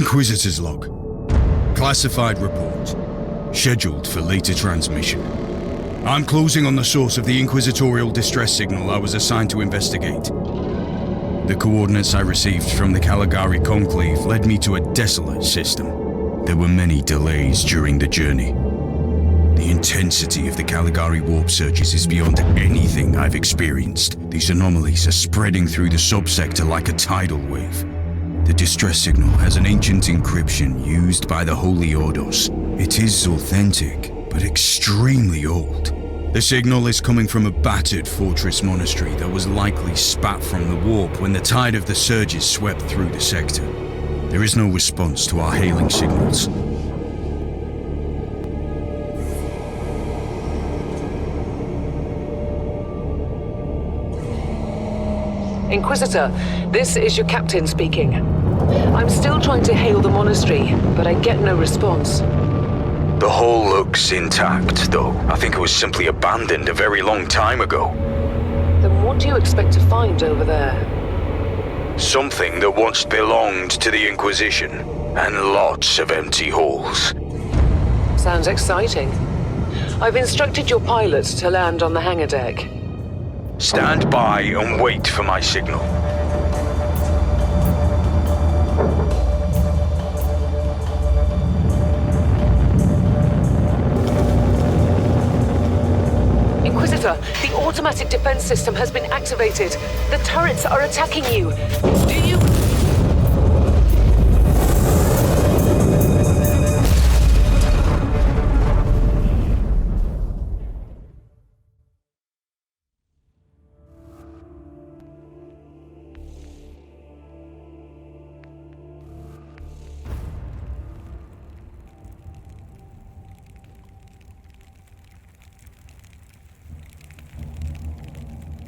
Inquisitor's log. Classified report. Scheduled for later transmission. I'm closing on the source of the inquisitorial distress signal I was assigned to investigate. The coordinates I received from the Caligari Conclave led me to a desolate system. There were many delays during the journey. The intensity of the Caligari warp surges is beyond anything I've experienced. These anomalies are spreading through the subsector like a tidal wave. The distress signal has an ancient encryption used by the Holy Ordos. It is authentic, but extremely old. The signal is coming from a battered fortress monastery that was likely spat from the warp when the tide of the surges swept through the sector. There is no response to our hailing signals. Inquisitor, this is your captain speaking. I'm still trying to hail the monastery, but I get no response. The hull looks intact, though. I think it was simply abandoned a very long time ago. Then what do you expect to find over there? Something that once belonged to the Inquisition, and lots of empty halls. Sounds exciting. I've instructed your pilots to land on the hangar deck. Stand by and wait for my signal. Inquisitor, the automatic defense system has been activated. The turrets are attacking you. Do you...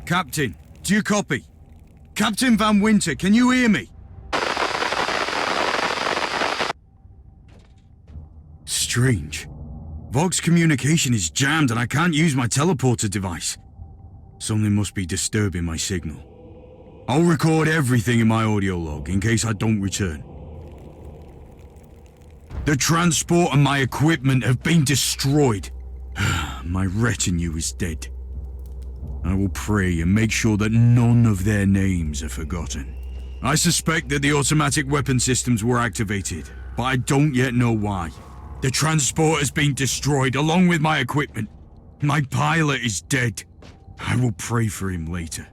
Captain, do you copy? Captain Van Wynter, can you hear me? Strange. Vox communication is jammed and I can't use my teleporter device. Something must be disturbing my signal. I'll record everything in my audio log in case I don't return. The transport and my equipment have been destroyed. My retinue is dead. I will pray and make sure that none of their names are forgotten. I suspect that the automatic weapon systems were activated, but I don't yet know why. The transport has been destroyed along with my equipment. My pilot is dead. I will pray for him later.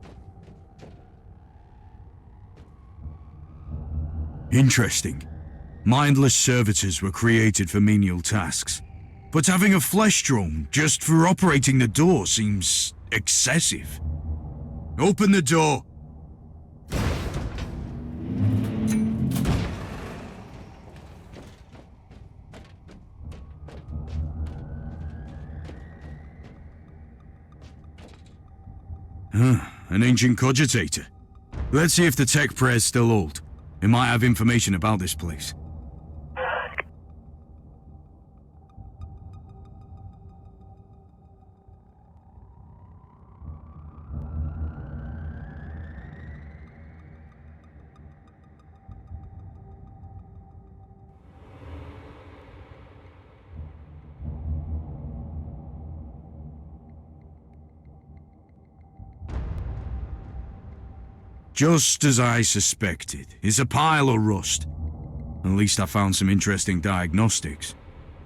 Interesting. Mindless servitors were created for menial tasks, but having a flesh drone just for operating the door seems excessive. Open the door. An ancient cogitator. Let's see if the tech prayers still hold. It might have information about this place. Just as I suspected, it's a pile of rust. At least I found some interesting diagnostics.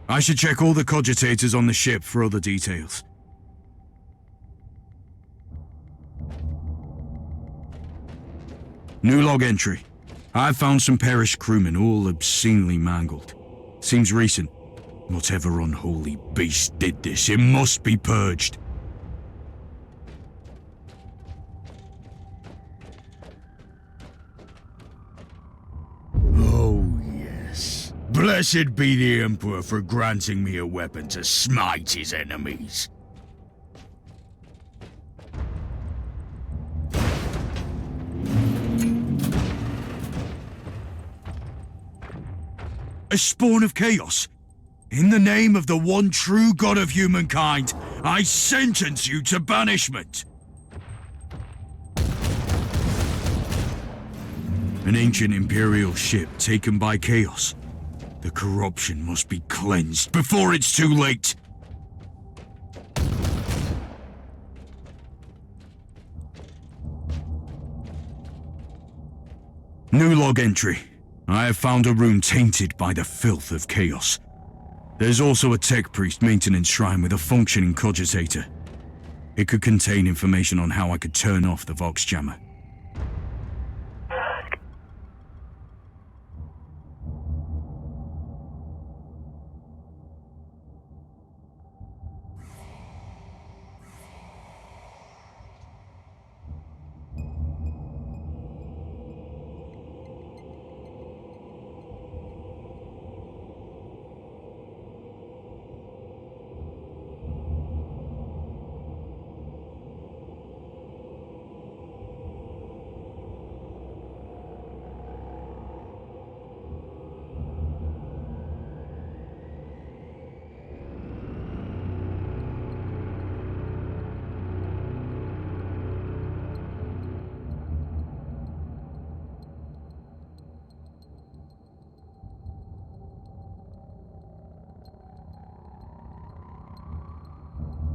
I should check all the cogitators on the ship for other details. New log entry. I've found some perished crewmen, all obscenely mangled. Seems recent. Whatever unholy beast did this, it must be purged. Blessed be the Emperor for granting me a weapon to smite his enemies. A spawn of chaos. In the name of the one true God of humankind, I sentence you to banishment. An ancient Imperial ship taken by Chaos. The corruption must be cleansed before it's too late! New log entry. I have found a room tainted by the filth of Chaos. There's also a tech priest maintenance shrine with a functioning cogitator. It could contain information on how I could turn off the Vox jammer.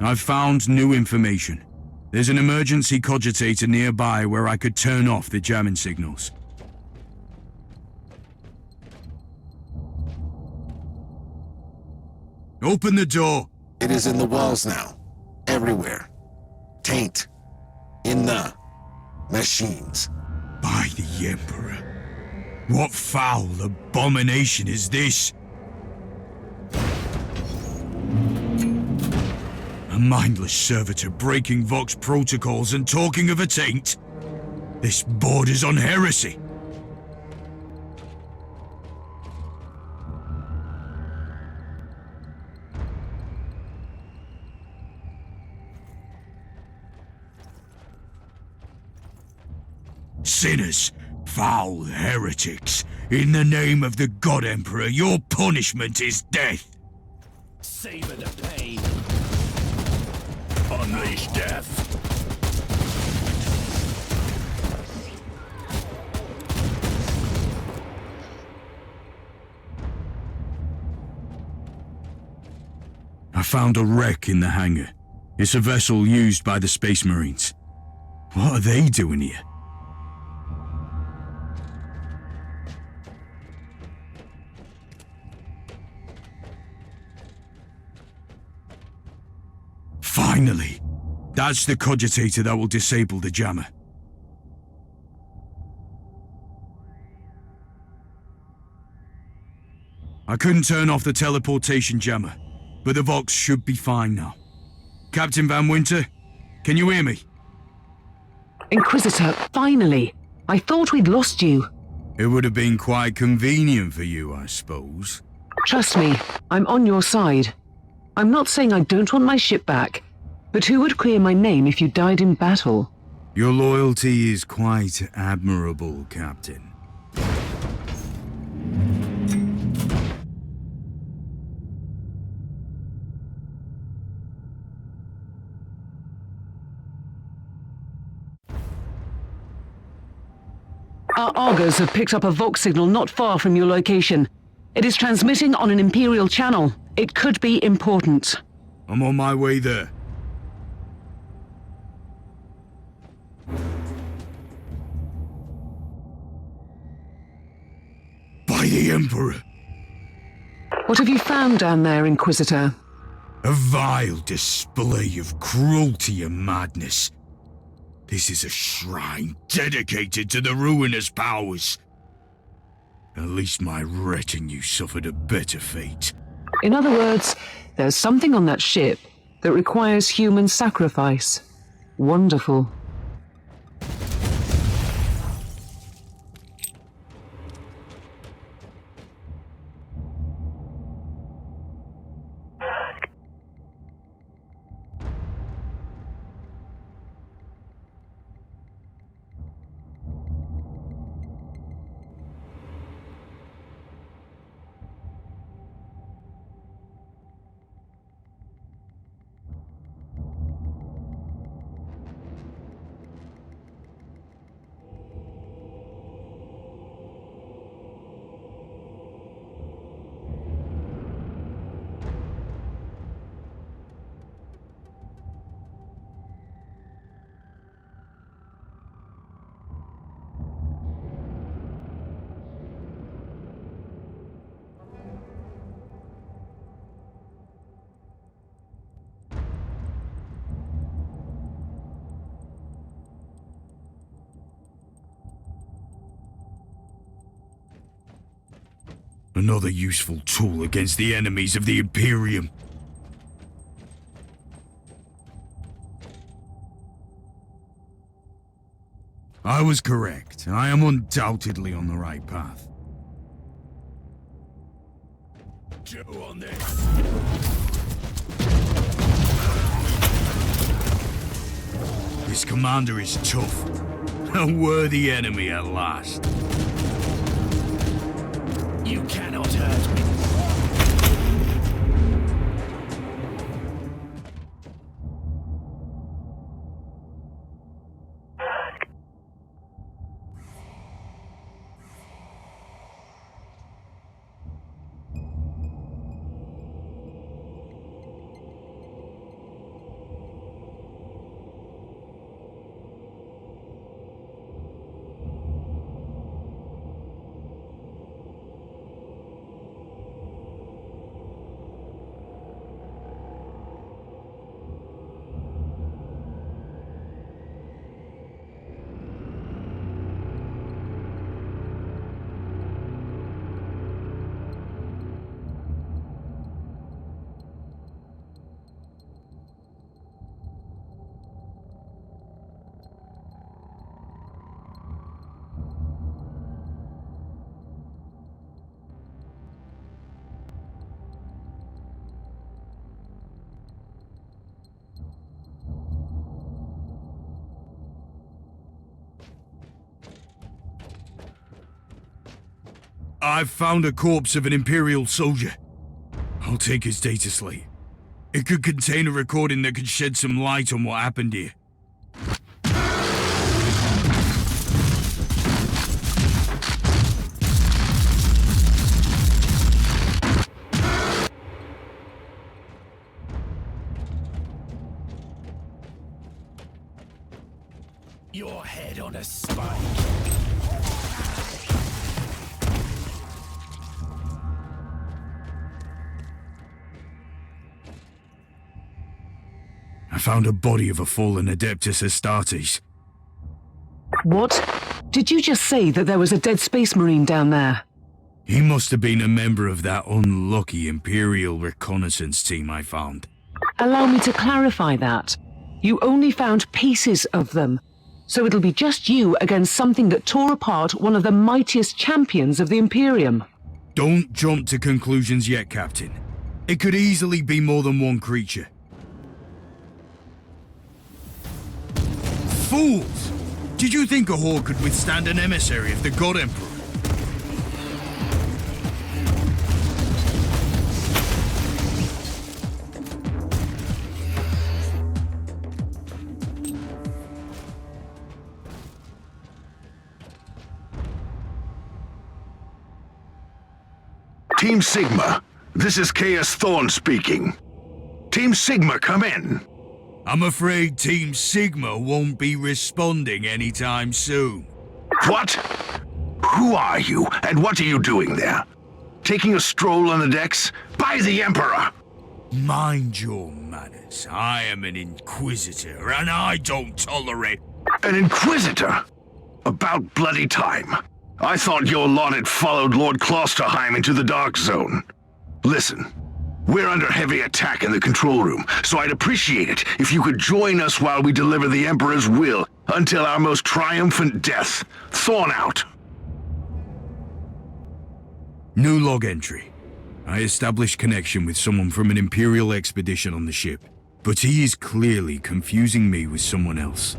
I've found new information. There's an emergency cogitator nearby where I could turn off the jamming signals. Open the door! It is in the walls now. Everywhere. Taint. In the machines. By the Emperor. What foul abomination is this? A mindless servitor breaking Vox protocols and talking of a taint? This borders on heresy. Sinners, foul heretics, in the name of the God Emperor, your punishment is death. Savor the pain. Unleash death. I found a wreck in the hangar. It's a vessel used by the Space Marines. What are they doing here? Finally! That's the cogitator that will disable the jammer. I couldn't turn off the teleportation jammer, but the Vox should be fine now. Captain Van Wynter, can you hear me? Inquisitor, finally! I thought we'd lost you. It would have been quite convenient for you, I suppose. Trust me, I'm on your side. I'm not saying I don't want my ship back, but who would clear my name if you died in battle? Your loyalty is quite admirable, Captain. Our Argos have picked up a Vox signal not far from your location. It is transmitting on an Imperial channel. It could be important. I'm on my way there. By the Emperor! What have you found down there, Inquisitor? A vile display of cruelty and madness. This is a shrine dedicated to the ruinous powers. At least my retinue suffered a better fate. In other words, there's something on that ship that requires human sacrifice. Wonderful. Another useful tool against the enemies of the Imperium. I was correct. I am undoubtedly on the right path. Chew on this. This commander is tough. A worthy enemy at last. You cannot hurt me. I've found a corpse of an Imperial soldier. I'll take his data slate. It could contain a recording that could shed some light on what happened here. Your head on a spike. I found a body of a fallen Adeptus Astartes. What? Did you just say that there was a dead Space Marine down there? He must have been a member of that unlucky Imperial reconnaissance team I found. Allow me to clarify that. You only found pieces of them. So it'll be just you against something that tore apart one of the mightiest champions of the Imperium. Don't jump to conclusions yet, Captain. It could easily be more than one creature. Fools! Did you think a Horde could withstand an emissary of the God Emperor? Team Sigma, this is Chaos Thorn speaking. Team Sigma, come in. I'm afraid Team Sigma won't be responding anytime soon. What? Who are you, and what are you doing there? Taking a stroll on the decks? By the Emperor! Mind your manners. I am an Inquisitor, and I don't tolerate... An Inquisitor? About bloody time. I thought your lot had followed Lord Klosterheim into the Dark Zone. Listen, we're under heavy attack in the control room, so I'd appreciate it if you could join us while we deliver the Emperor's will until our most triumphant death. Thorn out. New log entry. I established connection with someone from an Imperial expedition on the ship, but he is clearly confusing me with someone else.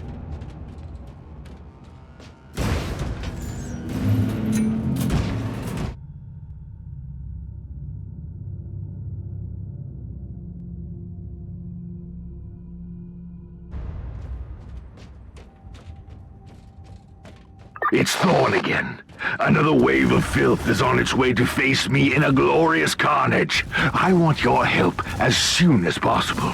It's Thorn again. Another wave of filth is on its way to face me in a glorious carnage. I want your help as soon as possible.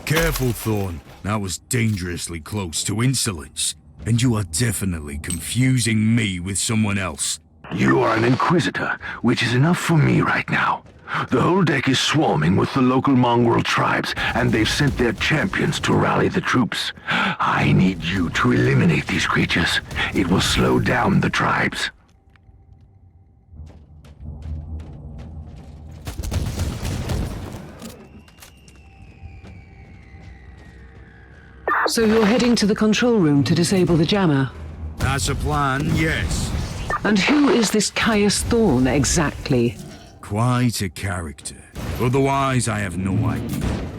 Careful, Thorn. That was dangerously close to insolence. And you are definitely confusing me with someone else. You are an Inquisitor, which is enough for me right now. The whole deck is swarming with the local mongrel tribes, and they've sent their champions to rally the troops. I need you to eliminate these creatures. It will slow down the tribes. So you're heading to the control room to disable the jammer? That's a plan, yes. And who is this Caius Thorn exactly? Quite a character. Otherwise, I have no idea.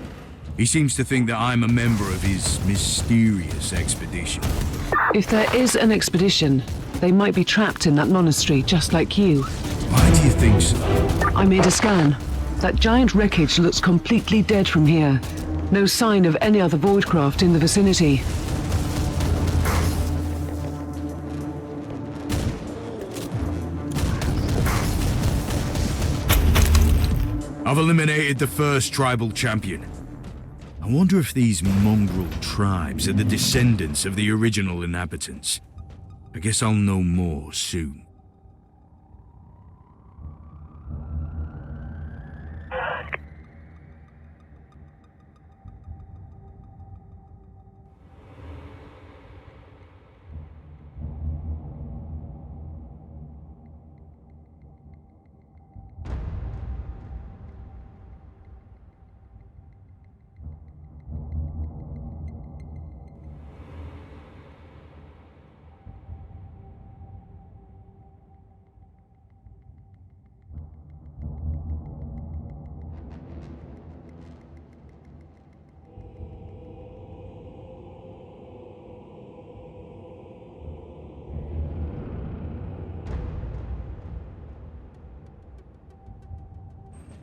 He seems to think that I'm a member of his mysterious expedition. If there is an expedition, they might be trapped in that monastery just like you. Why do you think so? I made a scan. That giant wreckage looks completely dead from here. No sign of any other voidcraft in the vicinity. I've eliminated the first tribal champion. I wonder if these mongrel tribes are the descendants of the original inhabitants. I guess I'll know more soon.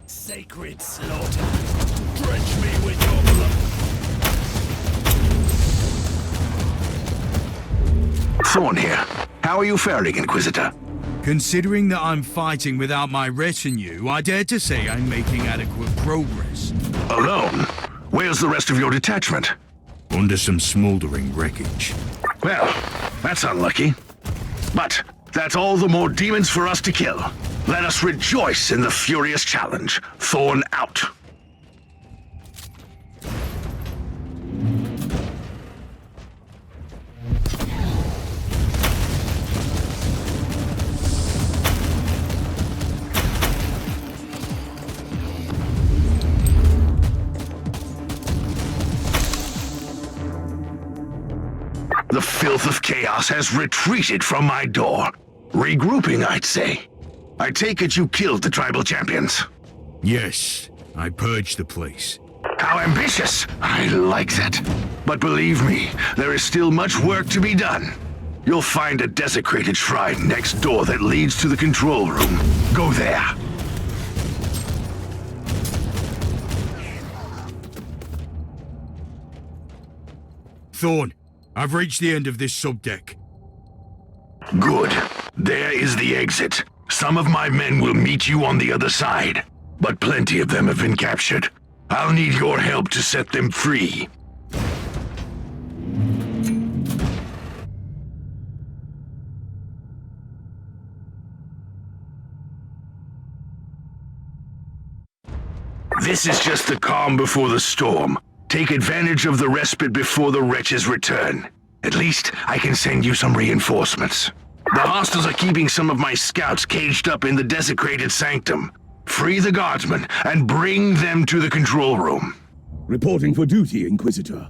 Sacred slaughter. Drench me with your blood. Thorn here. How are you faring, Inquisitor? Considering that I'm fighting without my retinue, I dare to say I'm making adequate progress. Alone? Where's the rest of your detachment? Under some smoldering wreckage. Well, that's unlucky. But that's all the more demons for us to kill. Let us rejoice in the furious challenge. Thorn out. The filth of chaos has retreated from my door. Regrouping, I'd say. I take it you killed the tribal champions. Yes, I purged the place. How ambitious! I like that. But believe me, there is still much work to be done. You'll find a desecrated shrine next door that leads to the control room. Go there. Thorn, I've reached the end of this subdeck. Good. There is the exit. Some of my men will meet you on the other side, but plenty of them have been captured. I'll need your help to set them free. This is just the calm before the storm. Take advantage of the respite before the wretches return. At least I can send you some reinforcements. The hostiles are keeping some of my scouts caged up in the desecrated sanctum. Free the guardsmen and bring them to the control room. Reporting for duty, Inquisitor.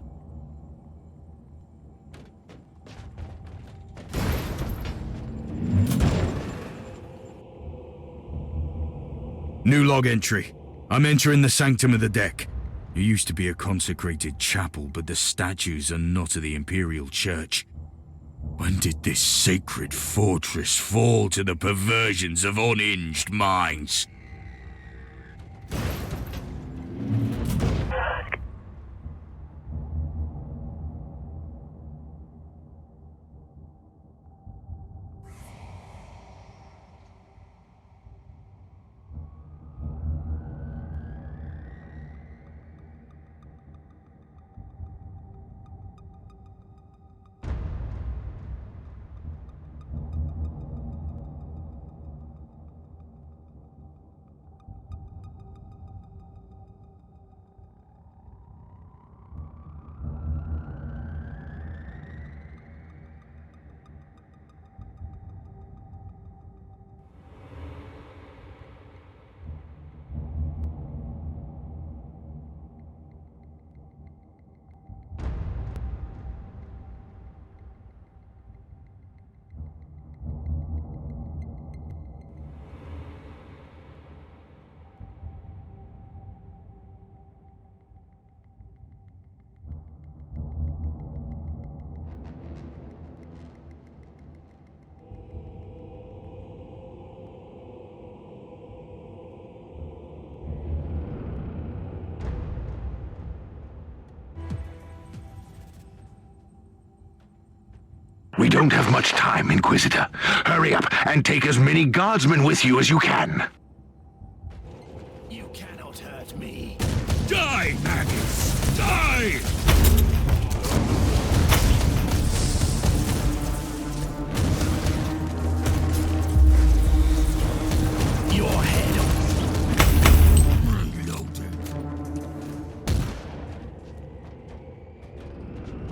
New log entry. I'm entering the sanctum of the deck. It used to be a consecrated chapel, but the statues are not of the Imperial Church. When did this sacred fortress fall to the perversions of unhinged minds? We don't have much time, Inquisitor. Hurry up and take as many guardsmen with you as you can. You cannot hurt me. Die, Magos! Die! Your head off.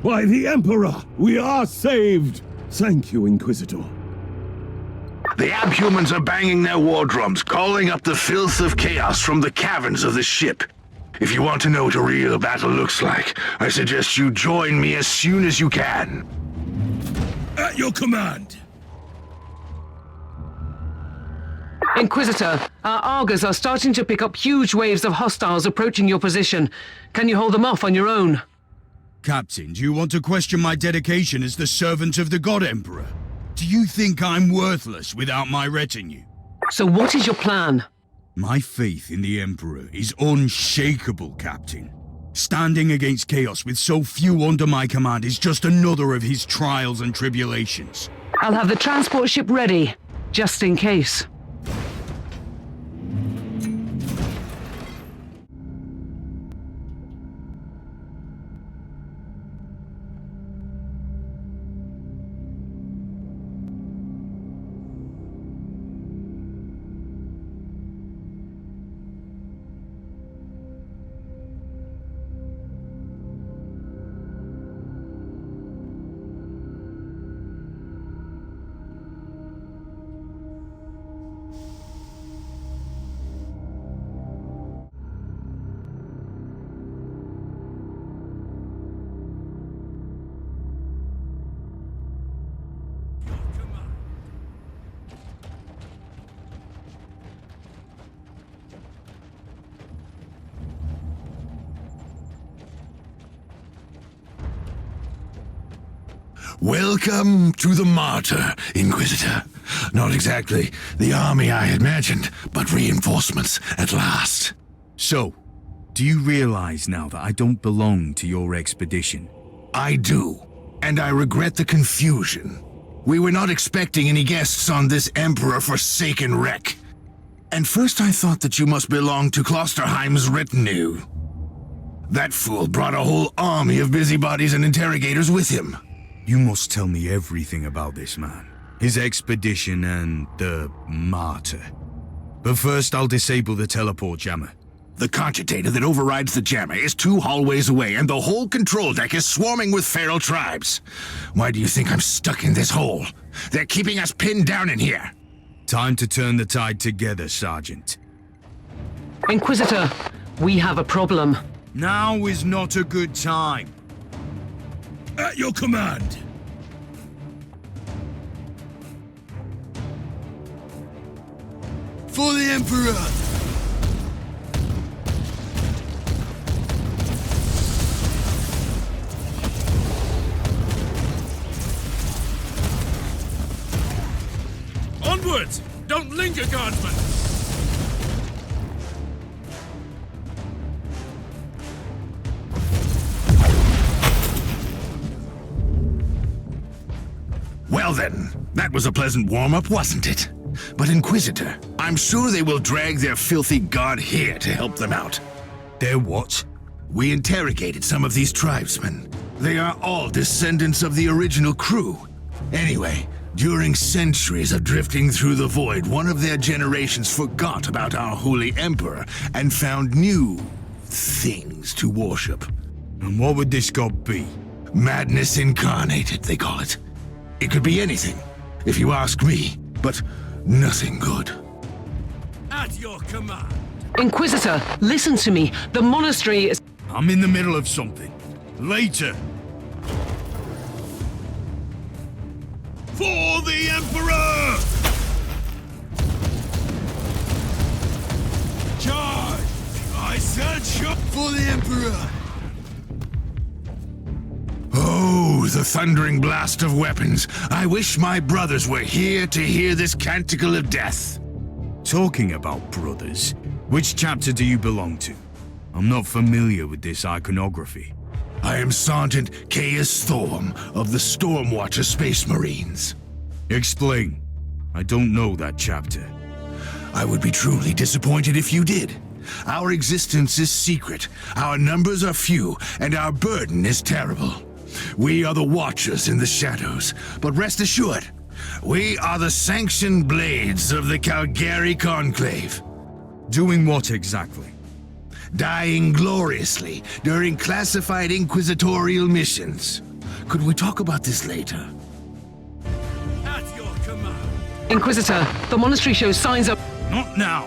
By the Emperor, we are saved! Thank you, Inquisitor. The abhumans are banging their war drums, calling up the filth of chaos from the caverns of the ship. If you want to know what a real battle looks like, I suggest you join me as soon as you can. At your command! Inquisitor, our Argos are starting to pick up huge waves of hostiles approaching your position. Can you hold them off on your own? Captain, do you want to question my dedication as the servant of the God Emperor? Do you think I'm worthless without my retinue? So what is your plan? My faith in the Emperor is unshakable, Captain. Standing against chaos with so few under my command is just another of his trials and tribulations. I'll have the transport ship ready, just in case. Welcome to the Martyr, Inquisitor. Not exactly the army I imagined, but reinforcements at last. So, do you realize now that I don't belong to your expedition? I do, and I regret the confusion. We were not expecting any guests on this Emperor-forsaken wreck. And first I thought that you must belong to Klosterheim's retinue. That fool brought a whole army of busybodies and interrogators with him. You must tell me everything about this man, his expedition and the Martyr. But first I'll disable the teleport jammer. The cogitator that overrides the jammer is 2 hallways away, and the whole control deck is swarming with feral tribes. Why do you think I'm stuck in this hole? They're keeping us pinned down in here. Time to turn the tide together, Sergeant. Inquisitor, we have a problem. Now is not a good time. At your command. For the Emperor! Onwards! Don't linger, guardsmen! Well then, that was a pleasant warm-up, wasn't it? But Inquisitor, I'm sure they will drag their filthy god here to help them out. Their what? We interrogated some of these tribesmen. They are all descendants of the original crew. Anyway, during centuries of drifting through the void, one of their generations forgot about our holy emperor and found new things to worship. And what would this god be? Madness incarnated, they call it. It could be anything, if you ask me, but nothing good. At your command! Inquisitor, listen to me. The monastery is... I'm in the middle of something. Later. For the Emperor! Charge! I said shot for the Emperor! Oh, the thundering blast of weapons. I wish my brothers were here to hear this canticle of death. Talking about brothers, which chapter do you belong to? I'm not familiar with this iconography. I am Sergeant Caius Thorm of the Stormwatcher Space Marines. Explain. I don't know that chapter. I would be truly disappointed if you did. Our existence is secret, our numbers are few, and our burden is terrible. We are the Watchers in the shadows, but rest assured, we are the sanctioned blades of the Calgary Conclave. Doing what exactly? Dying gloriously during classified inquisitorial missions. Could we talk about this later? At your command. Inquisitor, the monastery shows signs of... Not now!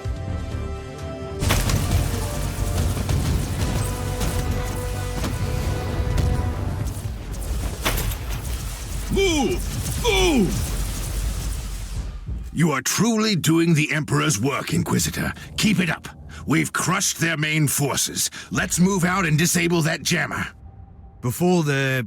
Move! Move! You are truly doing the Emperor's work, Inquisitor. Keep it up. We've crushed their main forces. Let's move out and disable that jammer. Before their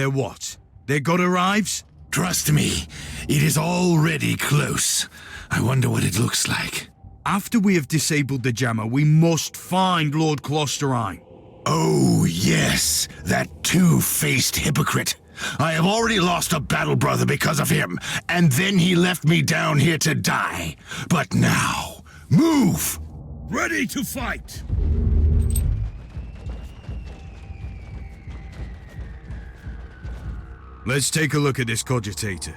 what? Their god arrives? Trust me, it is already close. I wonder what it looks like. After we have disabled the jammer, we must find Lord Klosterheim. Oh, yes, that two-faced hypocrite. I have already lost a battle brother because of him, and then he left me down here to die. But now, move! Ready to fight! Let's take a look at this cogitator.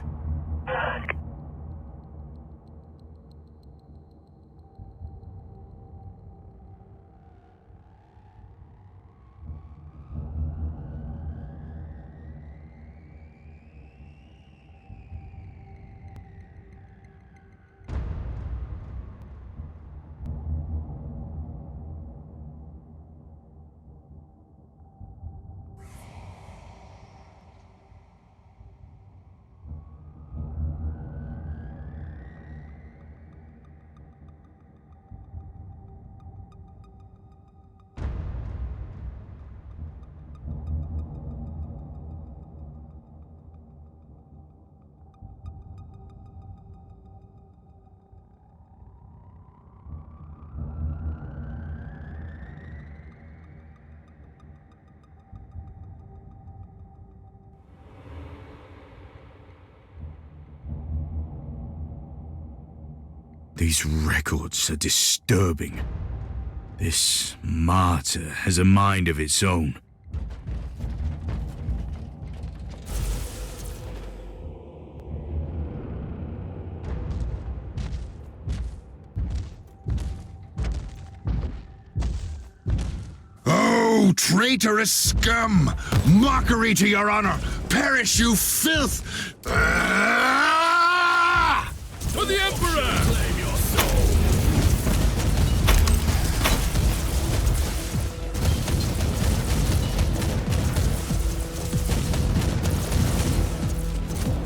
These records are disturbing. This martyr has a mind of its own. Oh, traitorous scum! Mockery to your honor! Perish, you filth! Ah! For the Emperor! Claim your soul!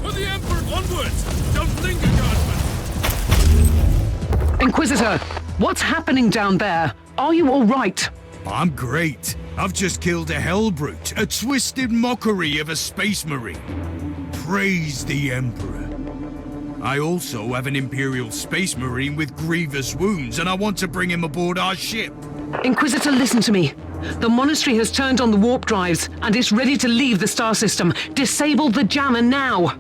For the Emperor! Onwards! Don't linger, guardsmen! Inquisitor, what's happening down there? Are you all right? I'm great. I've just killed a hellbrute, a twisted mockery of a space marine. Praise the Emperor. I also have an Imperial Space Marine with grievous wounds, and I want to bring him aboard our ship. Inquisitor, listen to me. The monastery has turned on the warp drives, and it's ready to leave the star system. Disable the jammer now!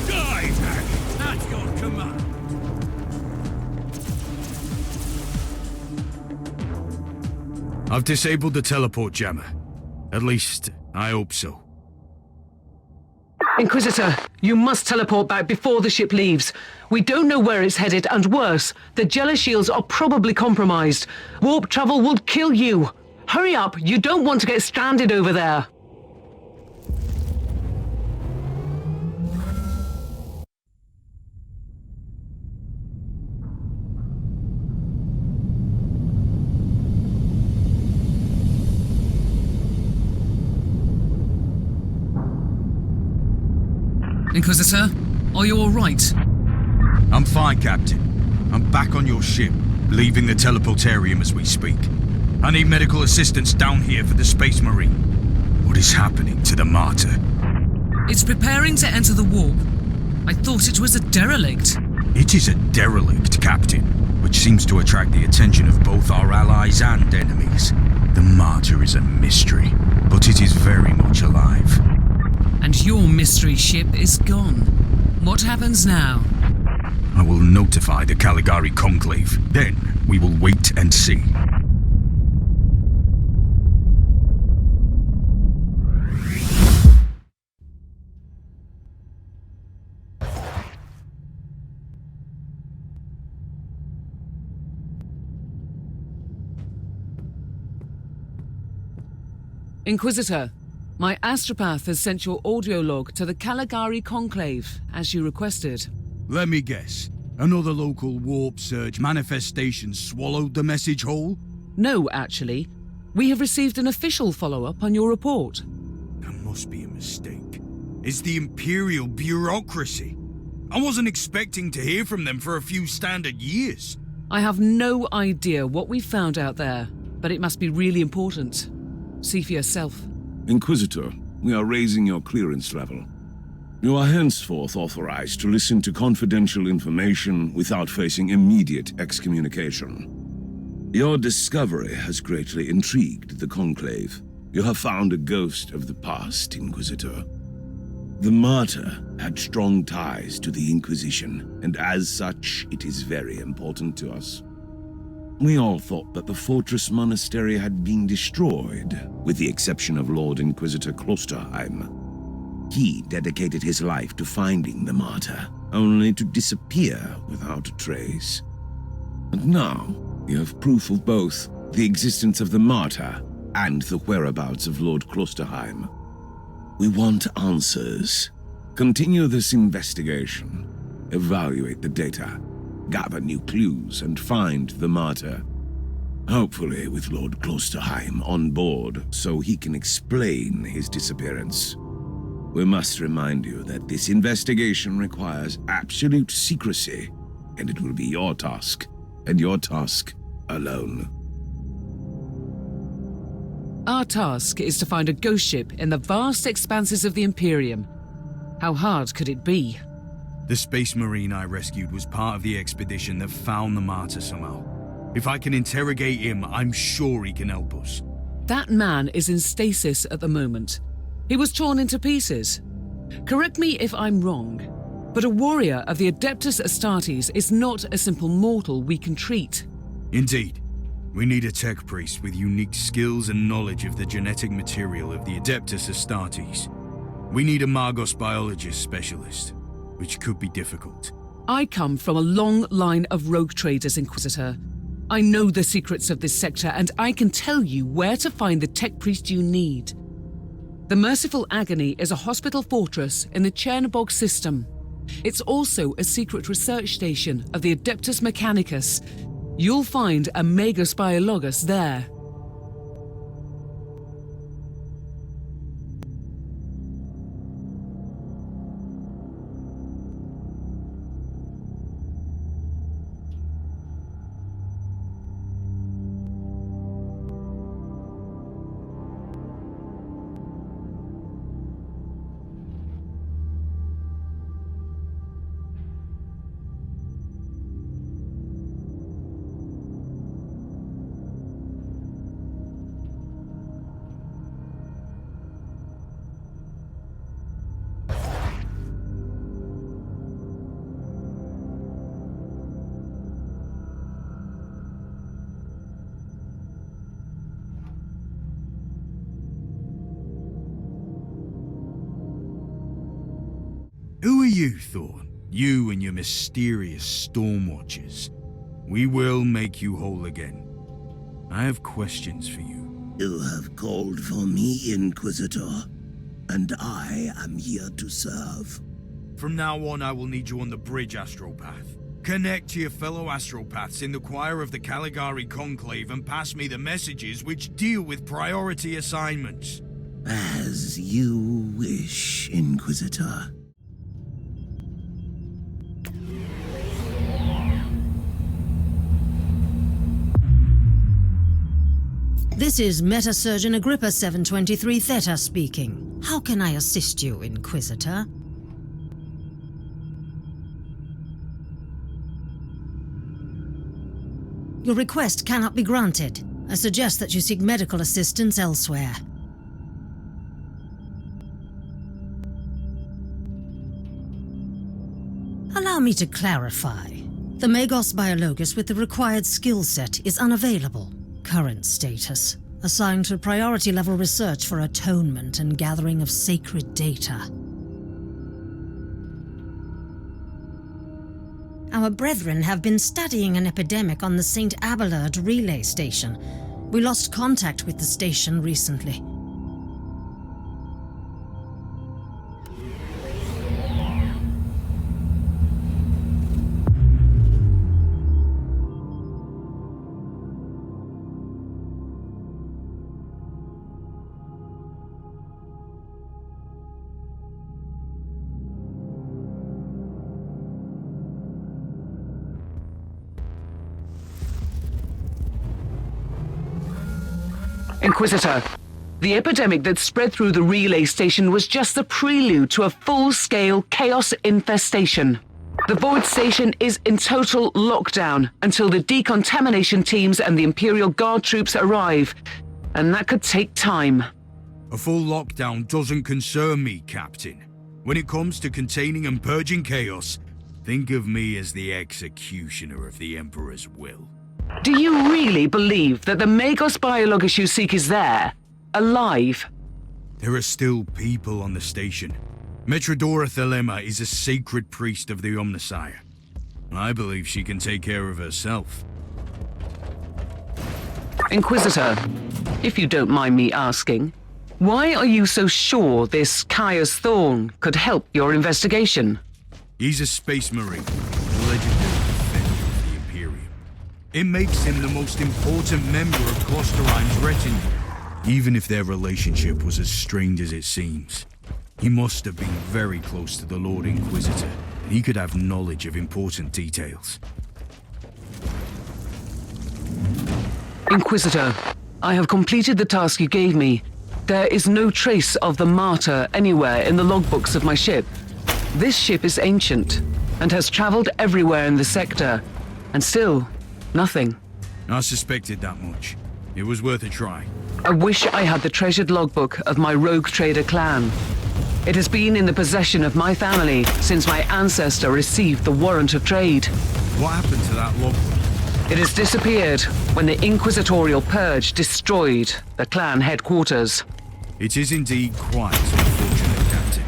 Die, Mac! At your command! I've disabled the teleport jammer. At least, I hope so. Inquisitor, you must teleport back before the ship leaves. We don't know where it's headed, and worse, the jealous shields are probably compromised. Warp travel will kill you. Hurry up, you don't want to get stranded over there. Inquisitor, are you all right? I'm fine, Captain. I'm back on your ship, leaving the teleportarium as we speak. I need medical assistance down here for the Space Marine. What is happening to the Martyr? It's preparing to enter the warp. I thought it was a derelict. It is a derelict, Captain, which seems to attract the attention of both our allies and enemies. The Martyr is a mystery, but it is very much alive. And your mystery ship is gone. What happens now? I will notify the Caligari Conclave. Then we will wait and see. Inquisitor, my astropath has sent your audio log to the Caligari Conclave, as you requested. Let me guess. Another local warp surge manifestation swallowed the message whole? No, actually. We have received an official follow-up on your report. That must be a mistake. It's the Imperial bureaucracy. I wasn't expecting to hear from them for a few standard years. I have no idea what we found out there, but it must be really important. See for yourself. Inquisitor, we are raising your clearance level. You are henceforth authorized to listen to confidential information without facing immediate excommunication. Your discovery has greatly intrigued the Conclave. You have found a ghost of the past, Inquisitor. The Martyr had strong ties to the Inquisition, and as such, it is very important to us. We all thought that the fortress monastery had been destroyed, with the exception of Lord Inquisitor Klosterheim. He dedicated his life to finding the Martyr, only to disappear without a trace. And now, you have proof of both the existence of the Martyr and the whereabouts of Lord Klosterheim. We want answers. Continue this investigation. Evaluate the data. Gather new clues and find the Martyr. Hopefully with Lord Klosterheim on board so he can explain his disappearance. We must remind you that this investigation requires absolute secrecy, and it will be your task, and your task alone. Our task is to find a ghost ship in the vast expanses of the Imperium. How hard could it be? The Space Marine I rescued was part of the expedition that found the Martyr somehow. If I can interrogate him, I'm sure he can help us. That man is in stasis at the moment. He was torn into pieces. Correct me if I'm wrong, but a warrior of the Adeptus Astartes is not a simple mortal we can treat. Indeed. We need a tech priest with unique skills and knowledge of the genetic material of the Adeptus Astartes. We need a Magos Biologis specialist, which could be difficult. I come from a long line of rogue traders, Inquisitor. I know the secrets of this sector, and I can tell you where to find the tech priest you need. The Merciful Agony is a hospital fortress in the Chernobog system. It's also a secret research station of the Adeptus Mechanicus. You'll find a Magos Biologis there. Who are you, Thorn? You and your mysterious Stormwatchers. We will make you whole again. I have questions for you. You have called for me, Inquisitor, and I am here to serve. From now on, I will need you on the bridge, Astropath. Connect to your fellow Astropaths in the choir of the Caligari Conclave and pass me the messages which deal with priority assignments. As you wish, Inquisitor. This is Metasurgeon Agrippa 723 Theta speaking. How can I assist you, Inquisitor? Your request cannot be granted. I suggest that you seek medical assistance elsewhere. Allow me to clarify. The Magos Biologis with the required skill set is unavailable. Current status: assigned to priority level research for atonement and gathering of sacred data. Our brethren have been studying an epidemic on the St. Abelard relay station. We lost contact with the station recently. Inquisitor, the epidemic that spread through the relay station was just the prelude to a full-scale chaos infestation. The Void Station is in total lockdown until the decontamination teams and the Imperial Guard troops arrive, and that could take time. A full lockdown doesn't concern me, Captain. When it comes to containing and purging chaos, think of me as the executioner of the Emperor's will. Do you really believe that the Magos Biologis you seek is there, alive? There are still people on the station. Metrodora Thelema is a sacred priest of the Omnissiah. I believe she can take care of herself. Inquisitor, if you don't mind me asking, why are you so sure this Caius Thorn could help your investigation? He's a space marine, a legendary defender of the Imperium. It makes him the most important member of Klosterheim's retinue, even if their relationship was as strained as it seems. He must have been very close to the Lord Inquisitor, and he could have knowledge of important details. Inquisitor, I have completed the task you gave me. There is no trace of the Martyr anywhere in the logbooks of my ship. This ship is ancient, and has traveled everywhere in the sector, and still, nothing. I suspected that much. It was worth a try. I wish I had the treasured logbook of my rogue trader clan. It has been in the possession of my family since my ancestor received the warrant of trade. What happened to that logbook? It has disappeared when the Inquisitorial Purge destroyed the clan headquarters. It is indeed quite unfortunate, Captain.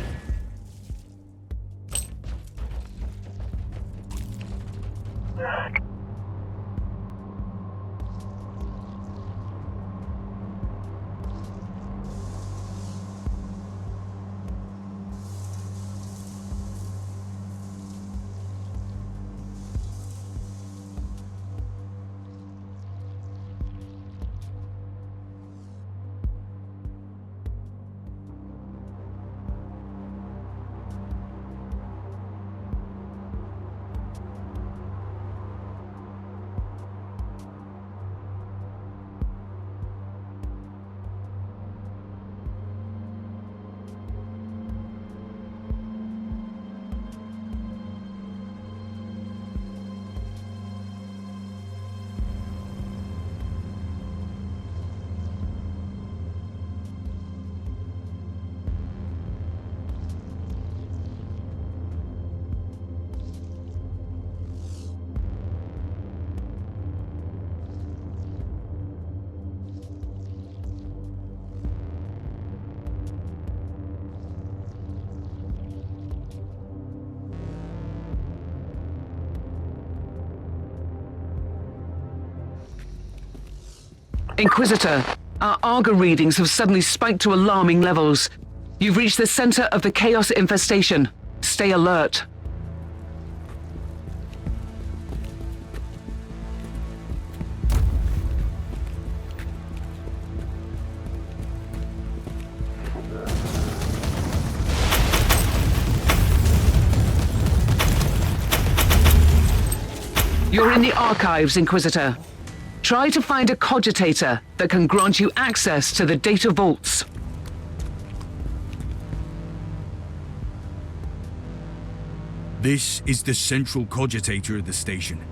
Inquisitor, our Arga readings have suddenly spiked to alarming levels. You've reached the center of the chaos infestation. Stay alert. You're in the archives, Inquisitor. Try to find a cogitator that can grant you access to the data vaults. This is the central cogitator of the station.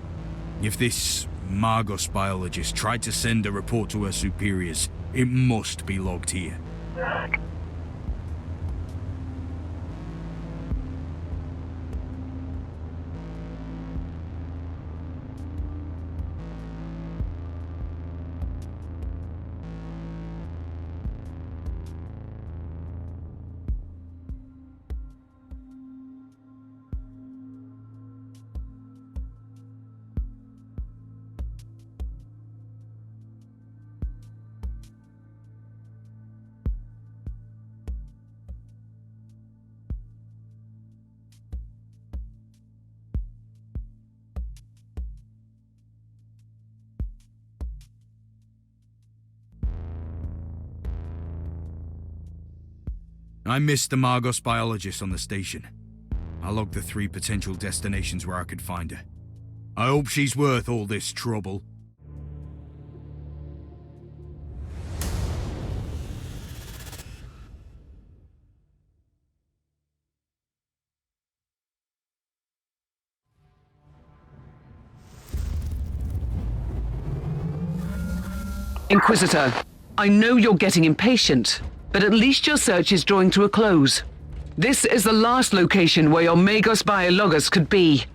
If this Magos biologist tried to send a report to her superiors. It must be logged here. I missed the Magos biologist on the station. I logged the 3 potential destinations where I could find her. I hope she's worth all this trouble. Inquisitor, I know you're getting impatient, but at least your search is drawing to a close. This is the last location where your Magos Biologis could be.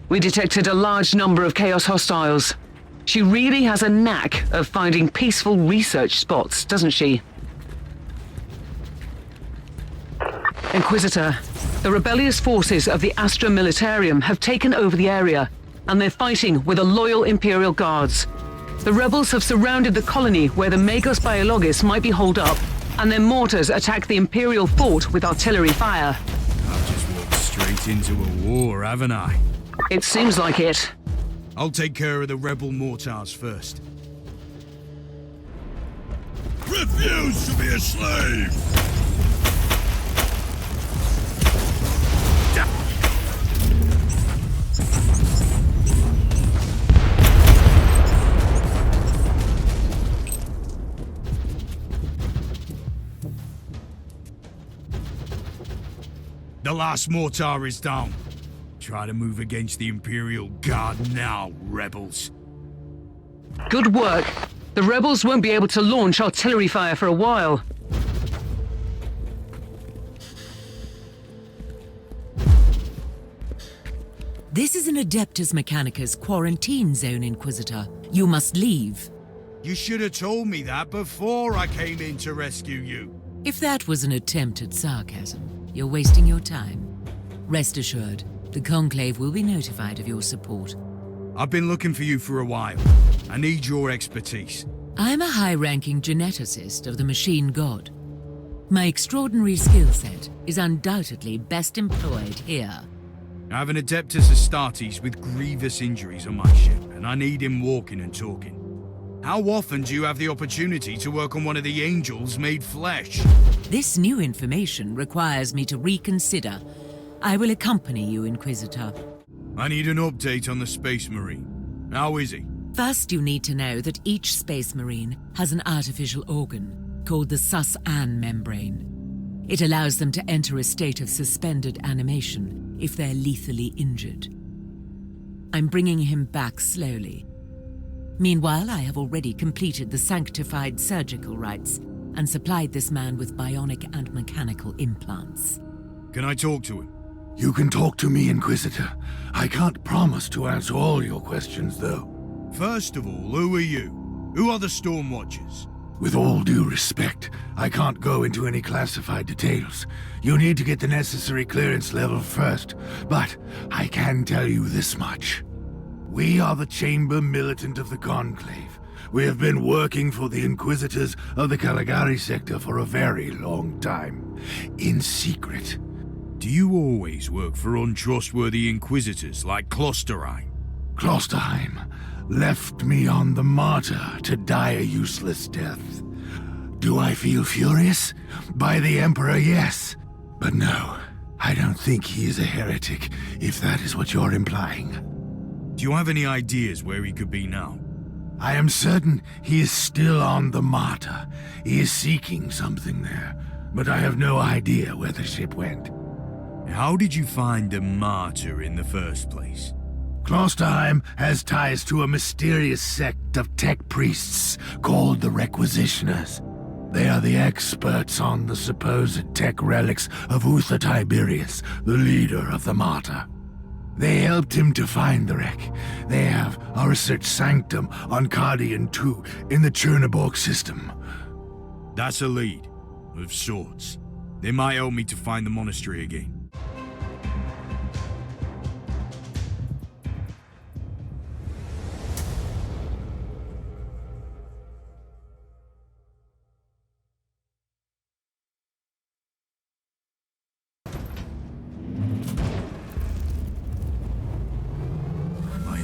We detected a large number of Chaos hostiles. She really has a knack of finding peaceful research spots, doesn't she? Inquisitor, the rebellious forces of the Astra Militarium have taken over the area, and they're fighting with the loyal Imperial Guards. The rebels have surrounded the colony where the Magos Biologis might be holed up, and their mortars attack the Imperial fort with artillery fire. I've just walked straight into a war, haven't I? It seems like it. I'll take care of the rebel mortars first. Refuse to be a slave! The last mortar is down. Try to move against the Imperial Guard now, rebels. Good work. The rebels won't be able to launch artillery fire for a while. This is an Adeptus Mechanicus quarantine zone, Inquisitor. You must leave. You should have told me that before I came in to rescue you. If that was an attempt at sarcasm, you're wasting your time. Rest assured, the Conclave will be notified of your support. I've been looking for you for a while. I need your expertise. I'm a high-ranking geneticist of the Machine God. My extraordinary skill set is undoubtedly best employed here. I have an Adeptus Astartes with grievous injuries on my ship, and I need him walking and talking. How often do you have the opportunity to work on one of the angels made flesh? This new information requires me to reconsider. I will accompany you, Inquisitor. I need an update on the Space Marine. How is he? First, you need to know that each Space Marine has an artificial organ called the sus-an membrane. It allows them to enter a state of suspended animation if they're lethally injured. I'm bringing him back slowly. Meanwhile, I have already completed the sanctified surgical rites and supplied this man with bionic and mechanical implants. Can I talk to him? You can talk to me, Inquisitor. I can't promise to answer all your questions, though. First of all, who are you? Who are the Storm Watchers? With all due respect, I can't go into any classified details. You need to get the necessary clearance level first, but I can tell you this much. We are the Chamber Militant of the Conclave. We have been working for the Inquisitors of the Caligari sector for a very long time, in secret. Do you always work for untrustworthy Inquisitors like Klosterheim? Klosterheim left me on the Martyr to die a useless death. Do I feel furious? By the Emperor, yes. But no, I don't think he is a heretic, if that is what you're implying. Do you have any ideas where he could be now? I am certain he is still on the Martyr. He is seeking something there, but I have no idea where the ship went. How did you find the Martyr in the first place? Klosterheim has ties to a mysterious sect of tech priests called the Requisitioners. They are the experts on the supposed tech relics of Uther Tiberius, the leader of the Martyr. They helped him to find the wreck. They have a research sanctum on Kardian II in the Chernobyl system. That's a lead, of sorts. They might help me to find the monastery again.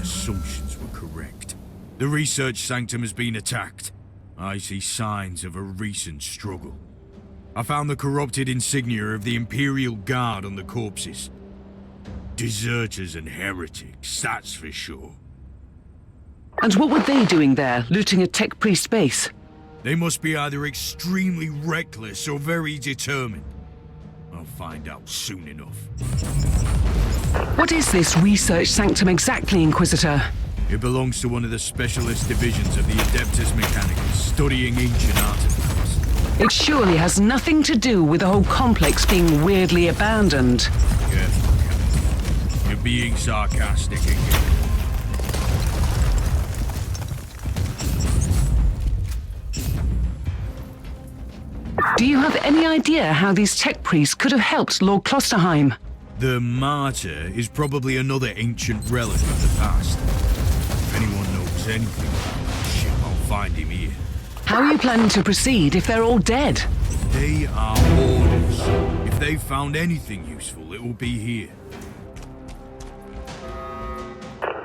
Assumptions were correct. The research sanctum has been attacked. I see signs of a recent struggle. I found the corrupted insignia of the Imperial Guard on the corpses. Deserters and heretics, that's for sure. And what were they doing there, looting a tech priest base? They must be either extremely reckless or very determined. I'll find out soon enough. What is this research sanctum exactly, Inquisitor? It belongs to one of the specialist divisions of the Adeptus Mechanicus, studying ancient artifacts. It surely has nothing to do with the whole complex being weirdly abandoned. Careful, Captain. You're being sarcastic again. Do you have any idea how these tech priests could have helped Lord Klosterheim? The Martyr is probably another ancient relic of the past. If anyone knows anything about that ship, I'll find him here. How are you planning to proceed if they're all dead? They are orders. If they've found anything useful, it will be here.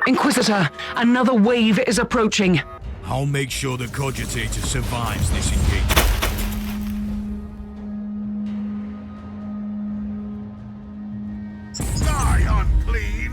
Inquisitor, another wave is approaching. I'll make sure the Cogitator survives this engagement. Die, unclean!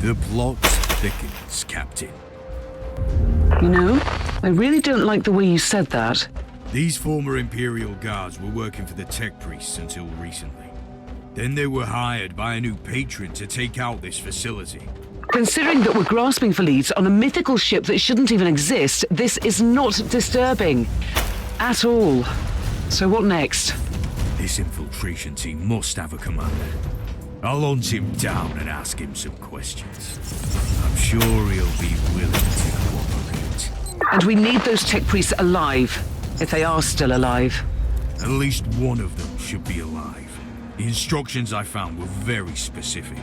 The plot thickens, Captain. You know, I really don't like the way you said that. These former Imperial Guards were working for the tech priests until recently. Then they were hired by a new patron to take out this facility. Considering that we're grasping for leads on a mythical ship that shouldn't even exist, this is not disturbing. At all. So what next? This infiltration team must have a commander. I'll hunt him down and ask him some questions. I'm sure he'll be willing to cooperate. And we need those tech priests alive, if they are still alive. At least one of them should be alive. The instructions I found were very specific.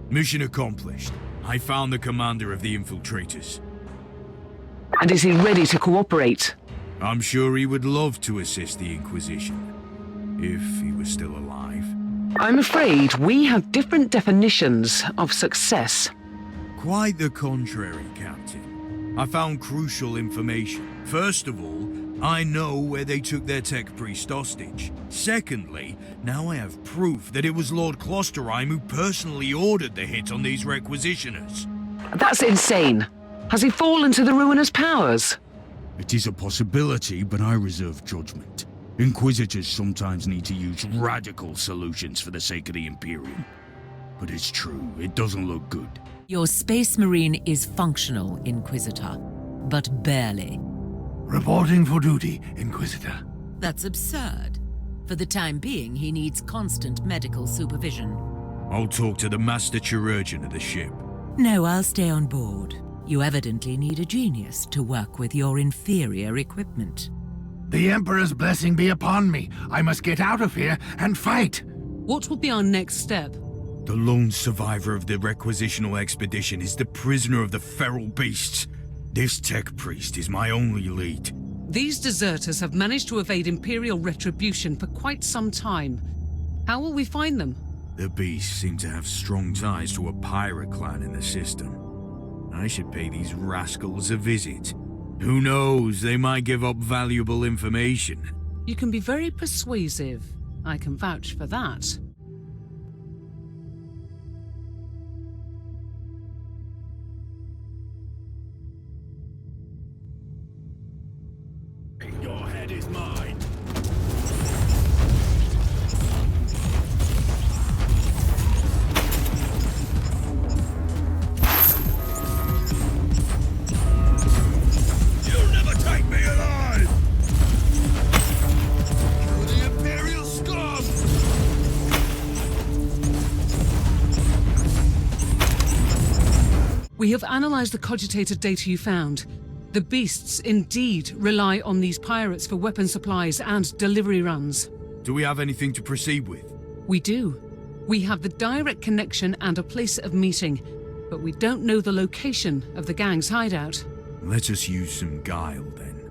Mission accomplished. I found the commander of the infiltrators. And is he ready to cooperate? I'm sure he would love to assist the Inquisition, if he was still alive. I'm afraid we have different definitions of success. Quite the contrary, Captain. I found crucial information. First of all, I know where they took their tech priest hostage. Secondly, now I have proof that it was Lord Klosterheim who personally ordered the hit on these requisitioners. That's insane. Has he fallen to the ruinous powers? It is a possibility, but I reserve judgment. Inquisitors sometimes need to use radical solutions for the sake of the Imperium. But it's true, it doesn't look good. Your Space Marine is functional, Inquisitor, but barely. Reporting for duty, Inquisitor. That's absurd. For the time being, he needs constant medical supervision. I'll talk to the Master Chirurgeon of the ship. No, I'll stay on board. You evidently need a genius to work with your inferior equipment. The Emperor's blessing be upon me. I must get out of here and fight. What will be our next step? The lone survivor of the requisitional expedition is the prisoner of the feral beasts. This tech priest is my only lead. These deserters have managed to evade Imperial retribution for quite some time. How will we find them? The beasts seem to have strong ties to a pirate clan in the system. I should pay these rascals a visit. Who knows, they might give up valuable information. You can be very persuasive. I can vouch for that. Your head is mine. You'll never take me alive! Kill the Imperial scum! We have analyzed the cogitated data you found. The beasts indeed rely on these pirates for weapon supplies and delivery runs. Do we have anything to proceed with? We do. We have the direct connection and a place of meeting, but we don't know the location of the gang's hideout. Let us use some guile, then.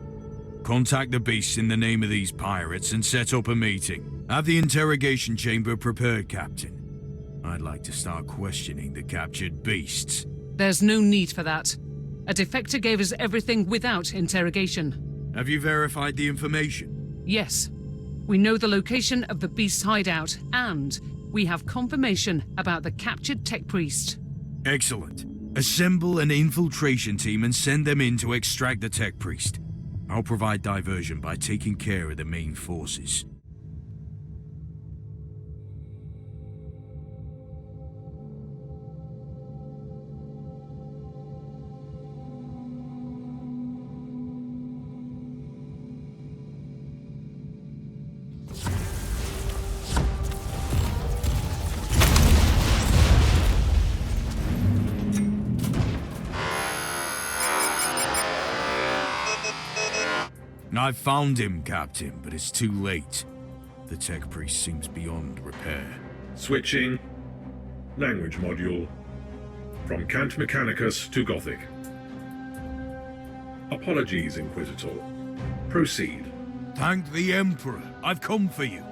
Contact the beasts in the name of these pirates and set up a meeting. Have the interrogation chamber prepared, Captain. I'd like to start questioning the captured beasts. There's no need for that. A defector gave us everything without interrogation. Have you verified the information? Yes. We know the location of the beast's hideout, and we have confirmation about the captured tech priest. Excellent. Assemble an infiltration team and send them in to extract the tech priest. I'll provide diversion by taking care of the main forces. I've found him, Captain, but it's too late. The tech priest seems beyond repair. Switching. Language module. From Cant Mechanicus to Gothic. Apologies, Inquisitor. Proceed. Thank the Emperor. I've come for you.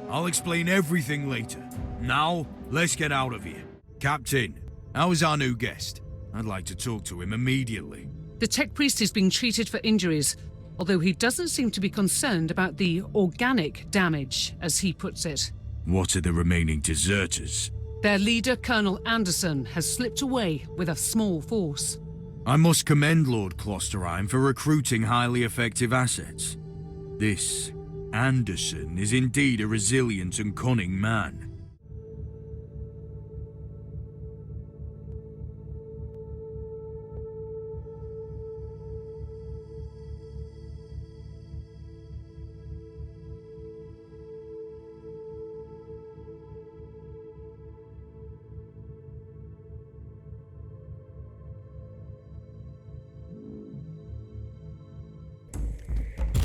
I'll explain everything later. Now, let's get out of here. Captain, how is our new guest? I'd like to talk to him immediately. The tech priest is being treated for injuries, although he doesn't seem to be concerned about the organic damage, as he puts it. What are the remaining deserters? Their leader, Colonel Anderson, has slipped away with a small force. I must commend Lord Klosterheim for recruiting highly effective assets. This Anderson is indeed a resilient and cunning man.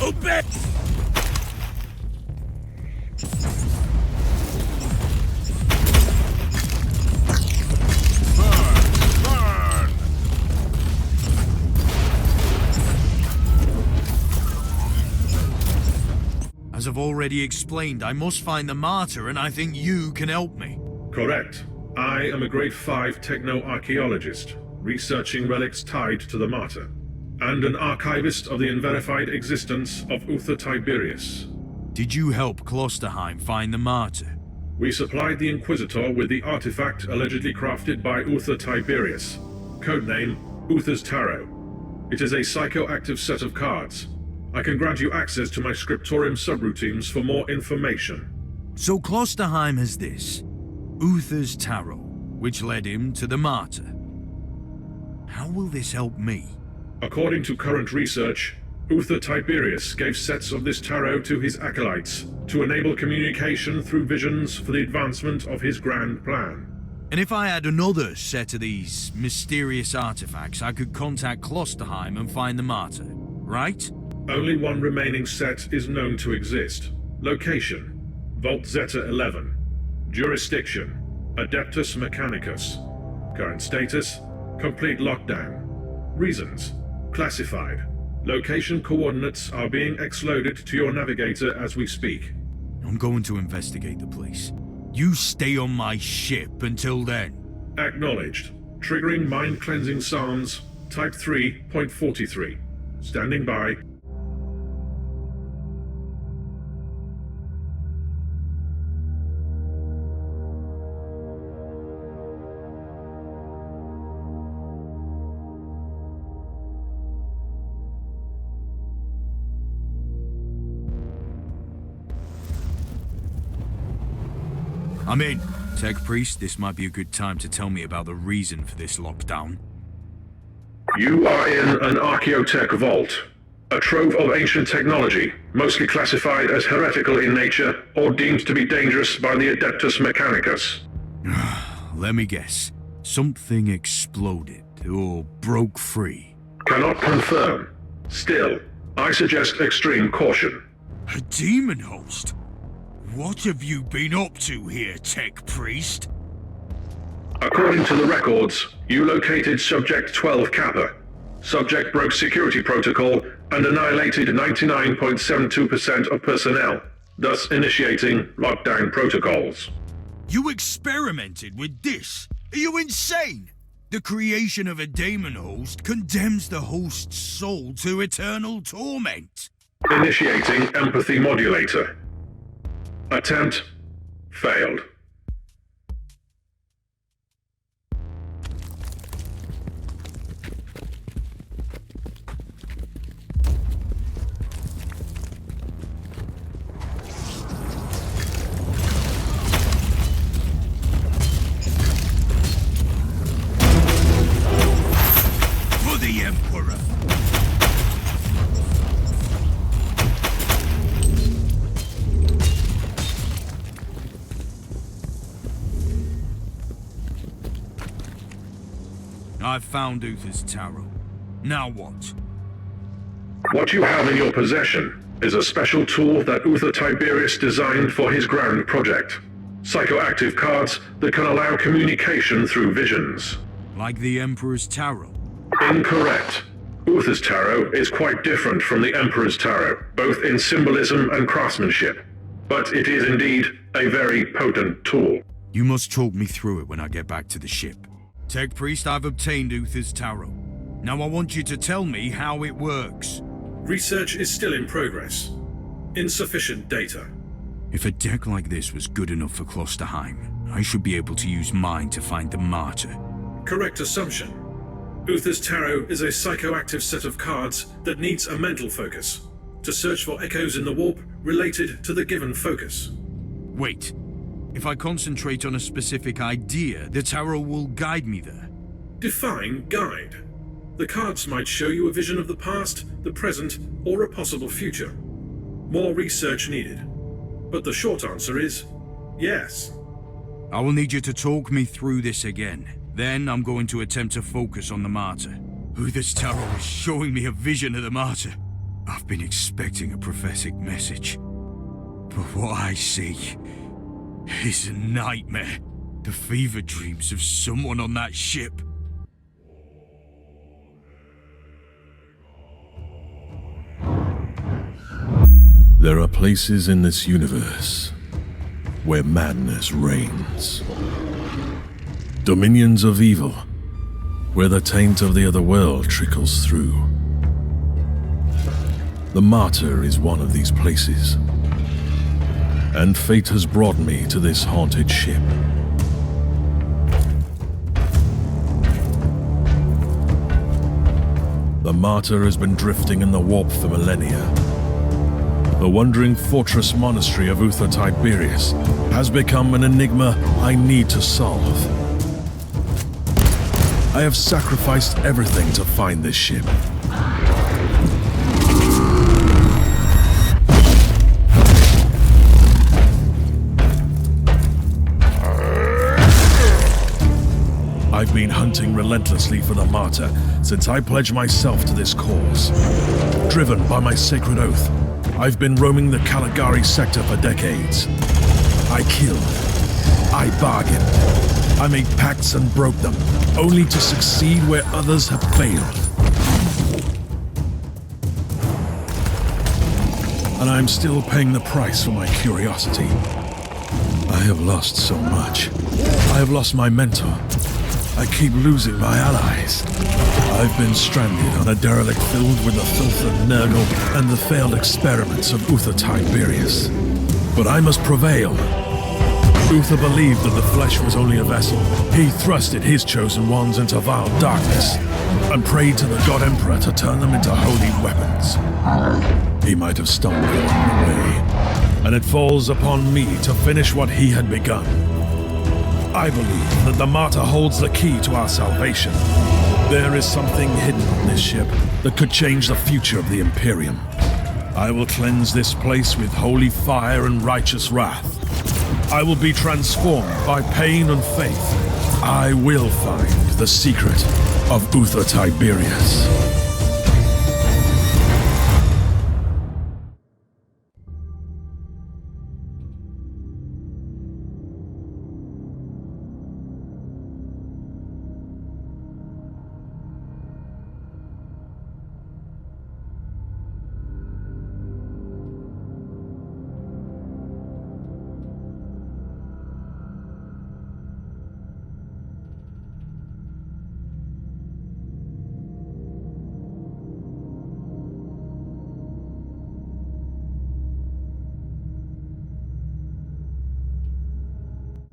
Obey! have already explained I must find the Martyr, and I think you can help me. Correct. I am a Grade 5 techno-archaeologist, researching relics tied to the Martyr, and an archivist of the unverified existence of Uther Tiberius. Did you help Klosterheim find the Martyr? We supplied the Inquisitor with the artifact allegedly crafted by Uther Tiberius, codename Uther's Tarot. It is a psychoactive set of cards. I can grant you access to my scriptorium subroutines for more information. So Klosterheim has this, Uther's Tarot, which led him to the Martyr. How will this help me? According to current research, Uther Tiberius gave sets of this tarot to his acolytes to enable communication through visions for the advancement of his grand plan. And if I had another set of these mysterious artifacts, I could contact Klosterheim and find the Martyr, right? Only one remaining set is known to exist. Location: Vault Zeta 11. Jurisdiction: Adeptus Mechanicus. Current status: complete lockdown. Reasons: classified. Location coordinates are being exloaded to your navigator as we speak. I'm going to investigate the place. You stay on my ship until then. Acknowledged. Triggering mind-cleansing psalms, type 3.43. Standing by. I'm in. Tech Priest, this might be a good time to tell me about the reason for this lockdown. You are in an archaeotech vault. A trove of ancient technology, mostly classified as heretical in nature or deemed to be dangerous by the Adeptus Mechanicus. Let me guess. Something exploded or broke free. Cannot confirm. Still, I suggest extreme caution. A demon host? What have you been up to here, Tech Priest? According to the records, you located Subject 12 Kappa. Subject broke security protocol and annihilated 99.72% of personnel, thus initiating lockdown protocols. You experimented with this? Are you insane? The creation of a demon host condemns the host's soul to eternal torment. Initiating empathy modulator. Attempt failed. For the Emperor! I've found Uther's Tarot. Now what? What you have in your possession is a special tool that Uther Tiberius designed for his grand project. Psychoactive cards that can allow communication through visions. Like the Emperor's Tarot? Incorrect. Uther's Tarot is quite different from the Emperor's Tarot, both in symbolism and craftsmanship. But it is indeed a very potent tool. You must talk me through it when I get back to the ship. Tech Priest, I've obtained Uther's Tarot. Now I want you to tell me how it works. Research is still in progress. Insufficient data. If a deck like this was good enough for Klosterheim, I should be able to use mine to find the Martyr. Correct assumption. Uther's Tarot is a psychoactive set of cards that needs a mental focus, to search for echoes in the warp related to the given focus. Wait. If I concentrate on a specific idea, the tarot will guide me there. Define guide. The cards might show you a vision of the past, the present, or a possible future. More research needed. But the short answer is yes. I will need you to talk me through this again. Then I'm going to attempt to focus on the Martyr. Uther's Tarot is showing me a vision of the Martyr. I've been expecting a prophetic message. But what I see is a nightmare. The fever dreams of someone on that ship. There are places in this universe where madness reigns. Dominions of evil, where the taint of the other world trickles through. The Martyr is one of these places, and fate has brought me to this haunted ship. The Martyr has been drifting in the warp for millennia. The wandering fortress monastery of Uther Tiberius has become an enigma I need to solve. I have sacrificed everything to find this ship. I've been hunting relentlessly for the Martyr since I pledged myself to this cause. Driven by my sacred oath, I've been roaming the Caligari sector for decades. I killed. I bargained. I made pacts and broke them, only to succeed where others have failed. And I'm still paying the price for my curiosity. I have lost so much. I have lost my mentor. I keep losing my allies. I've been stranded on a derelict filled with the filth of Nurgle and the failed experiments of Uther Tiberius. But I must prevail. Uther believed that the flesh was only a vessel. He thrusted his chosen ones into vile darkness and prayed to the God Emperor to turn them into holy weapons. He might have stumbled along the way, and it falls upon me to finish what he had begun. I believe that the Martyr holds the key to our salvation. There is something hidden on this ship that could change the future of the Imperium. I will cleanse this place with holy fire and righteous wrath. I will be transformed by pain and faith. I will find the secret of Uther Tiberius.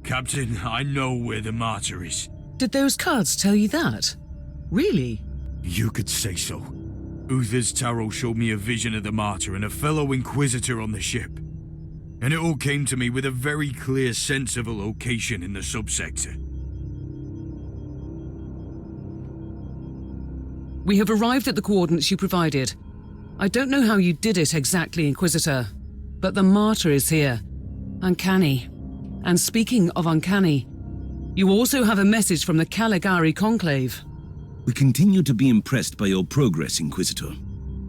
Captain, I know where the Martyr is. Did those cards tell you that? Really? You could say so. Uther's tarot showed me a vision of the Martyr and a fellow Inquisitor on the ship. And it all came to me with a very clear sense of a location in the subsector. We have arrived at the coordinates you provided. I don't know how you did it exactly, Inquisitor, but the Martyr is here. Uncanny. And speaking of uncanny, you also have a message from the Caligari Conclave. We continue to be impressed by your progress, Inquisitor.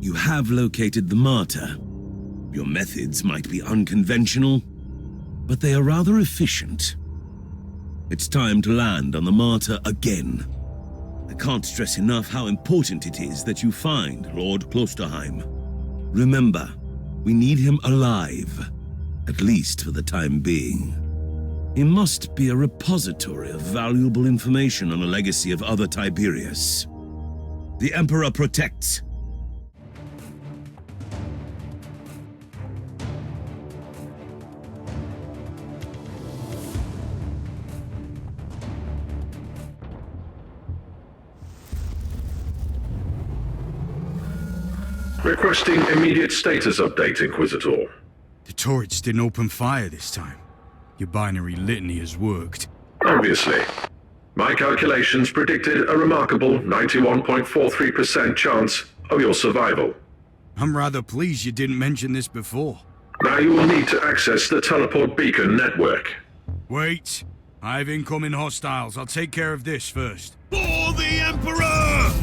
You have located the Martyr. Your methods might be unconventional, but they are rather efficient. It's time to land on the Martyr again. I can't stress enough how important it is that you find Lord Klosterheim. Remember, we need him alive, at least for the time being. He must be a repository of valuable information on a legacy of other Tiberius. The Emperor protects. Requesting immediate status update, Inquisitor. The turrets didn't open fire this time. Your binary litany has worked. Obviously. My calculations predicted a remarkable 91.43% chance of your survival. I'm rather pleased you didn't mention this before. Now you will need to access the teleport beacon network. Wait. I have incoming hostiles. I'll take care of this first. For the Emperor!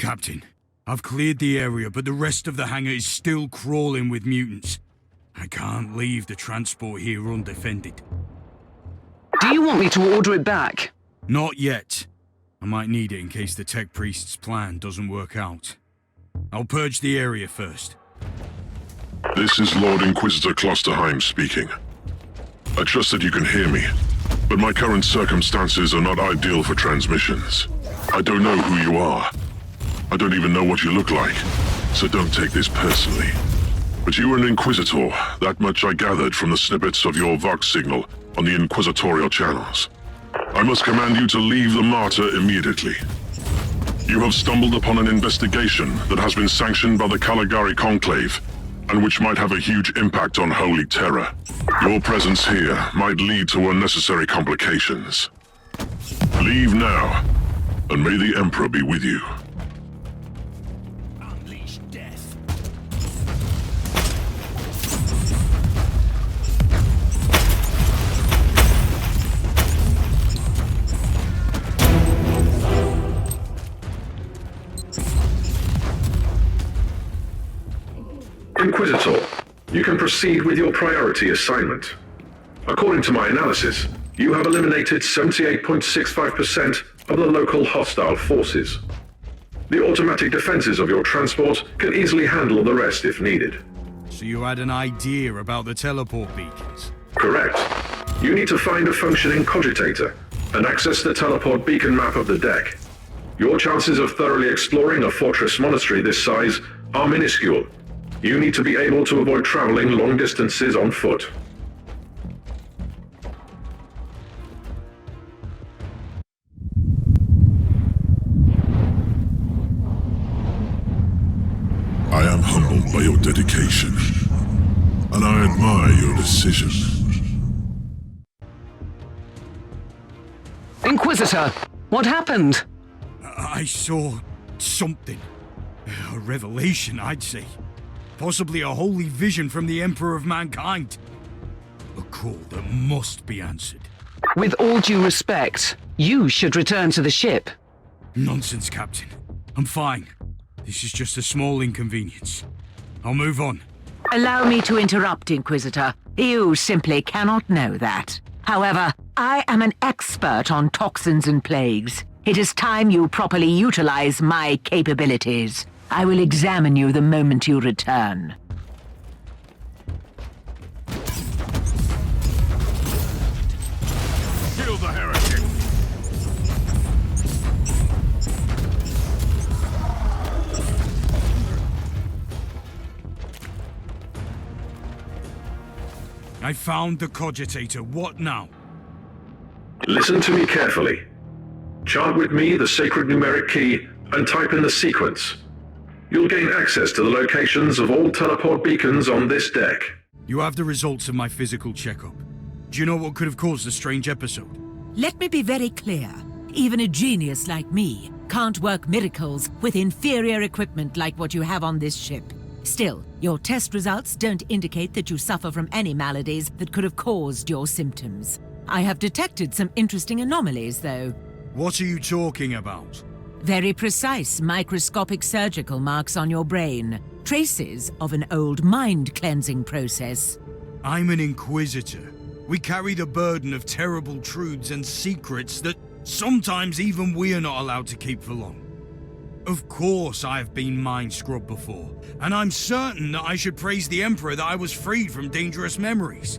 Captain, I've cleared the area, but the rest of the hangar is still crawling with mutants. I can't leave the transport here undefended. Do you want me to order it back? Not yet. I might need it in case the tech priest's plan doesn't work out. I'll purge the area first. This is Lord Inquisitor Klosterheim speaking. I trust that you can hear me, but my current circumstances are not ideal for transmissions. I don't know who you are. I don't even know what you look like, so don't take this personally. But you were an Inquisitor, that much I gathered from the snippets of your Vox signal on the Inquisitorial channels. I must command you to leave the Martyr immediately. You have stumbled upon an investigation that has been sanctioned by the Caligari Conclave, and which might have a huge impact on Holy Terror. Your presence here might lead to unnecessary complications. Leave now, and may the Emperor be with you. Unleash death. Inquisitor, you can proceed with your priority assignment. According to my analysis, you have eliminated 78.65% of the local hostile forces. The automatic defenses of your transport can easily handle the rest if needed. So you had an idea about the teleport beacons? Correct. You need to find a functioning cogitator and access the teleport beacon map of the deck. Your chances of thoroughly exploring a fortress monastery this size are minuscule. You need to be able to avoid traveling long distances on foot. I am humbled by your dedication, and I admire your decision. Inquisitor, what happened? I saw something. A revelation, I'd say. Possibly a holy vision from the Emperor of Mankind. A call that must be answered. With all due respect, you should return to the ship. Nonsense, Captain. I'm fine. This is just a small inconvenience. I'll move on. Allow me to interrupt, Inquisitor. You simply cannot know that. However, I am an expert on toxins and plagues. It is time you properly utilize my capabilities. I will examine you the moment you return. Kill the heretic! I found the cogitator. What now? Listen to me carefully. Chant with me the sacred numeric key and type in the sequence. You'll gain access to the locations of all teleport beacons on this deck. You have the results of my physical checkup. Do you know what could have caused the strange episode? Let me be very clear. Even a genius like me can't work miracles with inferior equipment like what you have on this ship. Still, your test results don't indicate that you suffer from any maladies that could have caused your symptoms. I have detected some interesting anomalies, though. What are you talking about? Very precise microscopic surgical marks on your brain. Traces of an old mind-cleansing process. I'm an Inquisitor. We carry the burden of terrible truths and secrets that sometimes even we are not allowed to keep for long. Of course I have been mind-scrubbed before, and I'm certain that I should praise the Emperor that I was freed from dangerous memories.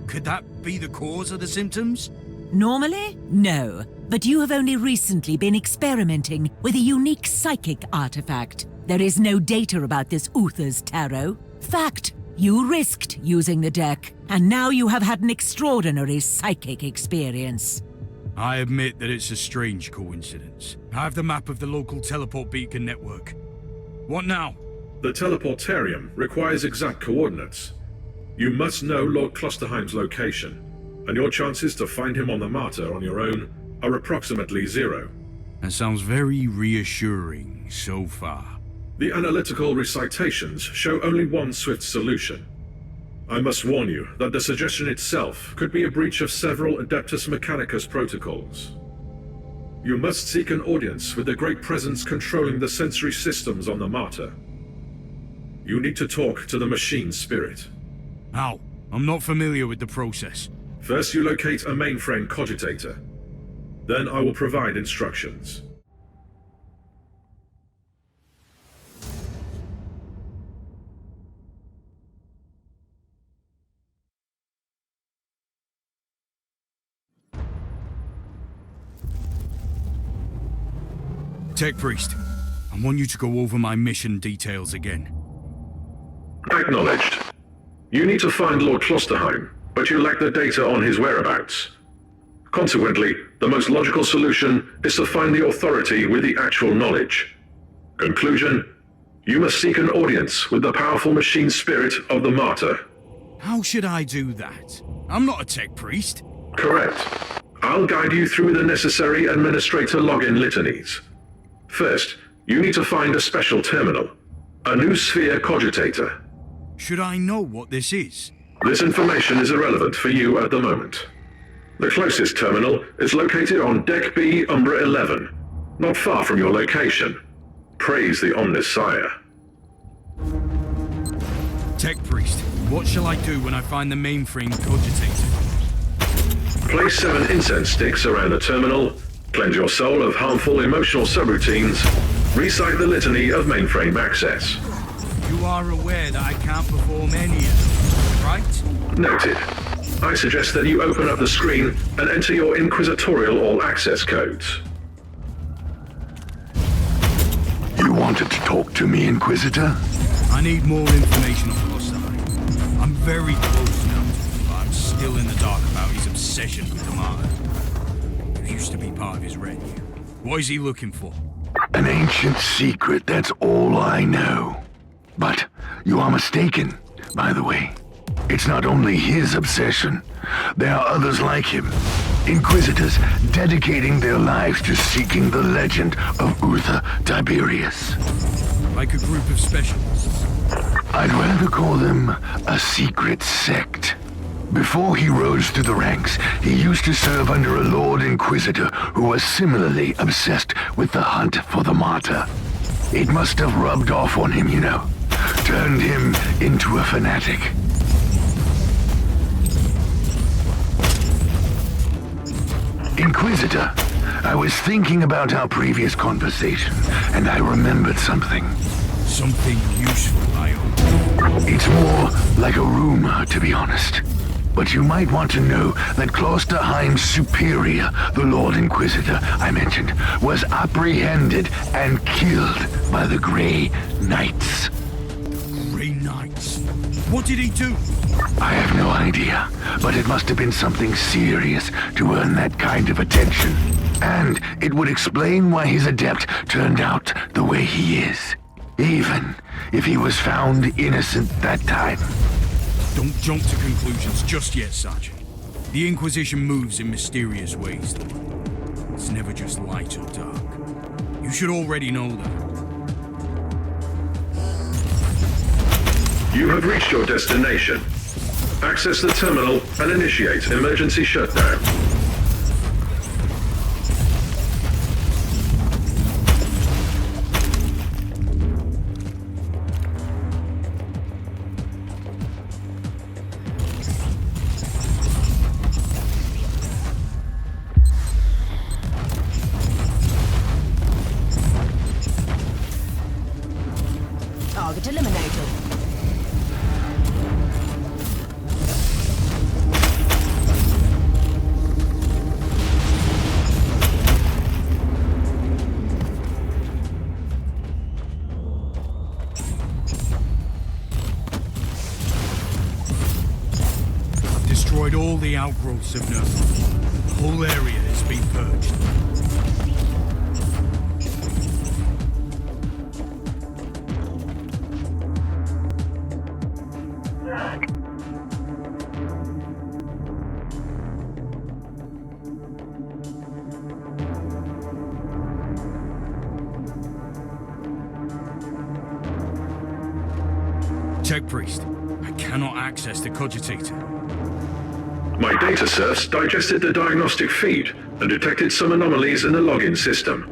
Could that be the cause of the symptoms? Normally, no. But you have only recently been experimenting with a unique psychic artifact. There is no data about this Uther's tarot. Fact, you risked using the deck, and now you have had an extraordinary psychic experience. I admit that it's a strange coincidence. I have the map of the local teleport beacon network. What now? The teleportarium requires exact coordinates. You must know Lord Klosterheim's location, and your chances to find him on the Martyr on your own are approximately 0. That sounds very reassuring so far. The analytical recitations show only one swift solution. I must warn you that the suggestion itself could be a breach of several Adeptus Mechanicus protocols. You must seek an audience with the Great Presence controlling the sensory systems on the Martyr. You need to talk to the machine spirit. How? I'm not familiar with the process. First, you locate a mainframe cogitator. Then I will provide instructions. Tech Priest, I want you to go over my mission details again. Acknowledged. You need to find Lord Klosterheim, but you lack the data on his whereabouts. Consequently, the most logical solution is to find the authority with the actual knowledge. Conclusion: you must seek an audience with the powerful machine spirit of the Martyr. How should I do that? I'm not a tech priest. Correct. I'll guide you through the necessary administrator login litanies. First, you need to find a special terminal, a new sphere cogitator. Should I know what this is? This information is irrelevant for you at the moment. The closest terminal is located on Deck B, Umbra 11, not far from your location. Praise the Omnissiah. Tech Priest, what shall I do when I find the mainframe cogitator? Place 7 incense sticks around the terminal, cleanse your soul of harmful emotional subroutines, recite the litany of mainframe access. You are aware that I can't perform any of them, right? Noted. I suggest that you open up the screen and enter your Inquisitorial all-access codes. You wanted to talk to me, Inquisitor? I need more information on Klosterheim. I'm very close now to him, but I'm still in the dark about his obsession with the Martyr. He used to be part of his retinue. What is he looking for? An ancient secret, that's all I know. But you are mistaken, by the way. It's not only his obsession. There are others like him. Inquisitors dedicating their lives to seeking the legend of Uther Tiberius. Like a group of specialists? I'd rather call them a secret sect. Before he rose to the ranks, he used to serve under a Lord Inquisitor who was similarly obsessed with the hunt for the Martyr. It must have rubbed off on him, you know. Turned him into a fanatic. Inquisitor, I was thinking about our previous conversation, and I remembered something. Something useful, I hope. It's more like a rumor, to be honest. But you might want to know that Klosterheim's superior, the Lord Inquisitor I mentioned, was apprehended and killed by the Grey Knights. Grey Knights? What did he do? I have no idea, but it must have been something serious to earn that kind of attention. And it would explain why his adept turned out the way he is. Even if he was found innocent that time. Don't jump to conclusions just yet, Sergeant. The Inquisition moves in mysterious ways, though. It's never just light or dark. You should already know that. You have reached your destination. Access the terminal and initiate emergency shutdown. Target eliminated. Destroyed all the outgrowths of Nerf. The whole area has been purged. Tech Priest, I cannot access the cogitator. My data serfs digested the diagnostic feed and detected some anomalies in the login system.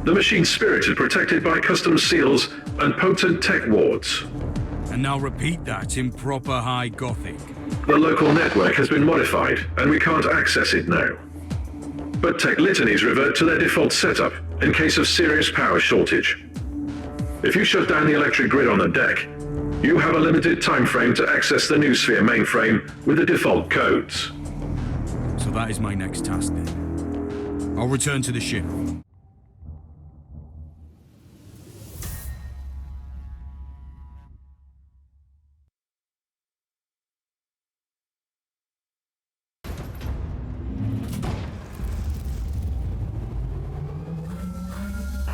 The machine spirit is protected by custom seals and potent tech wards. And now repeat that in proper High Gothic. The local network has been modified, and we can't access it now. But tech litanies revert to their default setup in case of serious power shortage. If you shut down the electric grid on the deck, you have a limited time frame to access the Noosphere mainframe with the default codes. So that is my next task then. I'll return to the ship.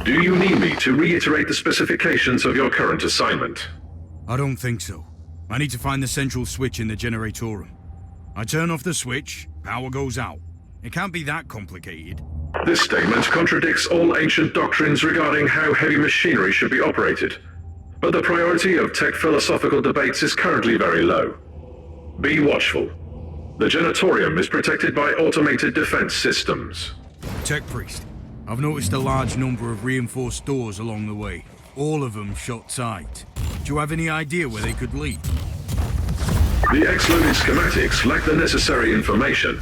Do you need me to reiterate the specifications of your current assignment? I don't think so. I need to find the central switch in the generatorum. I turn off the switch, power goes out. It can't be that complicated. This statement contradicts all ancient doctrines regarding how heavy machinery should be operated. But the priority of tech philosophical debates is currently very low. Be watchful. The Genatorium is protected by automated defense systems. Tech Priest, I've noticed a large number of reinforced doors along the way. All of them shut tight. Do you have any idea where they could lead? The X-loaded schematics lack the necessary information,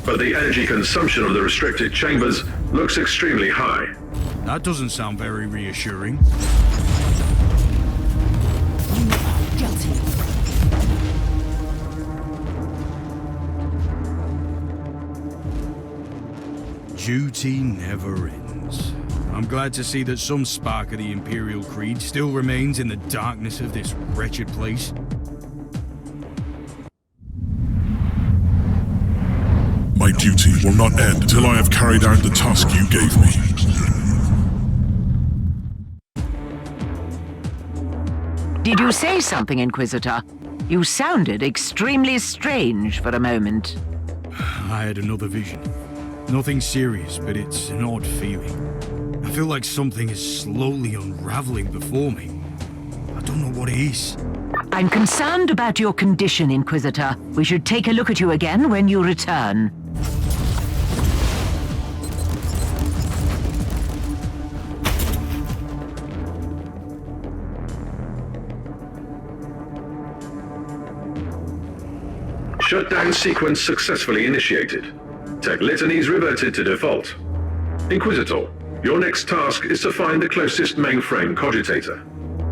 but the energy consumption of the restricted chambers looks extremely high. That doesn't sound very reassuring. Guilty. Duty never ends. I'm glad to see that some spark of the Imperial Creed still remains in the darkness of this wretched place. My duty will not end until I have carried out the task you gave me. Did you say something, Inquisitor? You sounded extremely strange for a moment. I had another vision. Nothing serious, but it's an odd feeling. I feel like something is slowly unraveling before me. I don't know what it is. I'm concerned about your condition, Inquisitor. We should take a look at you again when you return. Shutdown sequence successfully initiated. Tech litanies reverted to default. Inquisitor, your next task is to find the closest mainframe cogitator.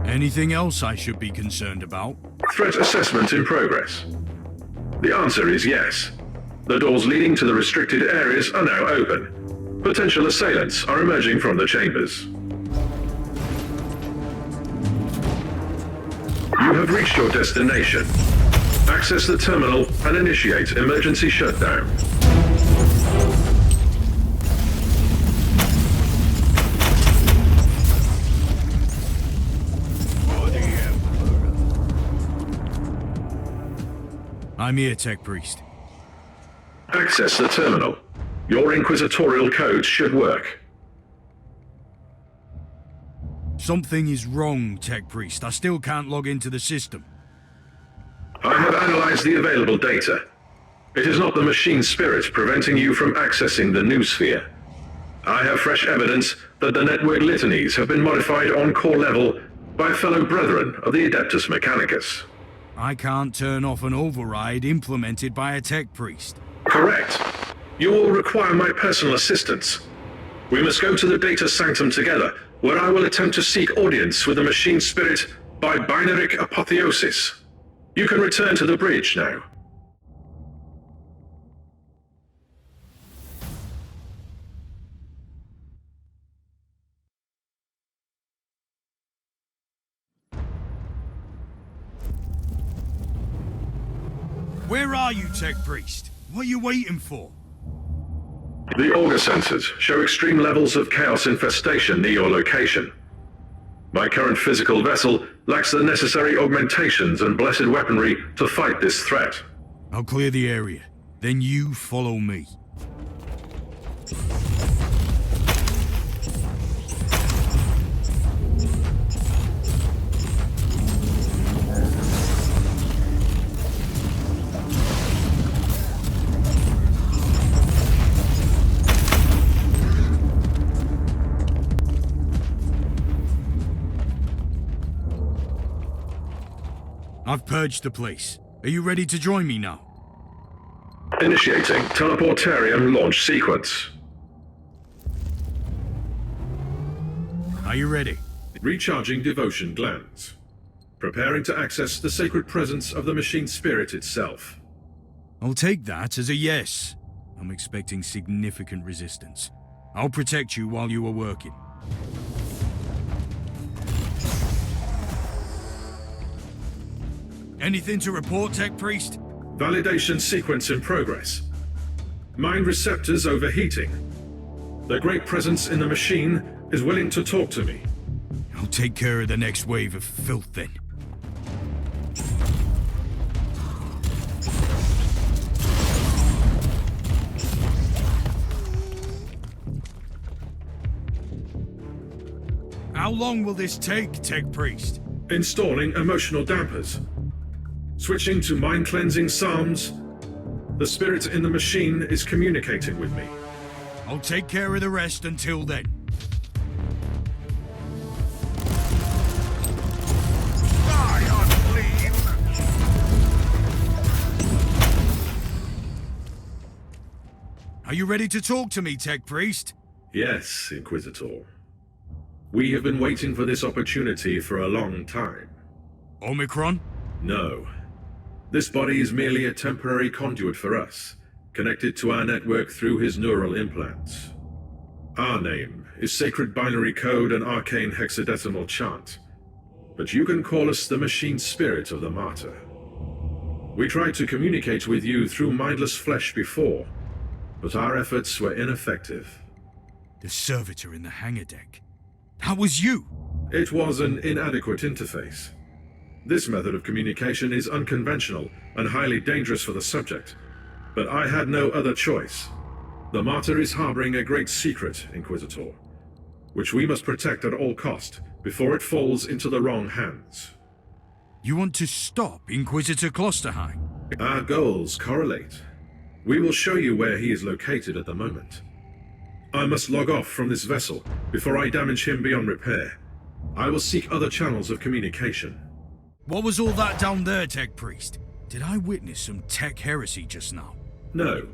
Anything else I should be concerned about? Threat assessment in progress. The answer is yes. The doors leading to the restricted areas are now open. Potential assailants are emerging from the chambers. You have reached your destination. Access the terminal and initiate emergency shutdown. I'm here, Tech Priest. Access the terminal. Your inquisitorial codes should work. Something is wrong, Tech Priest. I still can't log into the system. I have analyzed the available data. It is not the machine spirit preventing you from accessing the Noosphere. I have fresh evidence that the network litanies have been modified on core level by fellow brethren of the Adeptus Mechanicus. I can't turn off an override implemented by a Tech Priest. Correct. You will require my personal assistance. We must go to the data sanctum together, where I will attempt to seek audience with the machine spirit by binaric apotheosis. You can return to the bridge now. Where are you, Tech Priest? What are you waiting for? The auger sensors show extreme levels of chaos infestation near your location. My current physical vessel lacks the necessary augmentations and blessed weaponry to fight this threat. I'll clear the area. Then you follow me. I've purged the place. Are you ready to join me now? Initiating teleportarium launch sequence. Are you ready? Recharging devotion glands. Preparing to access the sacred presence of the machine spirit itself. I'll take that as a yes. I'm expecting significant resistance. I'll protect you while you are working. Anything to report, Tech Priest? Validation sequence in progress. Mind receptors overheating. The great presence in the machine is willing to talk to me. I'll take care of the next wave of filth then. How long will this take, Tech Priest? Installing emotional dampers. Switching to mind-cleansing psalms. The spirit in the machine is communicating with me. I'll take care of the rest until then. Are you ready to talk to me, Tech Priest? Yes, Inquisitor. We have been waiting for this opportunity for a long time. Omicron? No. This body is merely a temporary conduit for us, connected to our network through his neural implants. Our name is Sacred Binary Code and Arcane Hexadecimal Chant, but you can call us the Machine Spirit of the Martyr. We tried to communicate with you through mindless flesh before, but our efforts were ineffective. The servitor in the hangar deck. That was you! It was an inadequate interface. This method of communication is unconventional and highly dangerous for the subject, but I had no other choice. The Martyr is harboring a great secret, Inquisitor, which we must protect at all cost before it falls into the wrong hands. You want to stop Inquisitor Klosterheim? Our goals correlate. We will show you where he is located at the moment. I must log off from this vessel before I damage him beyond repair. I will seek other channels of communication. What was all that down there, Tech Priest? Did I witness some tech heresy just now? No.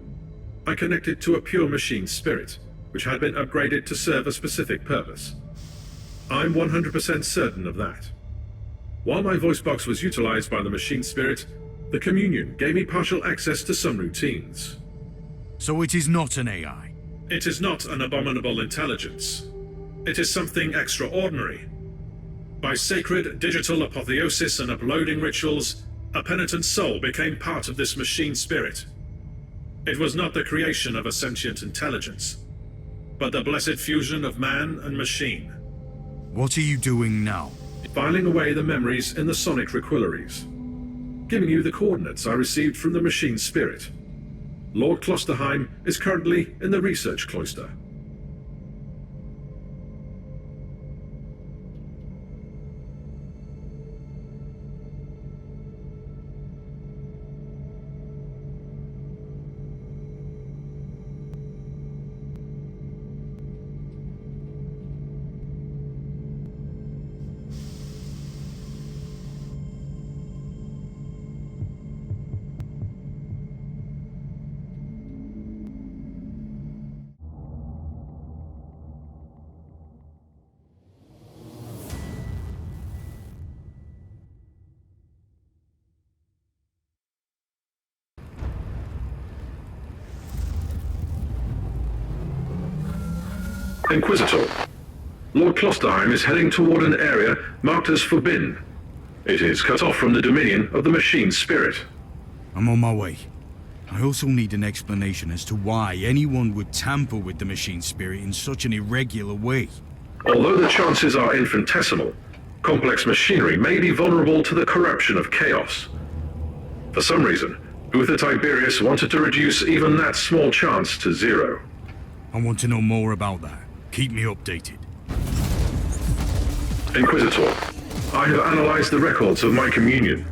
I connected to a pure machine spirit, which had been upgraded to serve a specific purpose. I'm 100% certain of that. While my voice box was utilized by the machine spirit, the Communion gave me partial access to some routines. So it is not an AI? It is not an abominable intelligence. It is something extraordinary. By sacred digital apotheosis and uploading rituals, a penitent soul became part of this machine spirit. It was not the creation of a sentient intelligence, but the blessed fusion of man and machine. What are you doing now? Filing away the memories in the sonic requillaries. Giving you the coordinates I received from the machine spirit. Lord Klosterheim is currently in the research cloister. Inquisitor, Lord Klosterheim is heading toward an area marked as forbidden. It is cut off from the dominion of the machine spirit. I'm on my way. I also need an explanation as to why anyone would tamper with the machine spirit in such an irregular way. Although the chances are infinitesimal, complex machinery may be vulnerable to the corruption of chaos. For some reason, Uther Tiberius wanted to reduce even that small chance to zero. I want to know more about that. Keep me updated. Inquisitor, I have analyzed the records of my communion.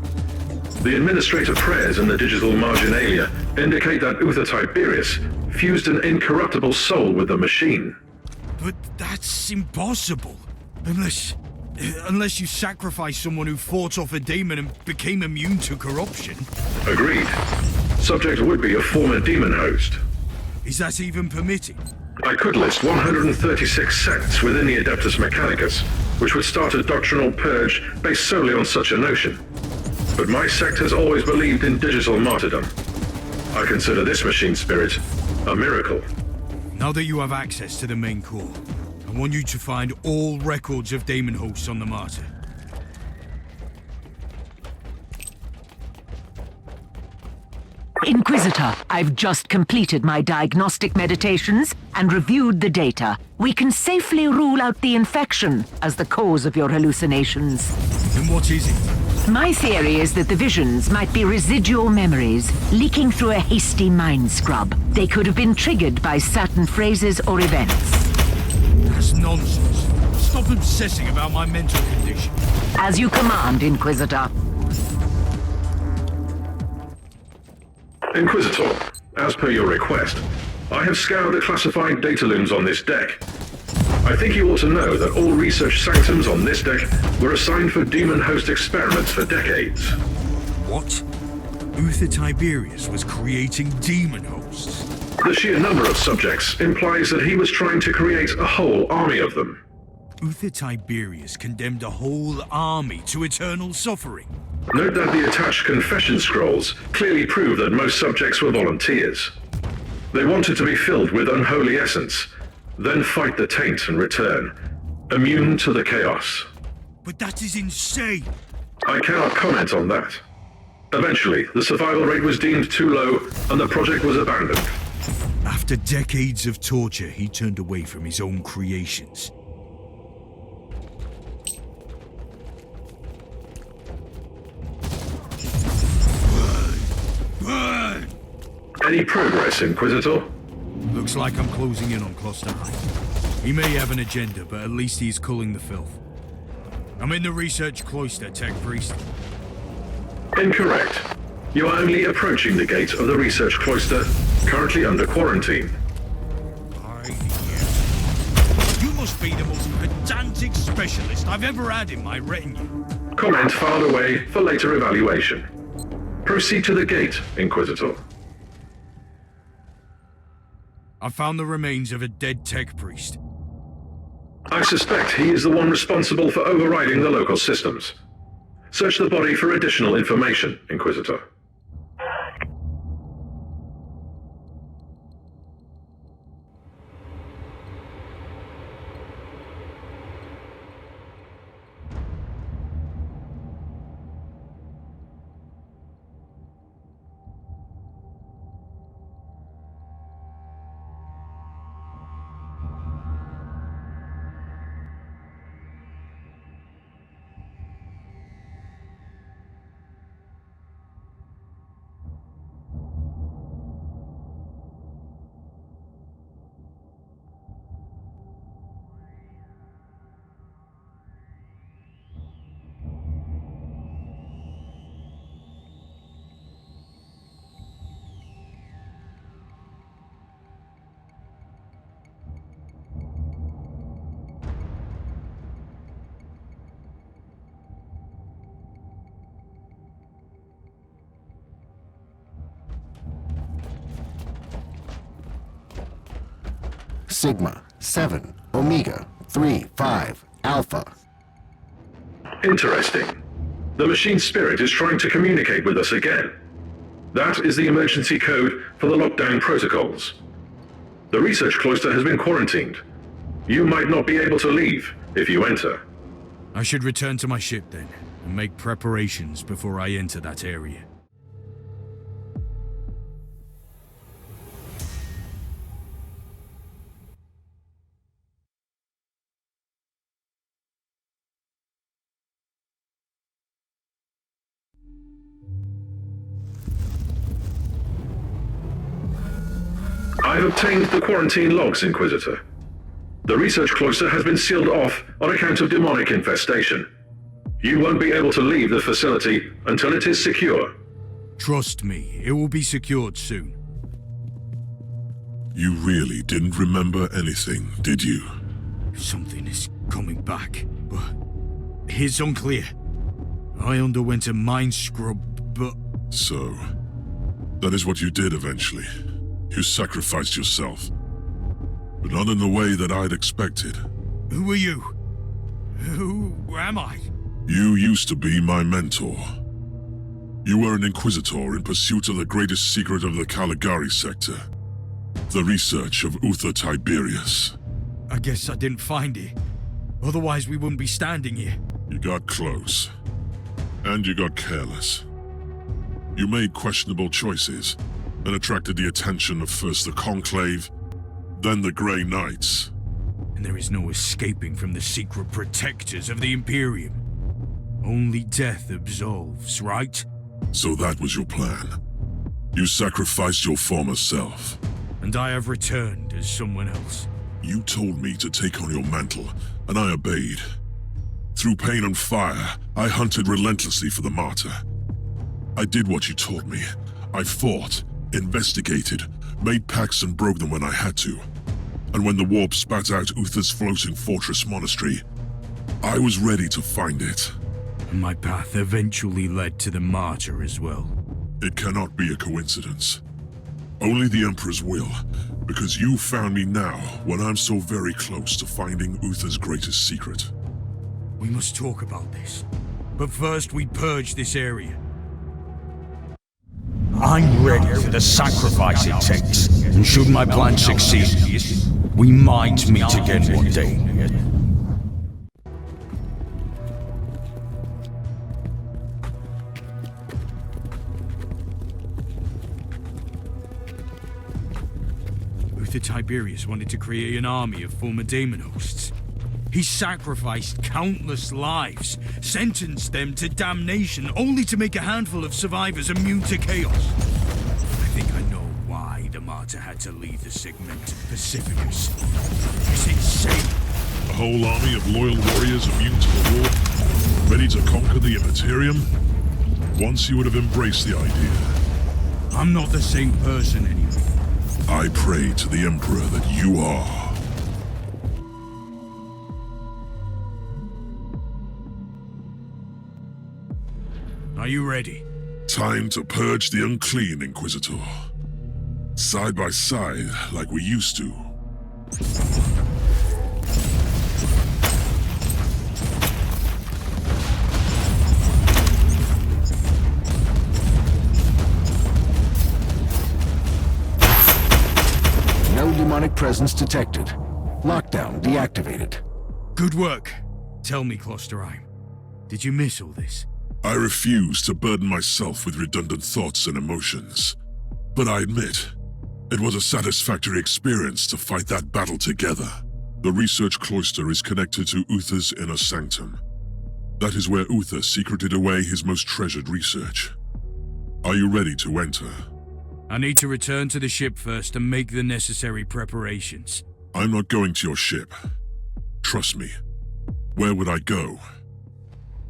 The administrator prayers in the digital marginalia indicate that Uther Tiberius fused an incorruptible soul with the machine. But that's impossible. Unless Unless you sacrifice someone who fought off a demon and became immune to corruption. Agreed. Subject would be a former demon host. Is that even permitted? I could list 136 sects within the Adeptus Mechanicus, which would start a doctrinal purge based solely on such a notion. But my sect has always believed in digital martyrdom. I consider this machine spirit a miracle. Now that you have access to the main core, I want you to find all records of demon hosts on the Martyr. Inquisitor, I've just completed my diagnostic meditations and reviewed the data. We can safely rule out the infection as the cause of your hallucinations. Then what is it? My theory is that the visions might be residual memories leaking through a hasty mind scrub. They could have been triggered by certain phrases or events. That's nonsense. Stop obsessing about my mental condition. As you command, Inquisitor. Inquisitor, as per your request, I have scoured the classified data looms on this deck. I think you ought to know that all research sanctums on this deck were assigned for demon host experiments for decades. What? Uther Tiberius was creating demon hosts? The sheer number of subjects implies that he was trying to create a whole army of them. Uther Tiberius condemned a whole army to eternal suffering. Note that the attached confession scrolls clearly prove that most subjects were volunteers. They wanted to be filled with unholy essence, then fight the taint and return, immune to the chaos. But that is insane! I cannot comment on that. Eventually, the survival rate was deemed too low, and the project was abandoned. After decades of torture, he turned away from his own creations. Burn! Any progress, Inquisitor? Looks like I'm closing in on Cluster High. He may have an agenda, but at least he's culling the filth. I'm in the research cloister, Tech Priest. Incorrect. You are only approaching the gate of the research cloister, currently under quarantine. You must be the most pedantic specialist I've ever had in my retinue. Comment filed away for later evaluation. Proceed to the gate, Inquisitor. I found the remains of a dead Tech Priest. I suspect he is the one responsible for overriding the local systems. Search the body for additional information, Inquisitor. Sigma 7 Omega 3 5 Alpha. Interesting. The machine spirit is trying to communicate with us again. That is the emergency code for the lockdown protocols. The research cloister has been quarantined. You might not be able to leave if you enter. I should return to my ship then, and make preparations before I enter that area. I've obtained the quarantine logs, Inquisitor. The research cloister has been sealed off on account of demonic infestation. You won't be able to leave the facility until it is secure. Trust me, it will be secured soon. You really didn't remember anything, did you? Something is coming back, but It's unclear. I underwent a mind scrub, but... So, that is what you did eventually. You sacrificed yourself. But not in the way that I'd expected. Who are you? Who am I? You used to be my mentor. You were an Inquisitor in pursuit of the greatest secret of the Caligari sector. The research of Uther Tiberius. I guess I didn't find it. Otherwise we wouldn't be standing here. You got close. And you got careless. You made questionable choices, and attracted the attention of first the Conclave, then the Grey Knights. And there is no escaping from the secret protectors of the Imperium. Only death absolves, right? So that was your plan. You sacrificed your former self. And I have returned as someone else. You told me to take on your mantle, and I obeyed. Through pain and fire, I hunted relentlessly for the Martyr. I did what you taught me. I fought, investigated, made pacts and broke them when I had to. And when the warp spat out Uther's floating fortress monastery, I was ready to find it. And my path eventually led to the Martyr as well. It cannot be a coincidence. Only the Emperor's will, because you found me now when I'm so very close to finding Uther's greatest secret. We must talk about this. But first we purge this area. I'm ready for the sacrifice it takes. And should my plan succeed, we might meet again one day. Uther Tiberius wanted to create an army of former daemon hosts. He sacrificed countless lives, sentenced them to damnation, only to make a handful of survivors immune to chaos. I think I know why the Martyr had to leave the segmented Pacificus. It's insane. A whole army of loyal warriors immune to the war, ready to conquer the Immaterium? Once you would have embraced the idea. I'm not the same person anymore. I pray to the Emperor that you are. Are you ready? Time to purge the unclean, Inquisitor. Side by side, like we used to. No demonic presence detected. Lockdown deactivated. Good work. Tell me, Klosterheim, did you miss all this? I refuse to burden myself with redundant thoughts and emotions. But I admit, it was a satisfactory experience to fight that battle together. The research cloister is connected to Uther's inner sanctum. That is where Uther secreted away his most treasured research. Are you ready to enter? I need to return to the ship first and make the necessary preparations. I'm not going to your ship. Trust me. Where would I go?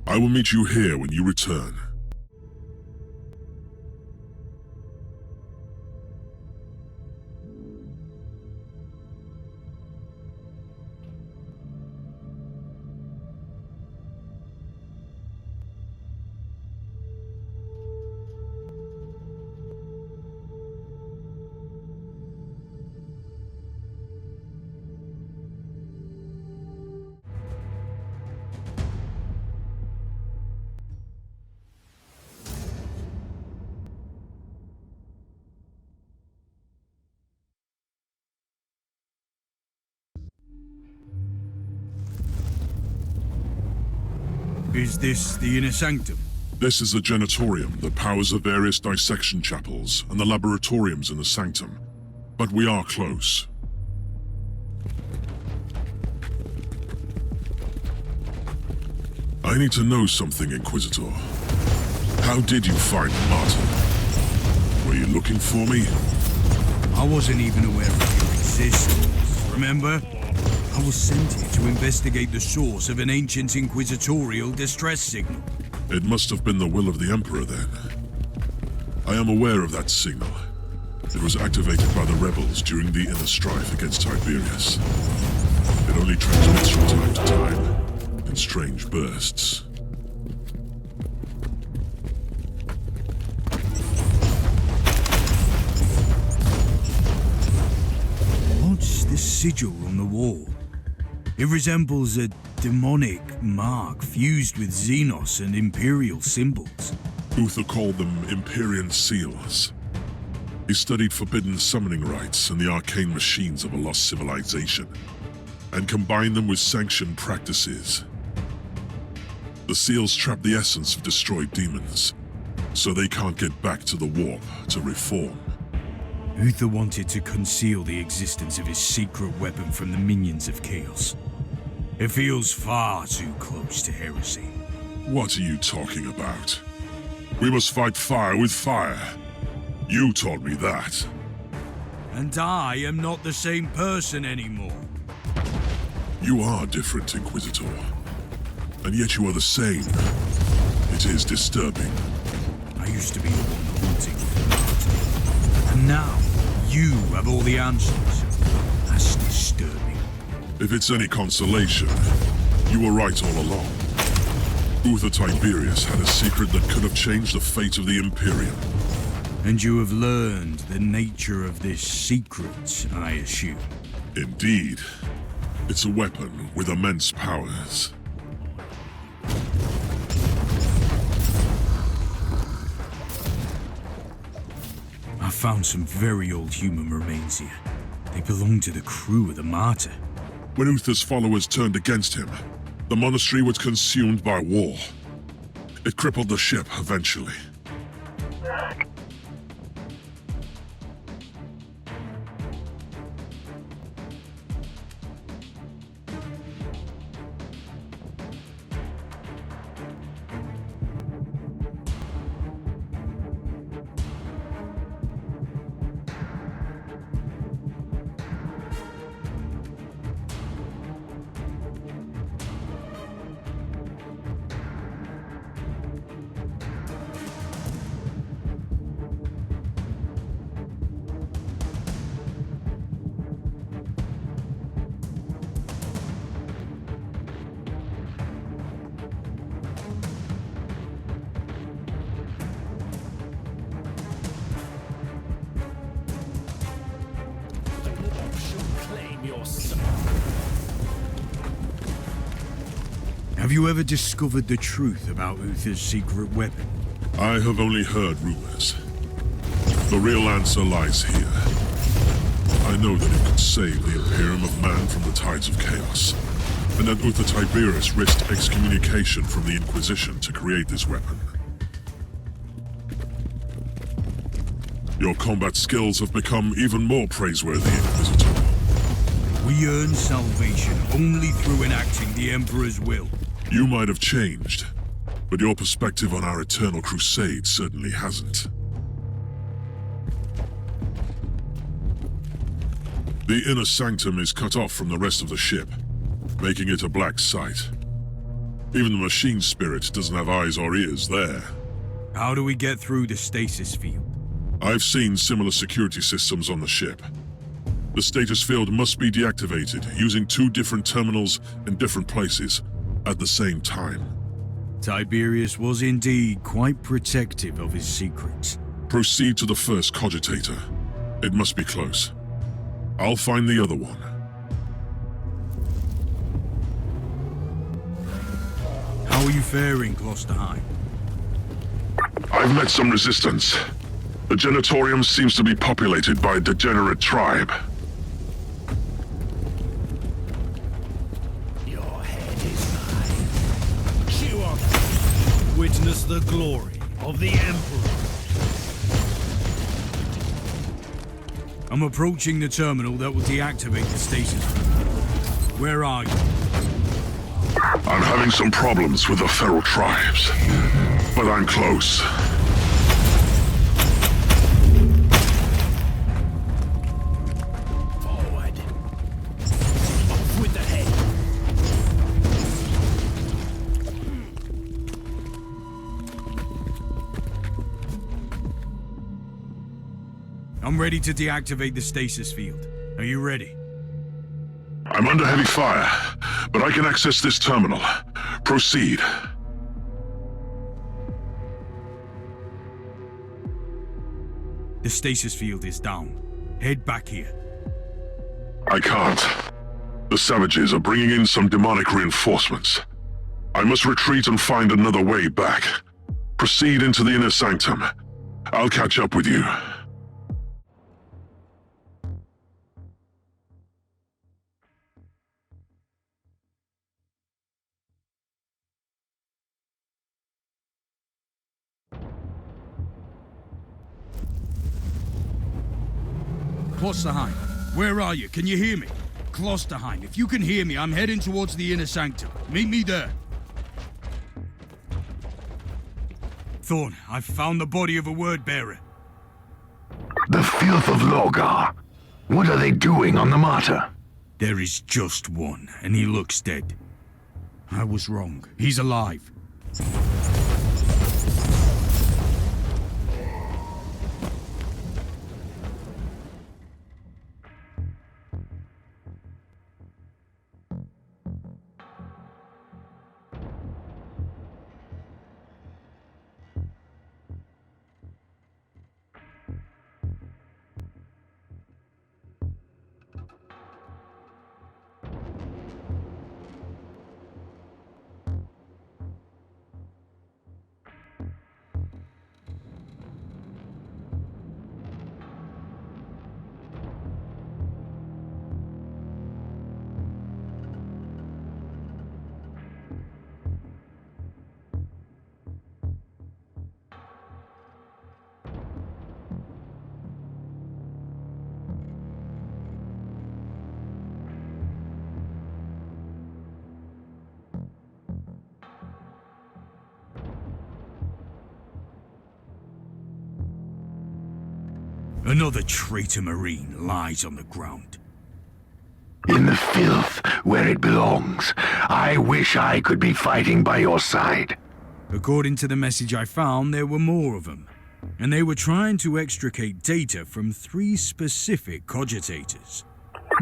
I will meet you here when you return. Is this the inner sanctum? This is the genitorium that powers the various dissection chapels and the laboratoriums in the sanctum. But we are close. I need to know something, Inquisitor. How did you find the Martyr? Were you looking for me? I wasn't even aware of your existence, remember? I was sent here to investigate the source of an ancient inquisitorial distress signal. It must have been the will of the Emperor, then. I am aware of that signal. It was activated by the rebels during the inner strife against Tiberius. It only transmits from time to time. in strange bursts. What's this sigil on the wall? It resembles a demonic mark fused with Xenos and Imperial symbols. Uther called them Empyrean seals. He studied forbidden summoning rites and the arcane machines of a lost civilization, and combined them with sanctioned practices. The seals trap the essence of destroyed demons, so they can't get back to the warp to reform. Uther wanted to conceal the existence of his secret weapon from the minions of Chaos. It feels far too close to heresy. What are you talking about? We must fight fire with fire. You taught me that. And I am not the same person anymore. You are different, Inquisitor. And yet you are the same. It is disturbing. I used to be the one haunting the Martyr. And now, you have all the answers. That's disturbing. If it's any consolation, you were right all along. Uther Tiberius had a secret that could have changed the fate of the Imperium. And you have learned the nature of this secret, I assume. Indeed. It's a weapon with immense powers. I found some very old human remains here. They belong to the crew of the Martyr. When Uther's followers turned against him, the monastery was consumed by war. It crippled the ship eventually. Have you ever discovered the truth about Uther's secret weapon? I have only heard rumors. The real answer lies here. I know that it could save the Imperium of Man from the tides of chaos, and that Uther Tiberius risked excommunication from the Inquisition to create this weapon. Your combat skills have become even more praiseworthy, Inquisitor. We earn salvation only through enacting the Emperor's will. You might have changed, but your perspective on our eternal crusade certainly hasn't. The inner sanctum is cut off from the rest of the ship, making it a black site. Even the machine spirit doesn't have eyes or ears there. How do we get through the stasis field? I've seen similar security systems on the ship. The status field must be deactivated using 2 different terminals in different places at the same time. Tiberius was indeed quite protective of his secrets. Proceed to the first cogitator. It must be close. I'll find the other one. How are you faring, Klosterheim? I've met some resistance. The Genitorium seems to be populated by a degenerate tribe. Witness the glory of the Emperor. I'm approaching the terminal that will deactivate the stasis field. Where are you? I'm having some problems with the feral tribes, but I'm close. Forward. Off with the head. I'm ready to deactivate the stasis field. Are you ready? I'm under heavy fire, but I can access this terminal. Proceed. The stasis field is down. Head back here. I can't. The savages are bringing in some demonic reinforcements. I must retreat and find another way back. Proceed into the inner sanctum. I'll catch up with you. Klosterheim, where are you? Can you hear me? Klosterheim, if you can hear me, I'm heading towards the inner sanctum. Meet me there. Thorn, I've found the body of a word-bearer. The filth of Logar. What are they doing on the Martyr? There is just one, and he looks dead. I was wrong. He's alive. Another traitor Marine lies on the ground. In the filth, where it belongs. I wish I could be fighting by your side. According to the message I found, there were more of them. And they were trying to extricate data from 3 specific cogitators.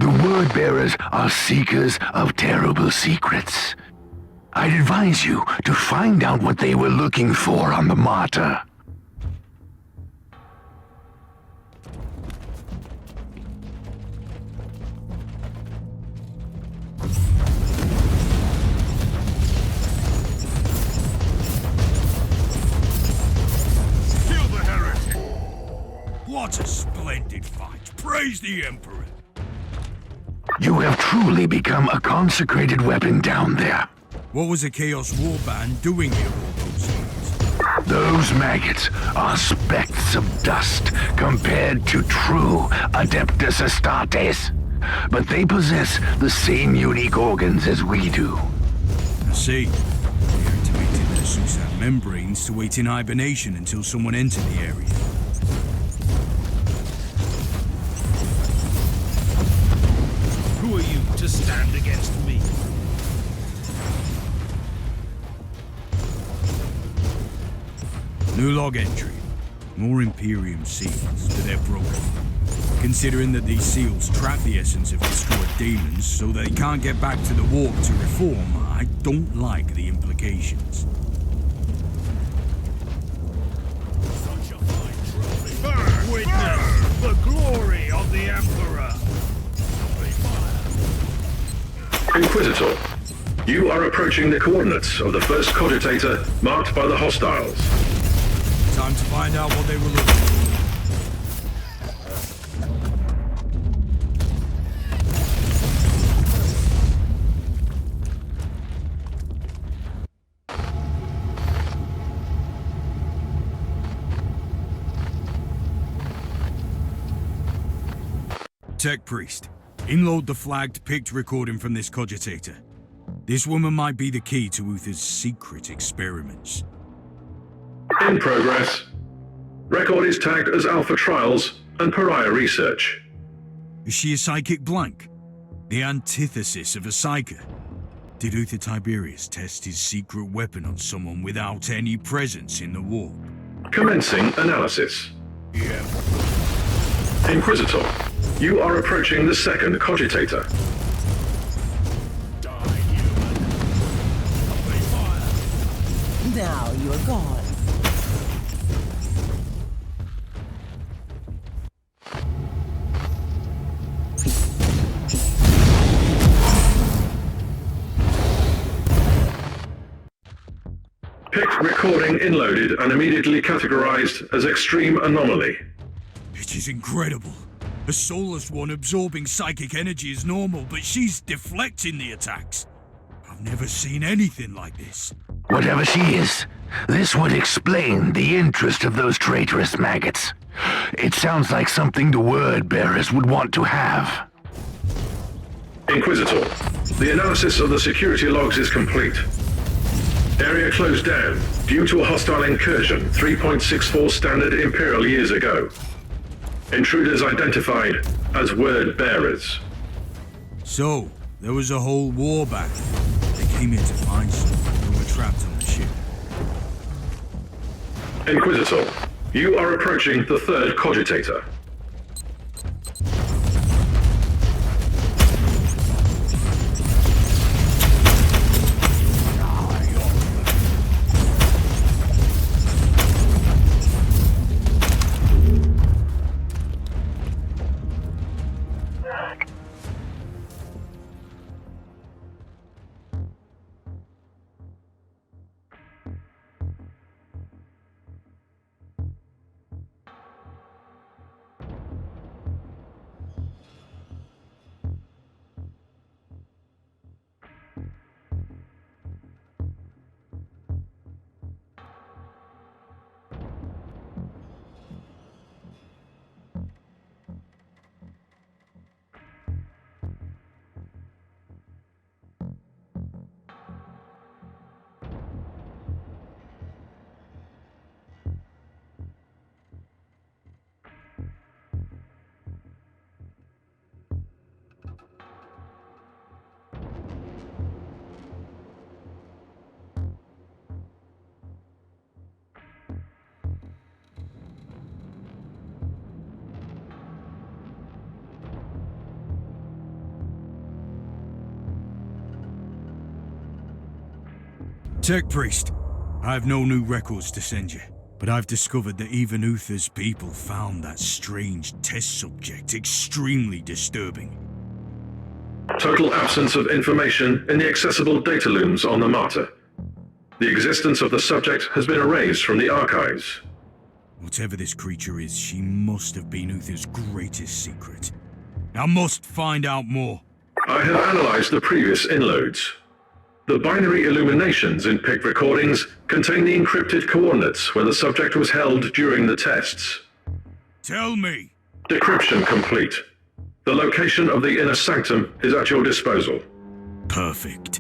The word-bearers are seekers of terrible secrets. I'd advise you to find out what they were looking for on the Martyr. What a splendid fight! Praise the Emperor! You have truly become a consecrated weapon down there. What was a Chaos Warband doing here all those years? Those maggots are specks of dust compared to true Adeptus Astartes. But they possess the same unique organs as we do. I see. They activated their Susat membranes to wait in hibernation until someone entered the area. Who are you to stand against me? New log entry. More Imperium seals, but they're broken. Considering that these seals trap the essence of destroyed demons so they can't get back to the warp to reform, I don't like the implications. Such a fine trophy. Witness the glory of the Emperor. Inquisitor, you are approaching the coordinates of the first cogitator marked by the hostiles. Time to find out what they were looking for. Tech Priest. Inload the flagged picked recording from this cogitator. This woman might be the key to Uther's secret experiments. In progress. Record is tagged as Alpha Trials and Pariah Research. Is she a psychic blank? The antithesis of a psyker? Did Uther Tiberius test his secret weapon on someone without any presence in the warp? Commencing analysis. Yeah. Inquisitor, you are approaching the second cogitator. Die, human. Now you are gone. Picked recording inloaded and immediately categorized as extreme anomaly. It is incredible. A soulless one absorbing psychic energy is normal, but she's deflecting the attacks. I've never seen anything like this. Whatever she is, this would explain the interest of those traitorous maggots. It sounds like something the word bearers would want to have. Inquisitor, the analysis of the security logs is complete. Area closed down due to a hostile incursion 3.64 standard Imperial years ago. Intruders identified as word bearers. So, there was a whole war back then. They came here to find someone who were trapped on the ship. Inquisitor, you are approaching the third cogitator. Tech Priest, I have no new records to send you, but I've discovered that even Uther's people found that strange test subject extremely disturbing. Total absence of information in the accessible data looms on the Martyr. The existence of the subject has been erased from the archives. Whatever this creature is, she must have been Uther's greatest secret. I must find out more. I have analyzed the previous inloads. The binary illuminations in picked recordings contain the encrypted coordinates where the subject was held during the tests. Tell me! Decryption complete. The location of the inner sanctum is at your disposal. Perfect.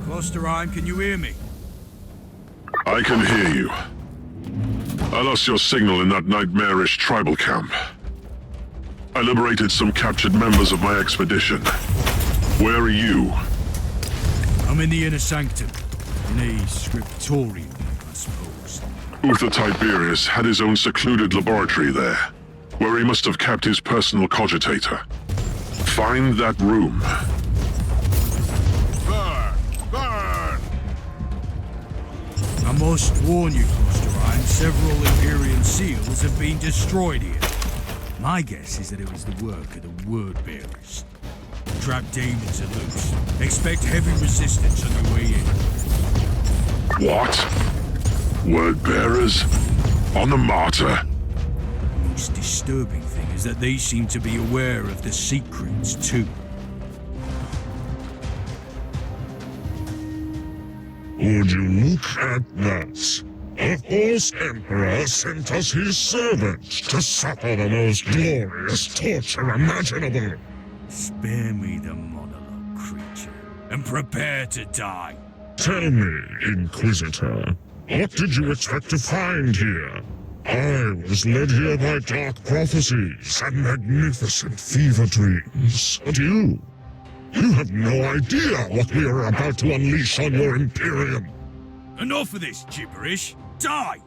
Klosterheim, can you hear me? I can hear you. I lost your signal in that nightmarish tribal camp. I liberated some captured members of my expedition. Where are you? I'm in the inner sanctum. In a scriptorium, I suppose. Uther Tiberius had his own secluded laboratory there, where he must have kept his personal cogitator. Find that room. I must warn you, Klosterheim, several Imperial seals have been destroyed here. My guess is that it was the work of the word-bearers. Trapped demons are loose. Expect heavy resistance on your way in. What? Word-bearers? On the Martyr? The most disturbing thing is that they seem to be aware of the secrets, too. Would you look at that? A false emperor sent us his servants to suffer the most glorious torture imaginable. Spare me the monologue, creature, and prepare to die. Tell me, Inquisitor, what did you expect to find here? I was led here by dark prophecies and magnificent fever dreams, but you? You have no idea what we are about to unleash on your Imperium. Enough of this gibberish. Die!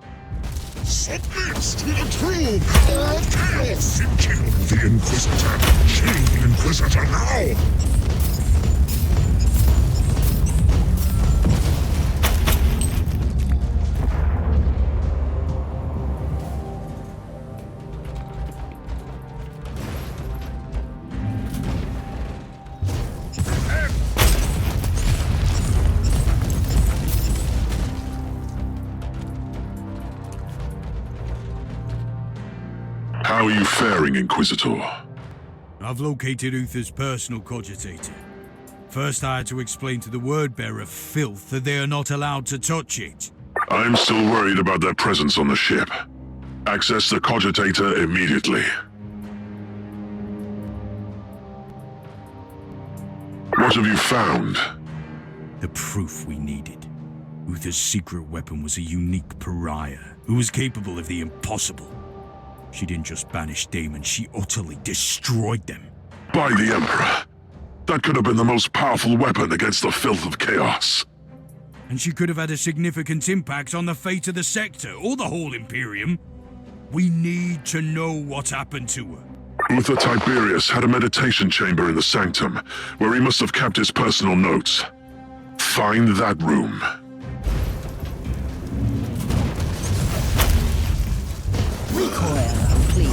Submit to the true power of chaos! Kill the Inquisitor! Kill the Inquisitor now! How are you faring, Inquisitor? I've located Uther's personal cogitator. First I had to explain to the word-bearer filth that they are not allowed to touch it. I'm still worried about their presence on the ship. Access the cogitator immediately. What have you found? The proof we needed. Uther's secret weapon was a unique pariah who was capable of the impossible. She didn't just banish demons, she utterly destroyed them. By the Emperor! That could have been the most powerful weapon against the filth of chaos. And she could have had a significant impact on the fate of the sector, or the whole Imperium. We need to know what happened to her. Uther Tiberius had a meditation chamber in the sanctum, where he must have kept his personal notes. Find that room. Recoil, please.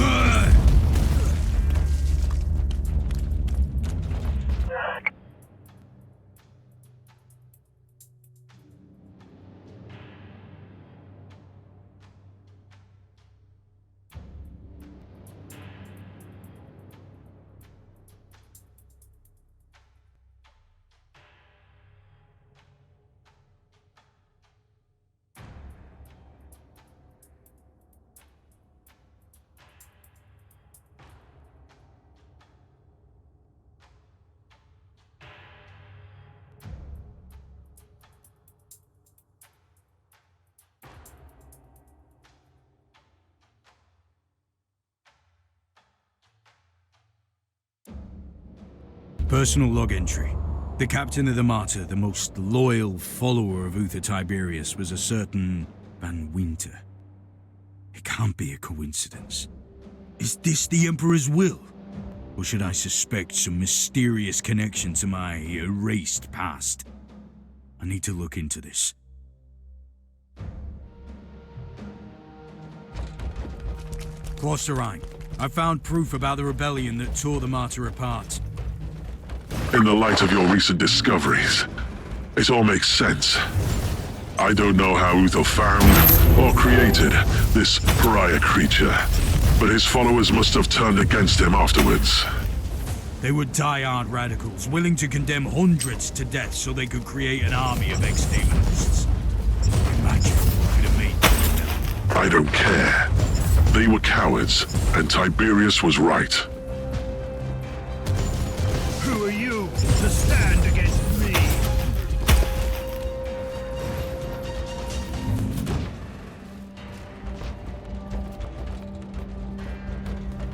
Personal log entry. The captain of the Martyr, the most loyal follower of Uther Tiberius, was a certain Wynter. It can't be a coincidence. Is this the Emperor's will? Or should I suspect some mysterious connection to my erased past? I need to look into this. Klosterheim. I found proof about the rebellion that tore the Martyr apart. In the light of your recent discoveries, it all makes sense. I don't know how Uther found or created this pariah creature, but his followers must have turned against him afterwards. They were die-hard radicals, willing to condemn hundreds to death so they could create an army of ex-demonists. Imagine what could have made them. I don't care. They were cowards, and Tiberius was right. Who are you to stand against me?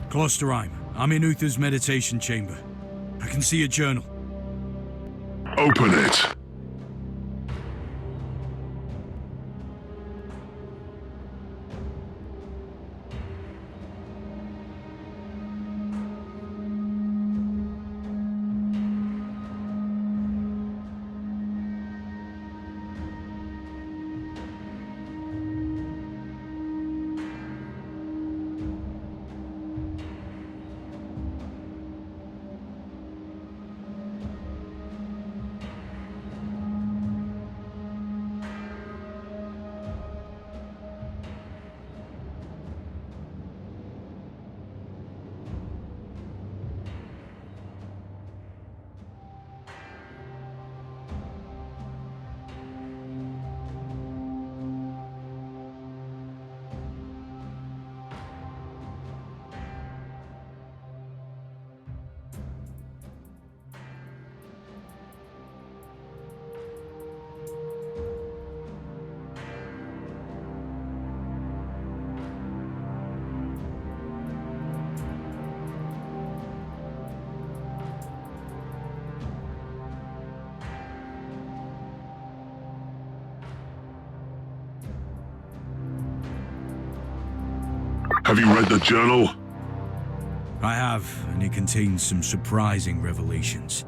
Klosterheim. I'm in Uther's meditation chamber. I can see a journal. Open it. Have you read the journal? I have, and it contains some surprising revelations.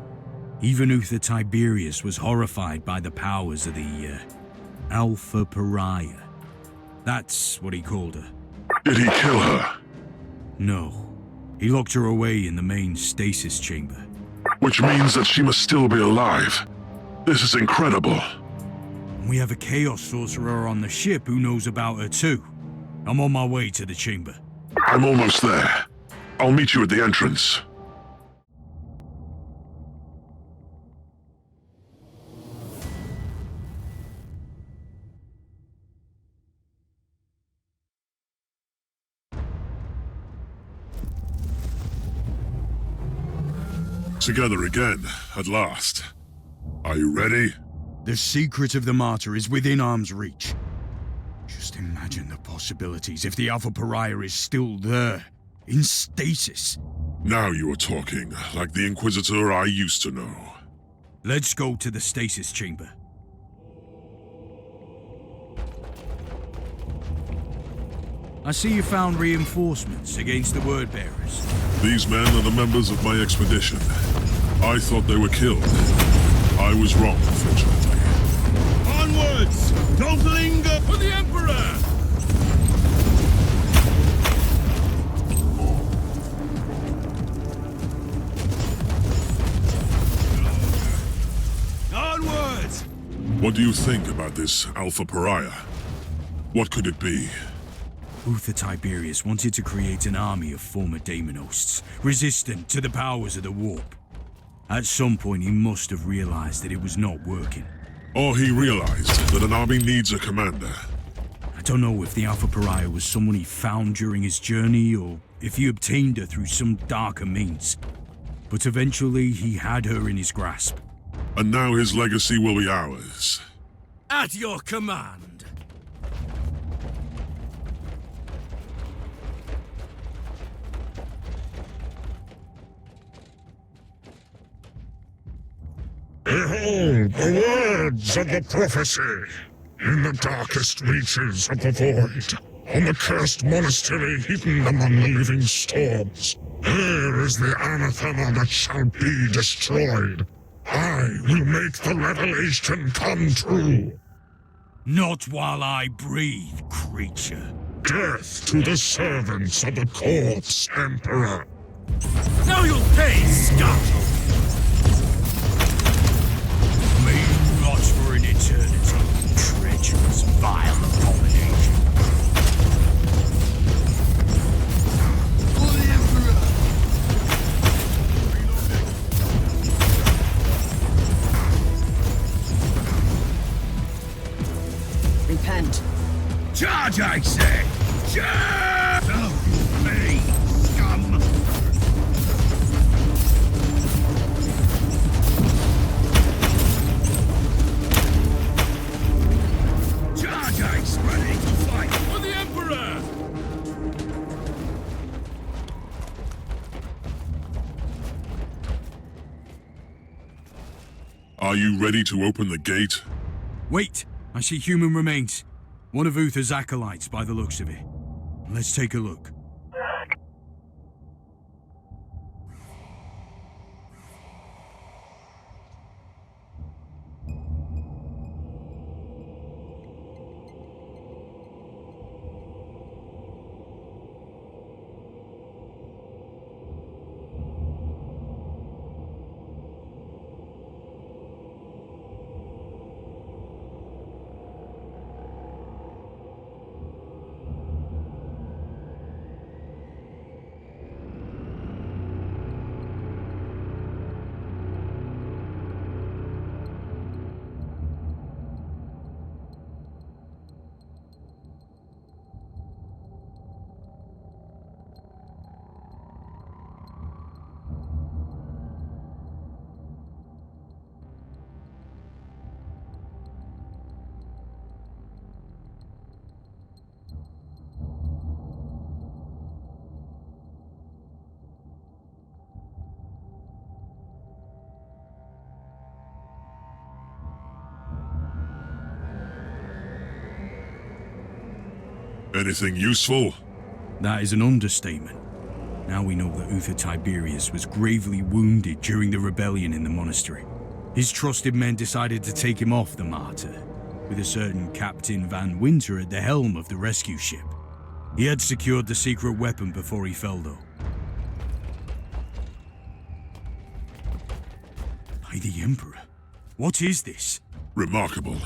Even Uther Tiberius was horrified by the powers of the, Alpha Pariah. That's what he called her. Did he kill her? No. He locked her away in the main stasis chamber. Which means that she must still be alive. This is incredible. We have a Chaos Sorcerer on the ship who knows about her too. I'm on my way to the chamber. I'm almost there. I'll meet you at the entrance. Together again, at last. Are you ready? The secret of the Martyr is within arm's reach. Just imagine the possibilities if the Alpha Pariah is still there, in stasis. Now you are talking, like the Inquisitor I used to know. Let's go to the stasis chamber. I see you found reinforcements against the word bearers. These men are the members of my expedition. I thought they were killed. I was wrong, unfortunately. Onwards! Don't linger for the Emperor! Onwards! What do you think about this Alpha Pariah? What could it be? Uther Tiberius wanted to create an army of former Daemon hosts, resistant to the powers of the warp. At some point he must have realized that it was not working. Or he realized that an army needs a commander. I don't know if the Alpha Pariah was someone he found during his journey, or if he obtained her through some darker means. But eventually he had her in his grasp. And now his legacy will be ours. At your command! Behold the words of the prophecy! In the darkest reaches of the void, on the cursed monastery hidden among the living storms, there is the anathema that shall be destroyed. I will make the revelation come true. Not while I breathe, creature. Death to the servants of the corpse emperor. Now you'll pay, scum! May you rot for an eternity, treacherous, vile abomination. For the Emperor! Repent. Charge, I say! Charge! Oh, you pay, scum! Ready to fight for the Emperor! Are you ready to open the gate? Wait! I see human remains. One of Uther's acolytes by the looks of it. Let's take a look. Anything useful? That is an understatement. Now we know that Uther Tiberius was gravely wounded during the rebellion in the monastery. His trusted men decided to take him off the Martyr, with a certain Captain Van Wynter at the helm of the rescue ship. He had secured the secret weapon before he fell, though. By the Emperor, what is this? Remarkable.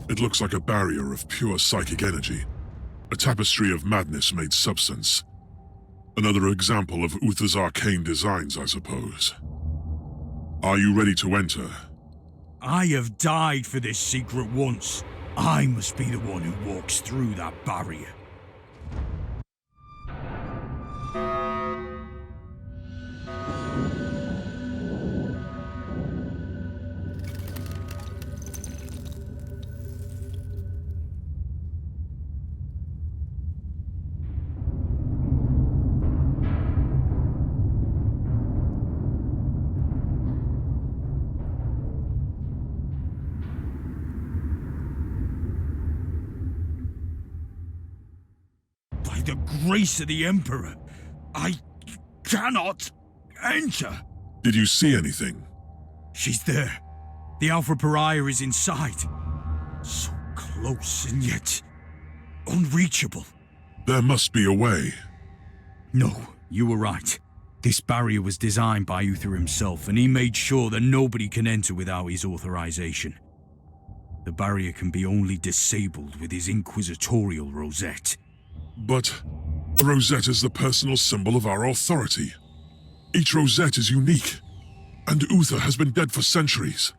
It looks like a barrier of pure psychic energy. A tapestry of madness made substance. Another example of Uther's arcane designs, I suppose. Are you ready to enter? I have died for this secret once. I must be the one who walks through that barrier. The grace of the Emperor, I cannot enter. Did you see anything? She's there. The Alpha Pariah is inside. So close and yet unreachable. There must be a way. No, you were right. This barrier was designed by Uther himself, and he made sure that nobody can enter without his authorization. The barrier can be only disabled with his inquisitorial rosette. But the rosette is the personal symbol of our authority. Each rosette is unique, and Uther has been dead for centuries.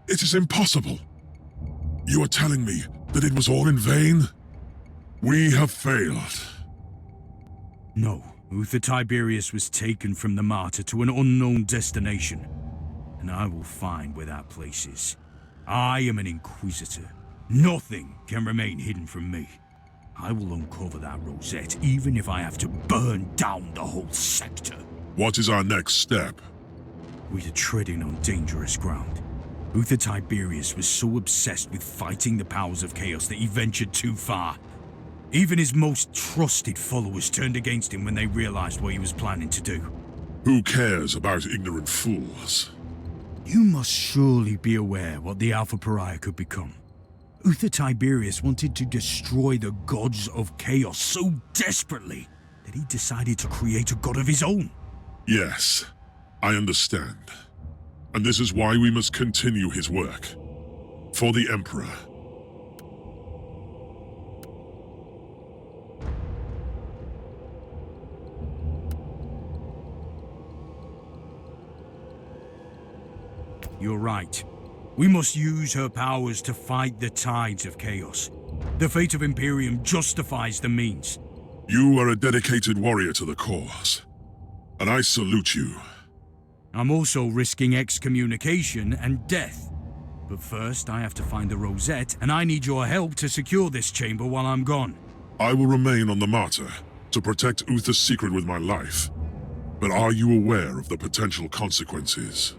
It is impossible. You are telling me that it was all in vain? We have failed. No, Uther Tiberius was taken from the Martyr to an unknown destination, and I will find where that place is. I am an Inquisitor. Nothing can remain hidden from me. I will uncover that rosette, even if I have to burn down the whole sector. What is our next step? We are treading on dangerous ground. Uther Tiberius was so obsessed with fighting the powers of chaos that he ventured too far. Even his most trusted followers turned against him when they realized what he was planning to do. Who cares about ignorant fools? You must surely be aware what the Alpha Pariah could become. Uther Tiberius wanted to destroy the gods of chaos so desperately that he decided to create a god of his own. Yes, I understand. And this is why we must continue his work. For the Emperor. You're right. We must use her powers to fight the tides of chaos. The fate of Imperium justifies the means. You are a dedicated warrior to the cause, and I salute you. I'm also risking excommunication and death. But first, I have to find the rosette, and I need your help to secure this chamber while I'm gone. I will remain on the Martyr to protect Uther's secret with my life. But are you aware of the potential consequences?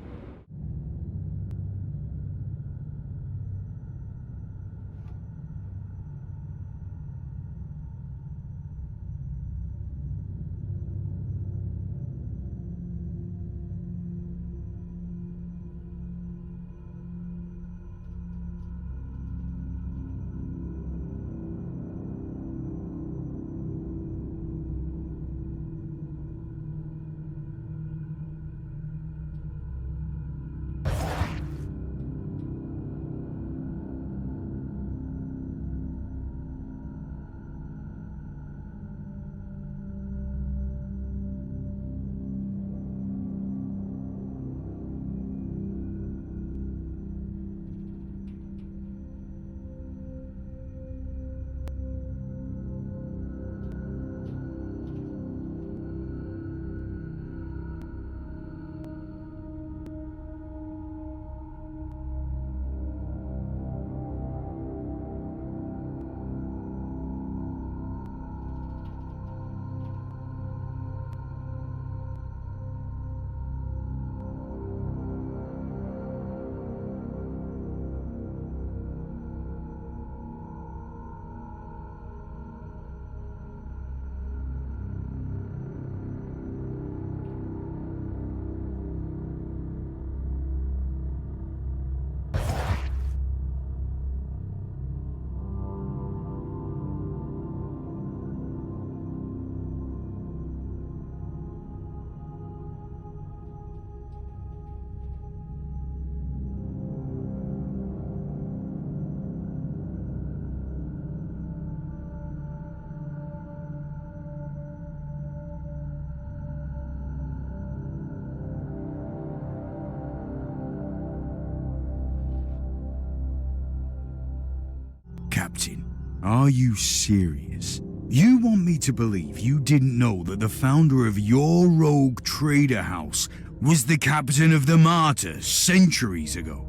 Captain, are you serious? You want me to believe you didn't know that the founder of your rogue trader house was the captain of the Martyr centuries ago?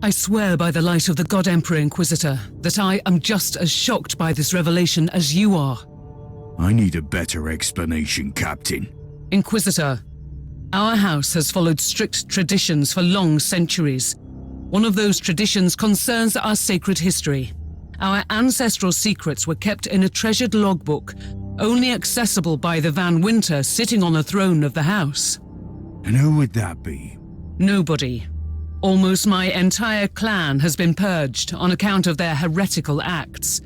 I swear by the light of the God Emperor Inquisitor that I am just as shocked by this revelation as you are. I need a better explanation, Captain. Inquisitor, our house has followed strict traditions for long centuries. One of those traditions concerns our sacred history. Our ancestral secrets were kept in a treasured logbook, only accessible by the Van Wynter sitting on the throne of the house. And who would that be? Nobody. Almost my entire clan has been purged on account of their heretical acts.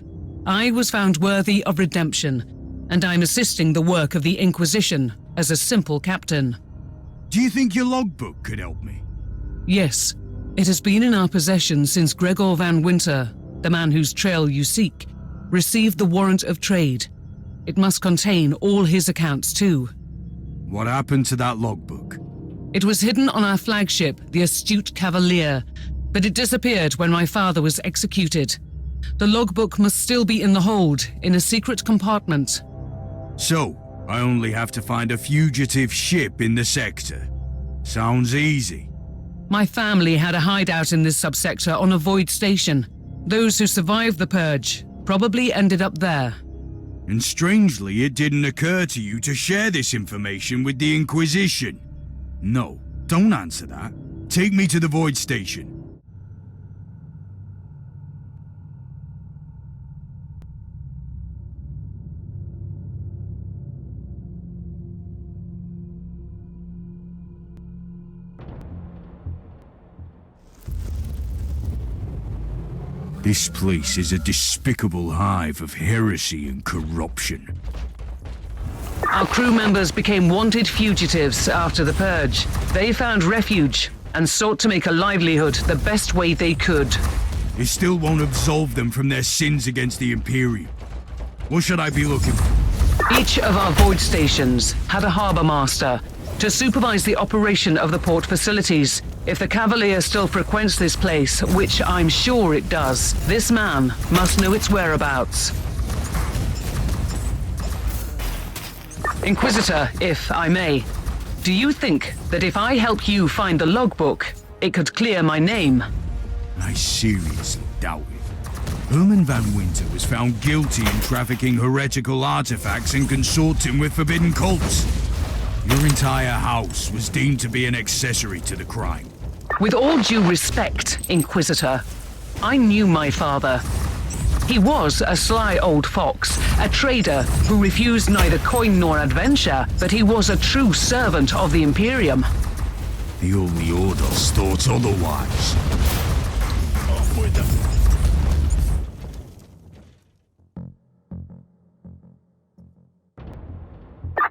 I was found worthy of redemption, and I'm assisting the work of the Inquisition as a simple captain. Do you think your logbook could help me? Yes. It has been in our possession since Gregor Van Wynter, the man whose trail you seek, received the warrant of trade. It must contain all his accounts too. What happened to that logbook? It was hidden on our flagship, the Astute Cavalier, but it disappeared when my father was executed. The logbook must still be in the hold, in a secret compartment. So, I only have to find a fugitive ship in the sector. Sounds easy. My family had a hideout in this subsector on a void station. Those who survived the purge probably ended up there. And strangely, it didn't occur to you to share this information with the Inquisition. No, don't answer that. Take me to the void station. This place is a despicable hive of heresy and corruption. Our crew members became wanted fugitives after the purge. They found refuge and sought to make a livelihood the best way they could. It still won't absolve them from their sins against the Imperium. What should I be looking for? Each of our void stations had a harbour master to supervise the operation of the port facilities. If the Cavalier still frequents this place, which I'm sure it does, this man must know its whereabouts. Inquisitor, if I may, do you think that if I help you find the logbook, it could clear my name? I seriously doubt it. Herman Van Wynter was found guilty in trafficking heretical artifacts and consorting with forbidden cults. Your entire house was deemed to be an accessory to the crime. With all due respect, Inquisitor, I knew my father. He was a sly old fox, a trader who refused neither coin nor adventure, but he was a true servant of the Imperium. The Holy Ordos thought otherwise. Off with them.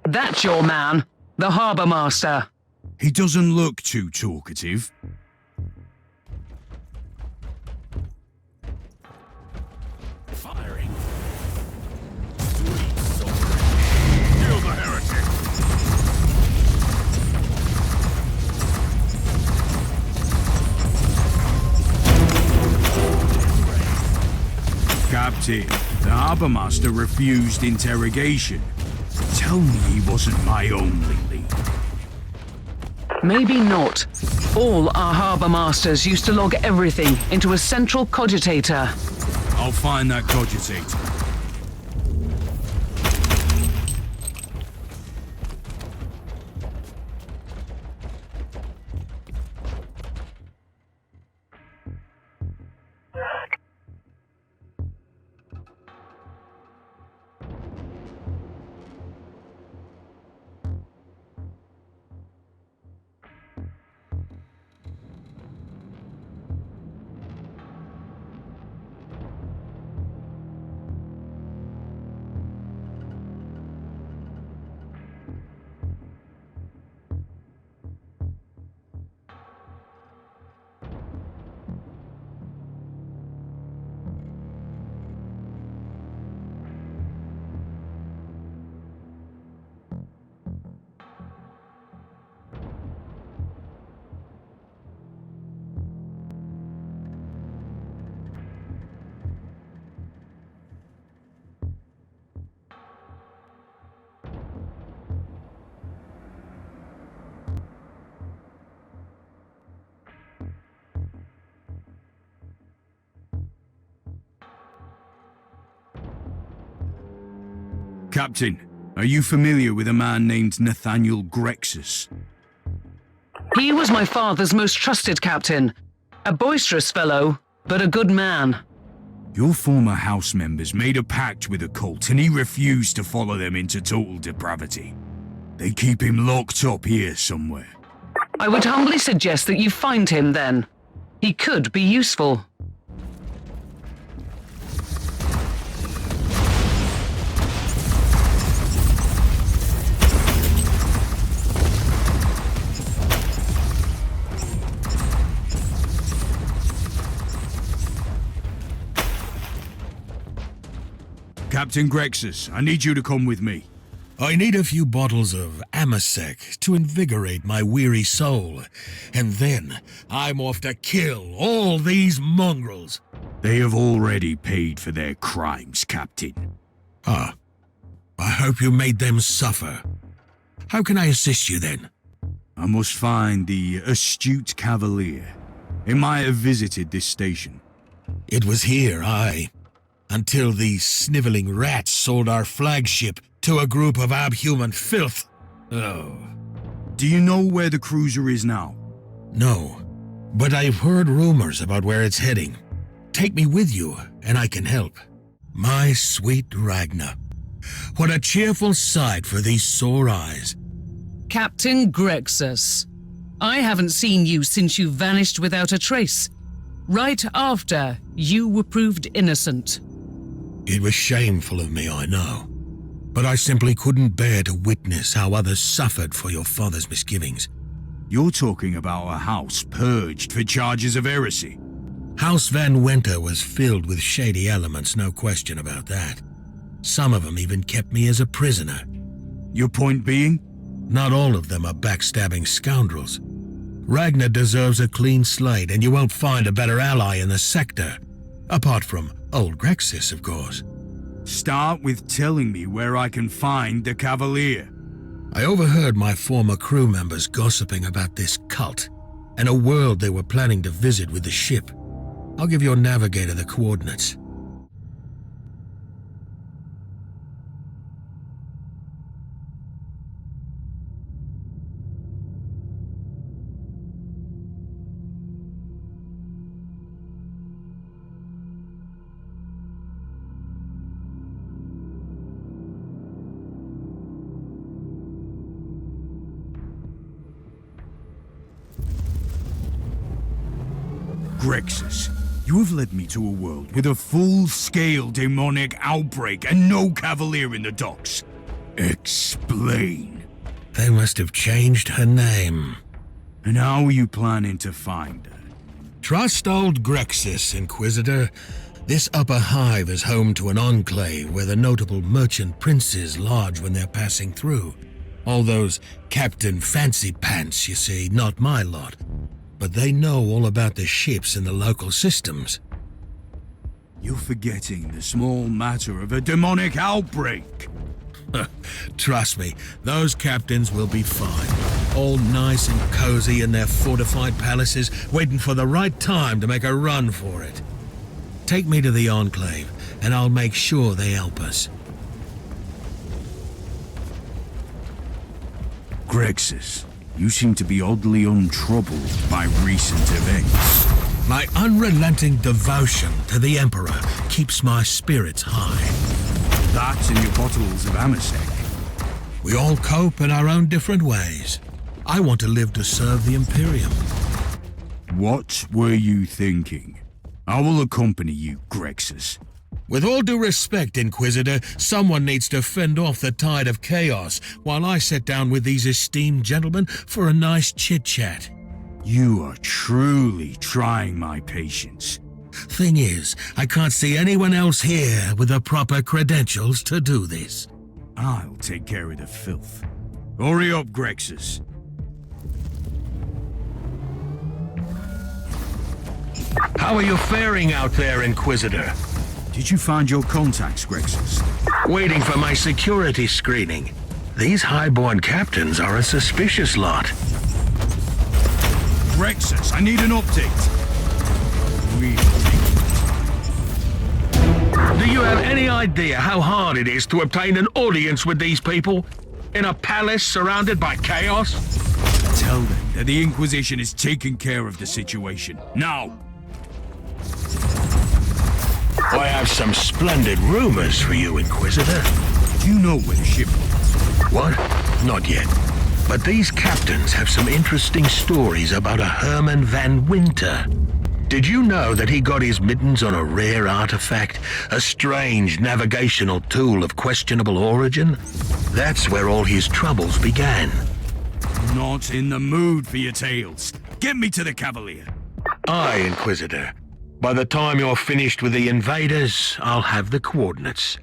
That's your man, the harbour master. He doesn't look too talkative. Firing. Sweet sword. Kill the heretic. Captain, the harbour master refused interrogation. Tell me he wasn't my only lead. Maybe not. All our harbour masters used to log everything into a central cogitator. I'll find that cogitator. Captain, are you familiar with a man named Nathaniel Grexus? He was my father's most trusted captain. A boisterous fellow, but a good man. Your former house members made a pact with a cult and he refused to follow them into total depravity. They keep him locked up here somewhere. I would humbly suggest that you find him then. He could be useful. Captain Grexus, I need you to come with me. I need a few bottles of Amasec to invigorate my weary soul, and then I'm off to kill all these mongrels. They have already paid for their crimes, Captain. Ah, I hope you made them suffer. How can I assist you then? I must find the astute cavalier. He might have visited this station. It was here, aye. Until these sniveling rats sold our flagship to a group of abhuman filth. Oh. Do you know where the cruiser is now? No, but I've heard rumors about where it's heading. Take me with you, and I can help. My sweet Ragnar. What a cheerful sight for these sore eyes. Captain Grexus, I haven't seen you since you vanished without a trace. Right after you were proved innocent. It was shameful of me, I know. But I simply couldn't bear to witness how others suffered for your father's misgivings. You're talking about a house purged for charges of heresy. House Van Wynter was filled with shady elements, no question about that. Some of them even kept me as a prisoner. Your point being? Not all of them are backstabbing scoundrels. Ragnar deserves a clean slate, and you won't find a better ally in the sector. Apart from old Grexus, of course. Start with telling me where I can find the Cavalier. I overheard my former crew members gossiping about this cult, and a world they were planning to visit with the ship. I'll give your navigator the coordinates. Grexus, you have led me to a world with a full-scale demonic outbreak and no cavalier in the docks. Explain. They must have changed her name. And how are you planning to find her? Trust old Grexus, Inquisitor. This upper hive is home to an enclave where the notable merchant princes lodge when they're passing through. All those Captain Fancy Pants, you see, not my lot. But they know all about the ships and the local systems. You're forgetting the small matter of a demonic outbreak. Trust me, those captains will be fine. All nice and cozy in their fortified palaces, waiting for the right time to make a run for it. Take me to the Enclave, and I'll make sure they help us. Grexus, you seem to be oddly untroubled by recent events. My unrelenting devotion to the Emperor keeps my spirits high. That and your bottles of Amasec. We all cope in our own different ways. I want to live to serve the Imperium. What were you thinking? I will accompany you, Grexus. With all due respect, Inquisitor, someone needs to fend off the tide of chaos while I sit down with these esteemed gentlemen for a nice chit-chat. You are truly trying my patience. Thing is, I can't see anyone else here with the proper credentials to do this. I'll take care of the filth. Hurry up, Grexus. How are you faring out there, Inquisitor? Did you find your contacts, Grexus? Waiting for my security screening. These highborn captains are a suspicious lot. Grexus, I need an update. Do you have any idea how hard it is to obtain an audience with these people? In a palace surrounded by chaos? Tell them that the Inquisition is taking care of the situation. Now! I have some splendid rumors for you, Inquisitor. Do you know where the ship is? What? Not yet. But these captains have some interesting stories about a Herman van Wynter. Did you know that he got his mittens on a rare artifact? A strange navigational tool of questionable origin? That's where all his troubles began. Not in the mood for your tales. Get me to the cavalier. Aye, Inquisitor. By the time you're finished with the invaders, I'll have the coordinates.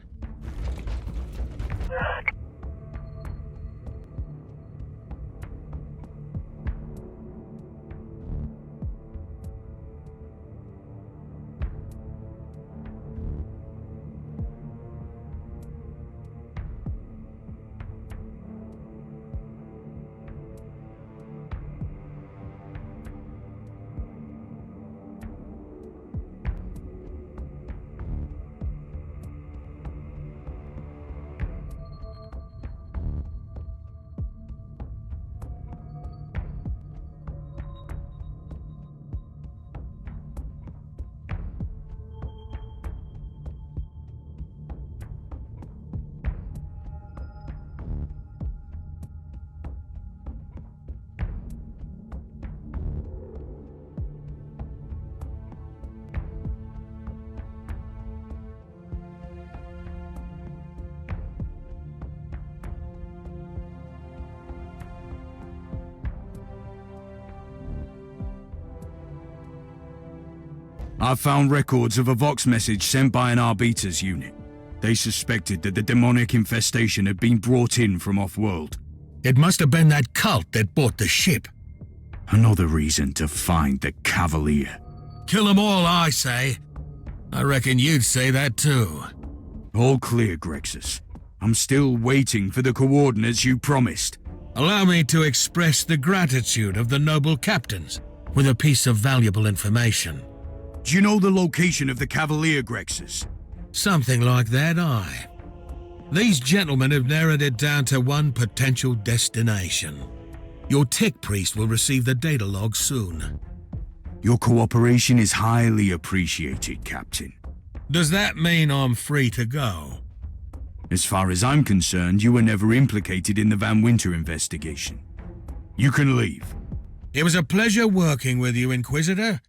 I found records of a Vox message sent by an Arbiter's unit. They suspected that the demonic infestation had been brought in from off-world. It must have been that cult that bought the ship. Another reason to find the cavalier. Kill them all, I say. I reckon you'd say that too. All clear, Grexus. I'm still waiting for the coordinates you promised. Allow me to express the gratitude of the noble captains with a piece of valuable information. Do you know the location of the cavalier, Grexus? Something like that, aye. These gentlemen have narrowed it down to one potential destination. Your tech priest will receive the data log soon. Your cooperation is highly appreciated, Captain. Does that mean I'm free to go? As far as I'm concerned, you were never implicated in the Van Wynter investigation. You can leave. It was a pleasure working with you, Inquisitor.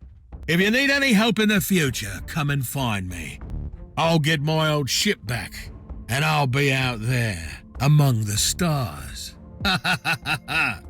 If you need any help in the future, come and find me. I'll get my old ship back, and I'll be out there, among the stars. Ha ha ha ha ha!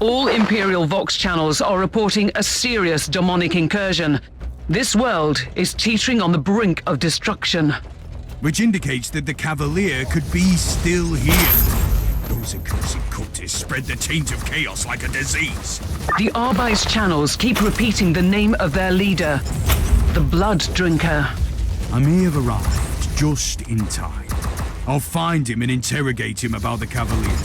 All Imperial Vox channels are reporting a serious demonic incursion. This world is teetering on the brink of destruction. Which indicates that the Cavalier could be still here. Those accursed cultists spread the taint of chaos like a disease. The Arby's channels keep repeating the name of their leader, the Blood Drinker. I may have arrived just in time. I'll find him and interrogate him about the Cavalier.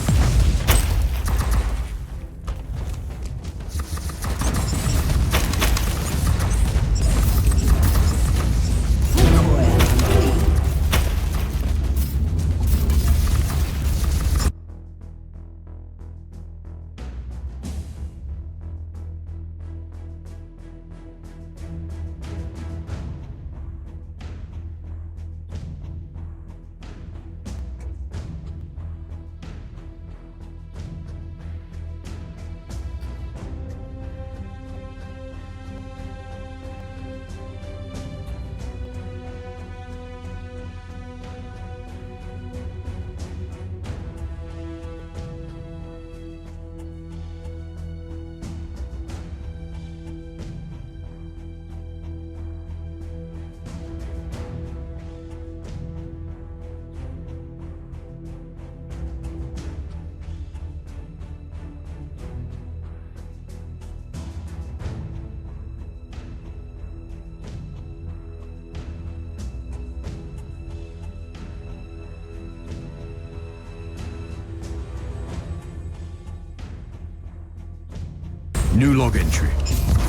New log entry.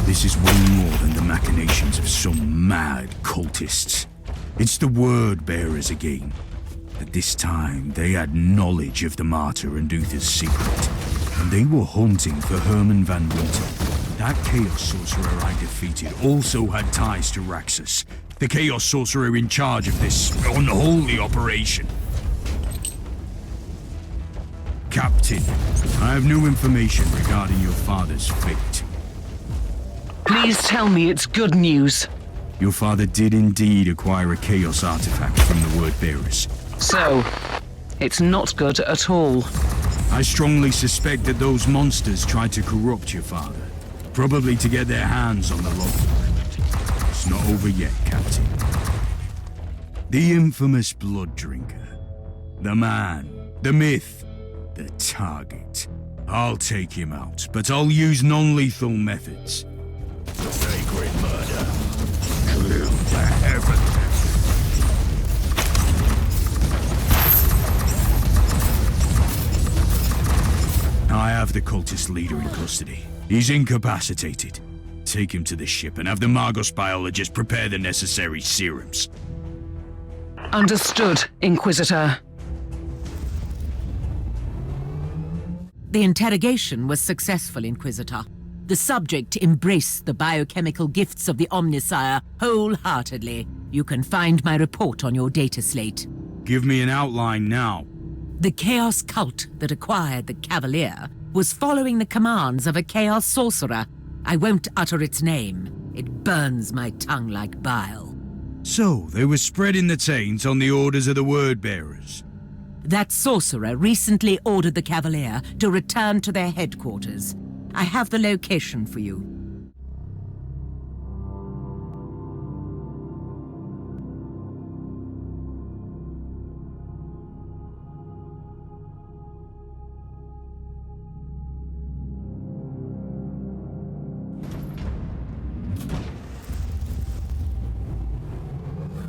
This is way more than the machinations of some mad cultists. It's the word bearers again. At this time, they had knowledge of the Martyr and Uther's secret, and they were hunting for Herman van Wynter. That Chaos Sorcerer I defeated also had ties to Raxus, the Chaos Sorcerer in charge of this unholy operation. Captain, I have new information regarding your father's fate. Please tell me it's good news. Your father did indeed acquire a Chaos artifact from the Word Bearers. So, it's not good at all. I strongly suspect that those monsters tried to corrupt your father, probably to get their hands on the logbook. It's not over yet, Captain. The infamous blood drinker. The man. The myth. The target. I'll take him out, but I'll use non-lethal methods. The sacred murder. Kill the heavens. I have the cultist leader in custody. He's incapacitated. Take him to the ship and have the Magos biologist prepare the necessary serums. Understood, Inquisitor. The interrogation was successful, Inquisitor. The subject embraced the biochemical gifts of the Omnisire wholeheartedly. You can find my report on your data slate. Give me an outline now. The Chaos cult that acquired the Cavalier was following the commands of a Chaos sorcerer. I won't utter its name. It burns my tongue like bile. So, they were spreading the taint on the orders of the Word Bearers. That sorcerer recently ordered the Cavalier to return to their headquarters. I have the location for you.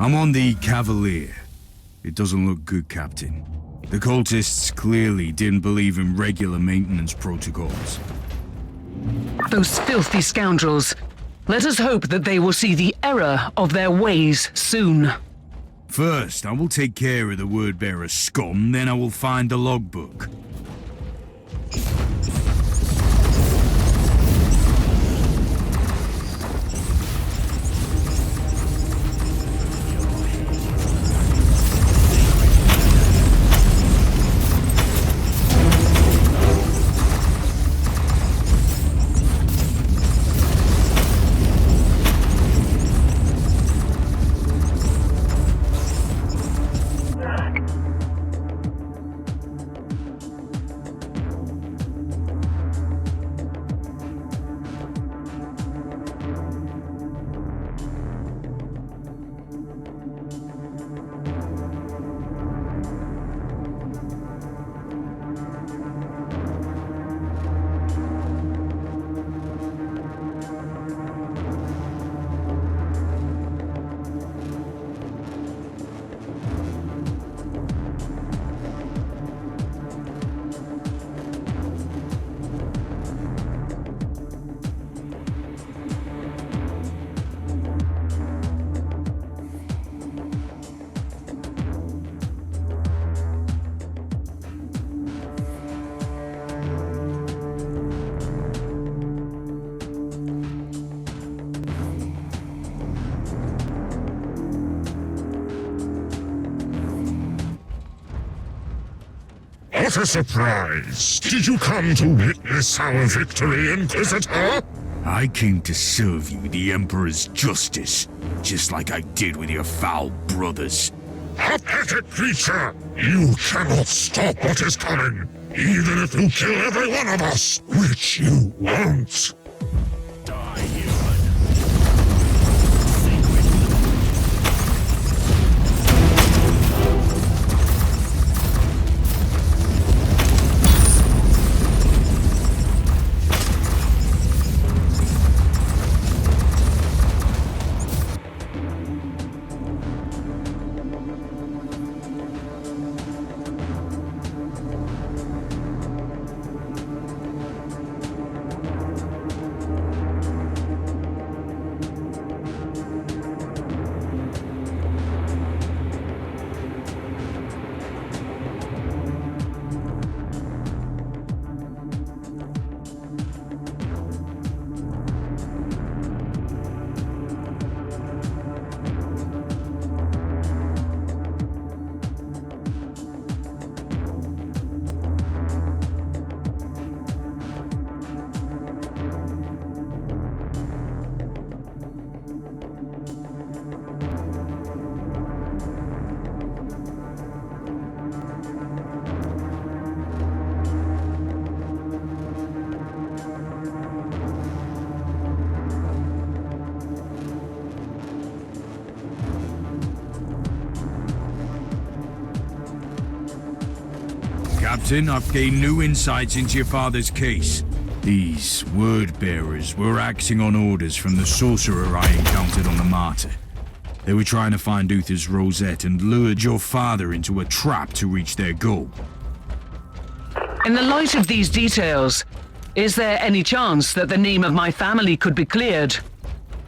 I'm on the Cavalier. It doesn't look good, Captain. The cultists clearly didn't believe in regular maintenance protocols. Those filthy scoundrels. Let us hope that they will see the error of their ways soon. First, I will take care of the Word-Bearer scum, then I will find the logbook. What a surprise! Did you come to witness our victory, Inquisitor? I came to serve you the Emperor's justice, just like I did with your foul brothers. Pathetic creature! You cannot stop what is coming, even if you kill every one of us, which you won't. Die, human. Captain. I've gained new insights into your father's case. These word-bearers were acting on orders from the sorcerer I encountered on the Martyr. They were trying to find Uther's rosette and lured your father into a trap to reach their goal. In the light of these details, is there any chance that the name of my family could be cleared?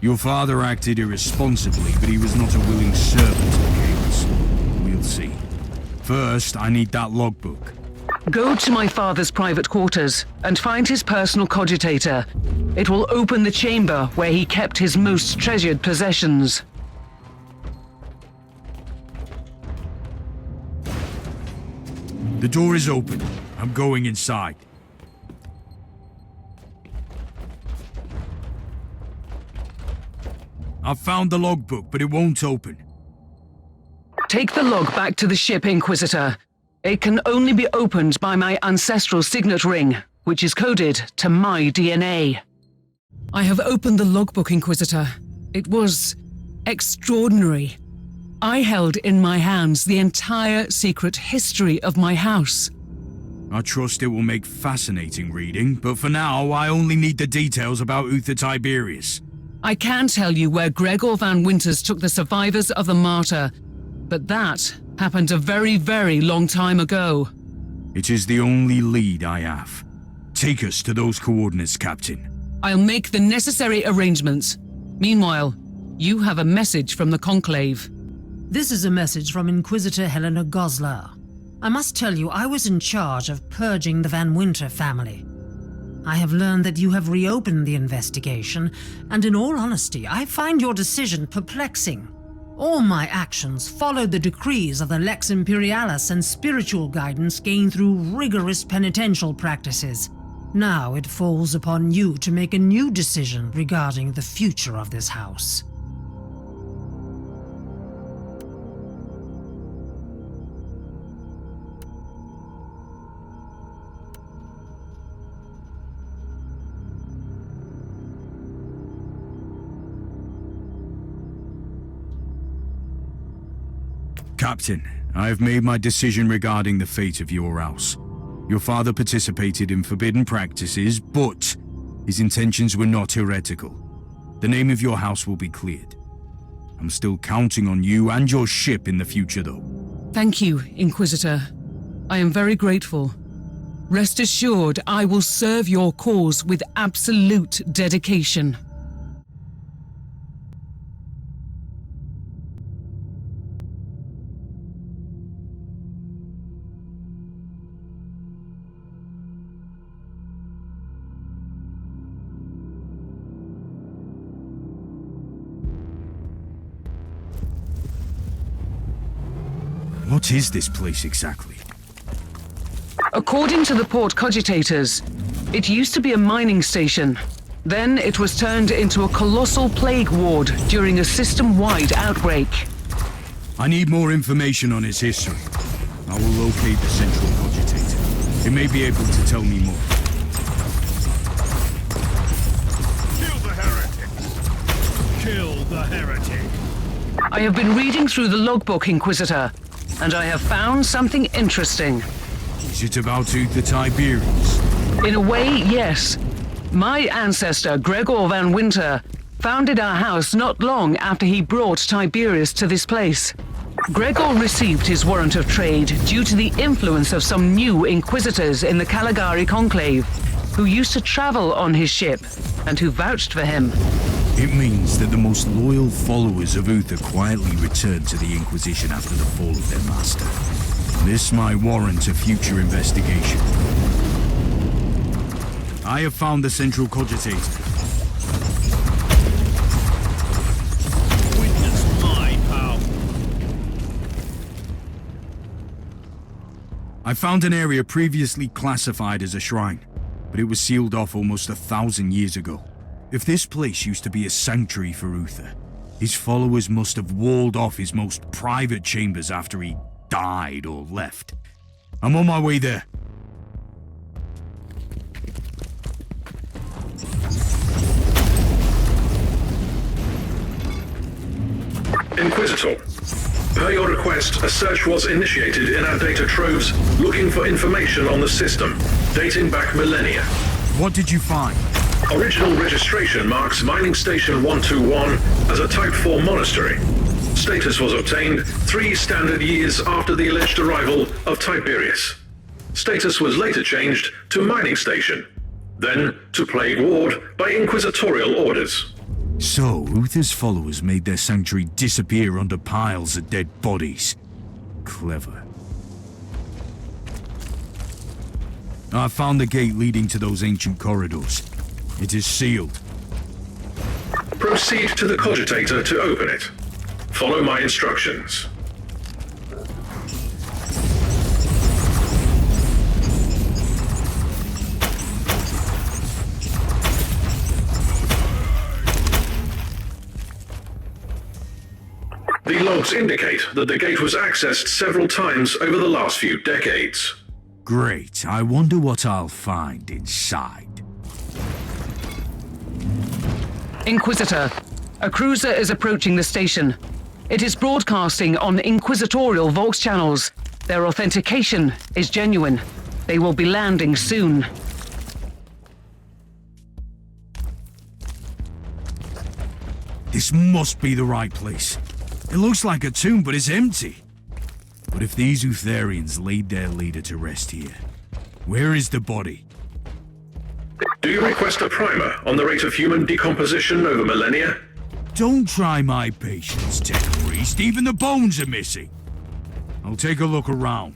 Your father acted irresponsibly, but he was not a willing servant of chaos. We'll see. First, I need that logbook. Go to my father's private quarters and find his personal cogitator. It will open the chamber where he kept his most treasured possessions. The door is open. I'm going inside. I've found the logbook, but it won't open. Take the log back to the ship, Inquisitor. It can only be opened by my ancestral signet ring, which is coded to my DNA. I have opened the logbook, Inquisitor. It was extraordinary. I held in my hands the entire secret history of my house. I trust it will make fascinating reading, but for now, I only need the details about Uther Tiberius. I can tell you where Gregor van Winters took the survivors of the Martyr, but that happened a very, very long time ago. It is the only lead I have. Take us to those coordinates, Captain. I'll make the necessary arrangements. Meanwhile, you have a message from the Conclave. This is a message from Inquisitor Helena Goslar. I must tell you, I was in charge of purging the Van Wynter family. I have learned that you have reopened the investigation, and in all honesty, I find your decision perplexing. All my actions followed the decrees of the Lex Imperialis and spiritual guidance gained through rigorous penitential practices. Now it falls upon you to make a new decision regarding the future of this house. Captain, I have made my decision regarding the fate of your house. Your father participated in forbidden practices, but his intentions were not heretical. The name of your house will be cleared. I'm still counting on you and your ship in the future, though. Thank you, Inquisitor. I am very grateful. Rest assured, I will serve your cause with absolute dedication. What is this place exactly? According to the port cogitators, it used to be a mining station. Then it was turned into a colossal plague ward during a system-wide outbreak. I need more information on its history. I will locate the central cogitator. It may be able to tell me more. Kill the heretic! Kill the heretic! I have been reading through the logbook, Inquisitor, and I have found something interesting. Is it about Uther Tiberius? In a way, yes. My ancestor, Gregor van Wynter, founded our house not long after he brought Tiberius to this place. Gregor received his warrant of trade due to the influence of some new inquisitors in the Caligari Conclave, who used to travel on his ship, and who vouched for him. It means that the most loyal followers of Uther quietly returned to the Inquisition after the fall of their master. This might warrant a future investigation. I have found the central cogitator. Witness my power. I found an area previously classified as a shrine, but it was sealed off almost 1,000 years ago. If this place used to be a sanctuary for Uther, his followers must have walled off his most private chambers after he died or left. I'm on my way there. Inquisitor, Per your request, a search was initiated in our data troves looking for information on the system, dating back millennia. What did you find? Original registration marks Mining Station 121 as a Type 4 monastery. Status was obtained 3 standard years after the alleged arrival of Tiberius. Status was later changed to Mining Station, then to Plague Ward by inquisitorial orders. So, Uther's followers made their sanctuary disappear under piles of dead bodies. Clever. I found the gate leading to those ancient corridors. It is sealed. Proceed to the cogitator to open it. Follow my instructions. The logs indicate that the gate was accessed several times over the last few decades. Great. I wonder what I'll find inside. Inquisitor, a cruiser is approaching the station. It is broadcasting on inquisitorial Vox channels. Their authentication is genuine. They will be landing soon. This must be the right place. It looks like a tomb, but it's empty. But if these Utherians laid their leader to rest here, where is the body? Do you request a primer on the rate of human decomposition over millennia? Don't try my patience, Tech Priest. Even the bones are missing. I'll take a look around.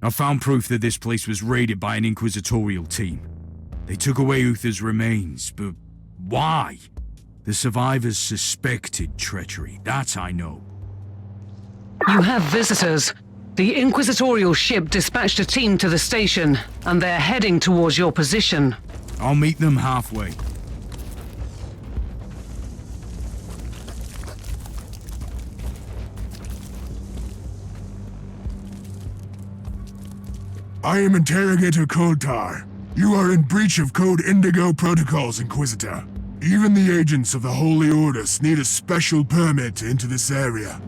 I found proof that this place was raided by an inquisitorial team. They took away Uther's remains, but why? The survivors suspected treachery, that I know. You have visitors. The inquisitorial ship dispatched a team to the station, and they're heading towards your position. I'll meet them halfway. I am Interrogator Kotar. You are in breach of Code Indigo protocols, Inquisitor. Even the agents of the Holy Orders need a special permit to enter this area.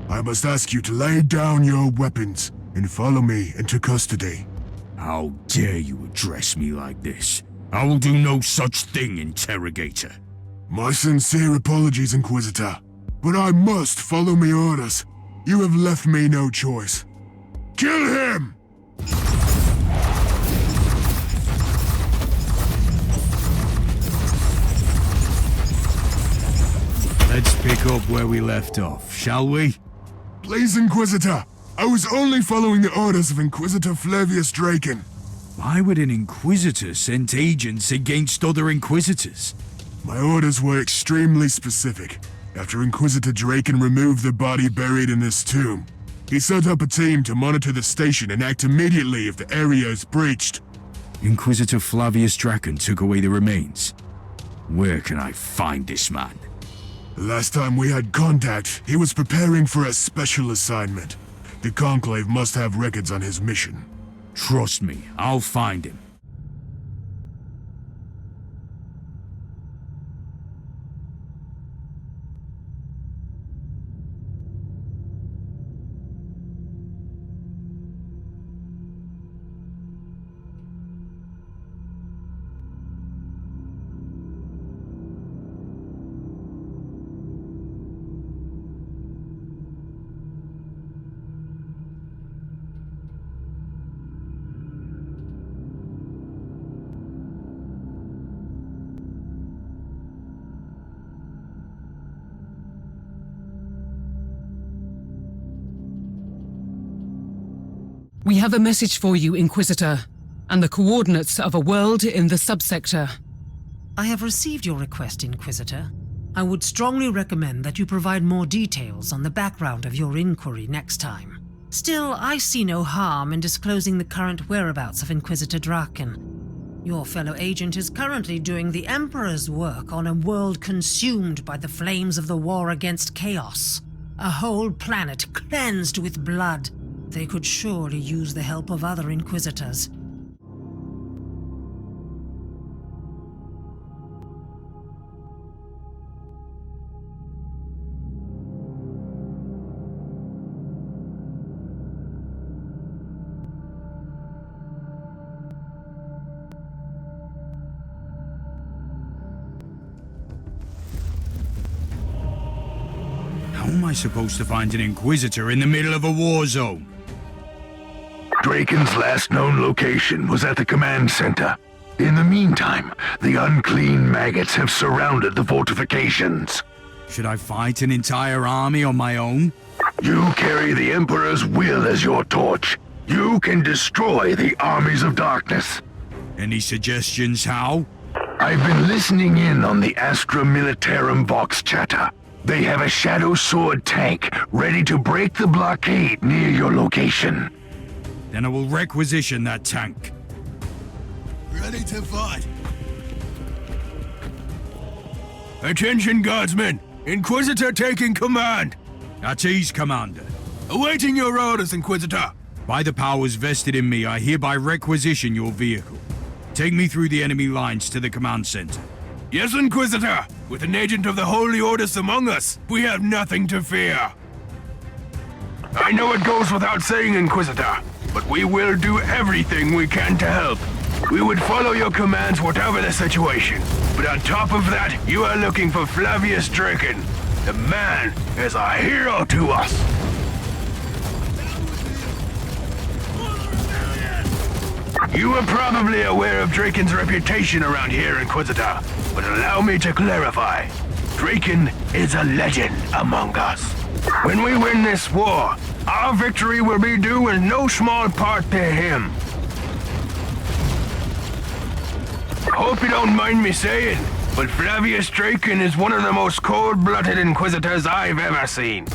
I must ask you to lay down your weapons and follow me into custody. How dare you address me like this? I will do no such thing, Interrogator. My sincere apologies, Inquisitor, but I must follow my orders. You have left me no choice. Kill him! Let's pick up where we left off, shall we? Please, Inquisitor. I was only following the orders of Inquisitor Flavius Draken. Why would an Inquisitor send agents against other Inquisitors? My orders were extremely specific. After Inquisitor Draken removed the body buried in this tomb, he set up a team to monitor the station and act immediately if the area is breached. Inquisitor Flavius Draken took away the remains. Where can I find this man? Last time we had contact, he was preparing for a special assignment. The Conclave must have records on his mission. Trust me, I'll find him. We have a message for you, Inquisitor, and the coordinates of a world in the subsector. I have received your request, Inquisitor. I would strongly recommend that you provide more details on the background of your inquiry next time. Still, I see no harm in disclosing the current whereabouts of Inquisitor Draon. Your fellow agent is currently doing the Emperor's work on a world consumed by the flames of the war against chaos. A whole planet cleansed with blood. They could surely use the help of other Inquisitors. How am I supposed to find an Inquisitor in the middle of a war zone? Draken's last known location was at the command center. In the meantime, the unclean maggots have surrounded the fortifications. Should I fight an entire army on my own? You carry the Emperor's will as your torch. You can destroy the armies of darkness. Any suggestions how? I've been listening in on the Astra Militarum Vox chatter. They have a Shadow Sword tank ready to break the blockade near your location. Then I will requisition that tank. Ready to fight. Attention, guardsmen! Inquisitor taking command! At ease, Commander. Awaiting your orders, Inquisitor! By the powers vested in me, I hereby requisition your vehicle. Take me through the enemy lines to the command center. Yes, Inquisitor! With an agent of the Holy Orders among us, we have nothing to fear. I know it goes without saying, Inquisitor, but we will do everything we can to help. We would follow your commands whatever the situation. But on top of that, you are looking for Flavius Draken. The man is a hero to us. You are probably aware of Draken's reputation around here, Inquisitor, but allow me to clarify. Draken is a legend among us. When we win this war, our victory will be due in no small part to him. Hope you don't mind me saying, but Flavius Draken is one of the most cold-blooded Inquisitors I've ever seen.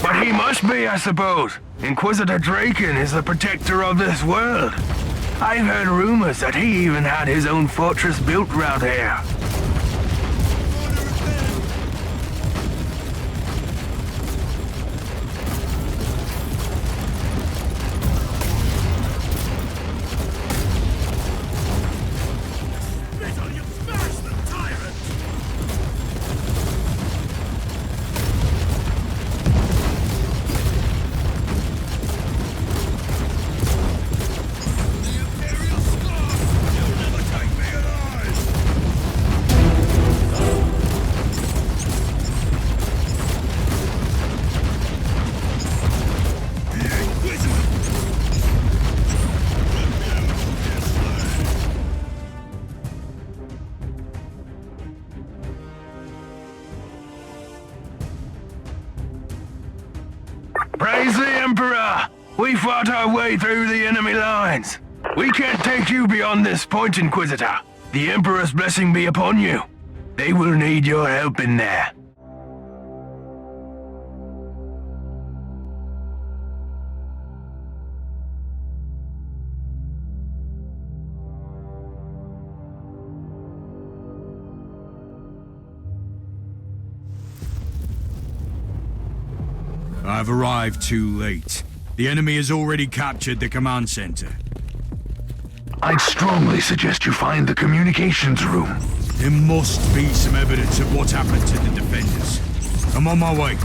But he must be, I suppose. Inquisitor Draken is the protector of this world. I've heard rumors that he even had his own fortress built round here. Praise the Emperor! We fought our way through the enemy lines. We can't take you beyond this point, Inquisitor. The Emperor's blessing be upon you. They will need your help in there. I've arrived too late. The enemy has already captured the command center. I'd strongly suggest you find the communications room. There must be some evidence of what happened to the defenders. I'm on my way.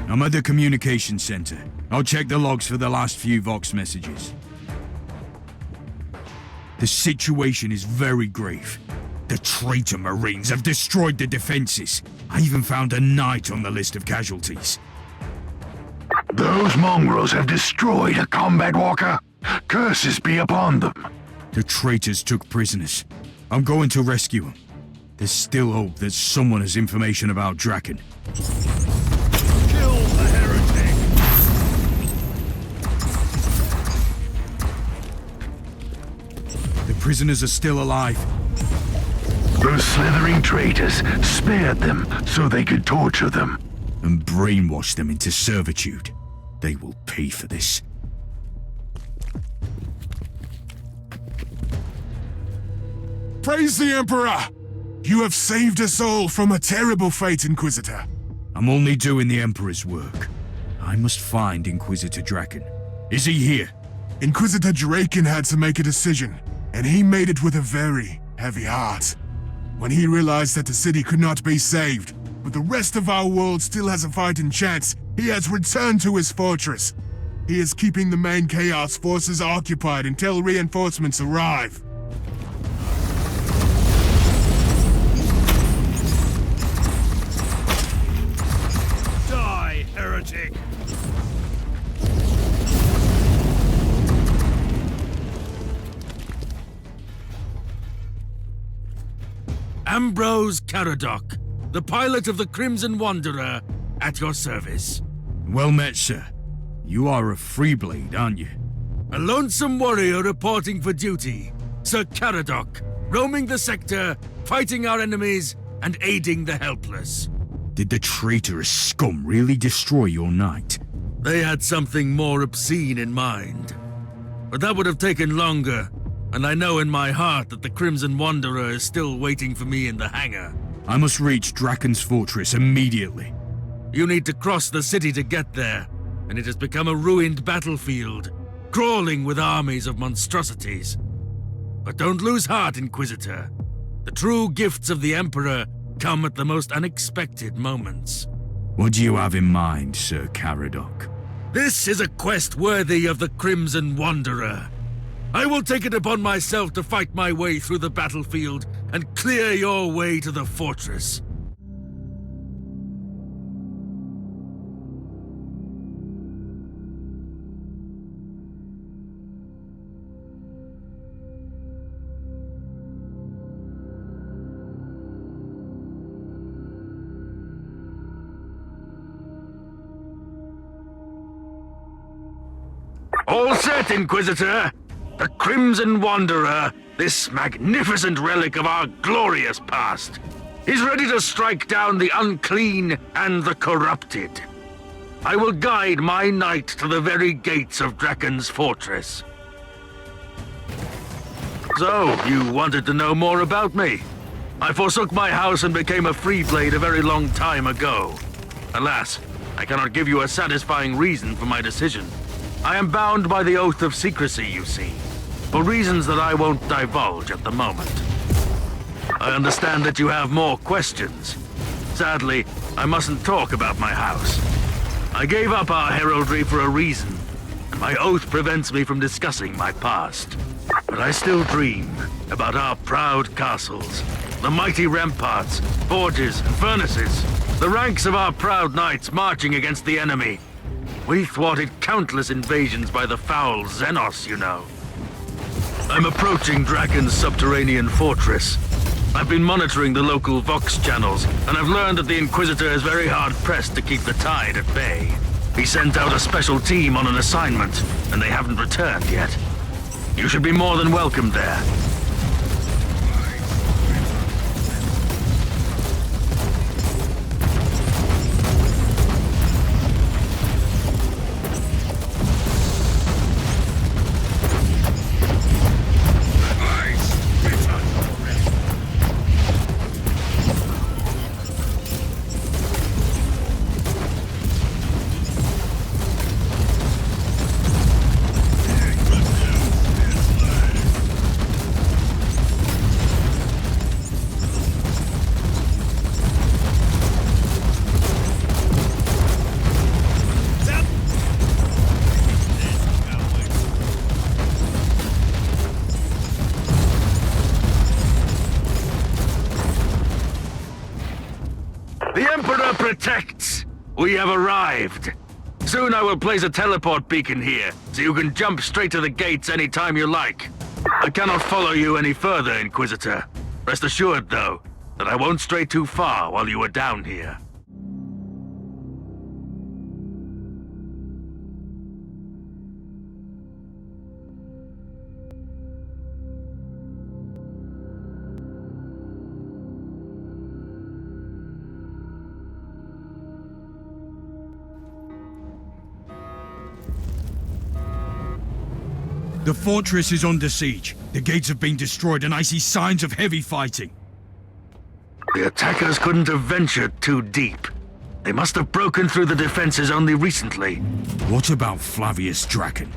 I'm at the communication center. I'll check the logs for the last few Vox messages. The situation is very grave. The traitor Marines have destroyed the defenses. I even found a knight on the list of casualties. Those mongrels have destroyed a combat walker. Curses be upon them. The traitors took prisoners. I'm going to rescue them. There's still hope that someone has information about Draken. Prisoners are still alive. Those slithering traitors spared them so they could torture them. And brainwash them into servitude. They will pay for this. Praise the Emperor! You have saved us all from a terrible fate, Inquisitor. I'm only doing the Emperor's work. I must find Inquisitor Draken. Is he here? Inquisitor Draken had to make a decision. And he made it with a very heavy heart. When he realized that the city could not be saved, but the rest of our world still has a fighting chance, he has returned to his fortress. He is keeping the main Chaos forces occupied until reinforcements arrive. Die, heretic! Ambrose Caradoc, the pilot of the Crimson Wanderer, at your service. Well met, sir. You are a Freeblade, aren't you? A lonesome warrior reporting for duty. Sir Caradoc, roaming the sector, fighting our enemies, and aiding the helpless. Did the traitorous scum really destroy your knight? They had something more obscene in mind. But that would have taken longer. And I know in my heart that the Crimson Wanderer is still waiting for me in the hangar. I must reach Draken's fortress immediately. You need to cross the city to get there, and it has become a ruined battlefield, crawling with armies of monstrosities. But don't lose heart, Inquisitor. The true gifts of the Emperor come at the most unexpected moments. What do you have in mind, Sir Caradoc? This is a quest worthy of the Crimson Wanderer. I will take it upon myself to fight my way through the battlefield and clear your way to the fortress. All set, Inquisitor! The Crimson Wanderer, this magnificent relic of our glorious past, is ready to strike down the unclean and the corrupted. I will guide my knight to the very gates of Draken's fortress. So, you wanted to know more about me? I forsook my house and became a Freeblade a very long time ago. Alas, I cannot give you a satisfying reason for my decision. I am bound by the oath of secrecy, you see, for reasons that I won't divulge at the moment. I understand that you have more questions. Sadly, I mustn't talk about my house. I gave up our heraldry for a reason, and my oath prevents me from discussing my past. But I still dream about our proud castles, the mighty ramparts, forges, and furnaces, the ranks of our proud knights marching against the enemy. We thwarted countless invasions by the foul Xenos, you know. I'm approaching Draken's subterranean fortress. I've been monitoring the local Vox channels, and I've learned that the Inquisitor is very hard-pressed to keep the tide at bay. He sent out a special team on an assignment, and they haven't returned yet. You should be more than welcome there. The Emperor protects! We have arrived! Soon I will place a teleport beacon here, so you can jump straight to the gates anytime you like. I cannot follow you any further, Inquisitor. Rest assured, though, that I won't stray too far while you are down here. The fortress is under siege. The gates have been destroyed and I see signs of heavy fighting. The attackers couldn't have ventured too deep. They must have broken through the defenses only recently. What about Flavius Draken?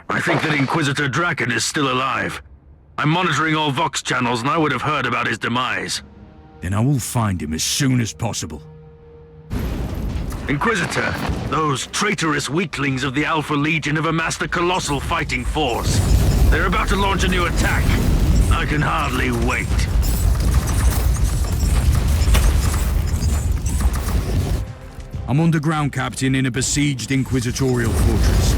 I think that Inquisitor Draken is still alive. I'm monitoring all Vox channels and I would have heard about his demise. Then I will find him as soon as possible. Inquisitor, those traitorous weaklings of the Alpha Legion have amassed a colossal fighting force. They're about to launch a new attack. I can hardly wait. I'm underground, Captain, in a besieged Inquisitorial fortress.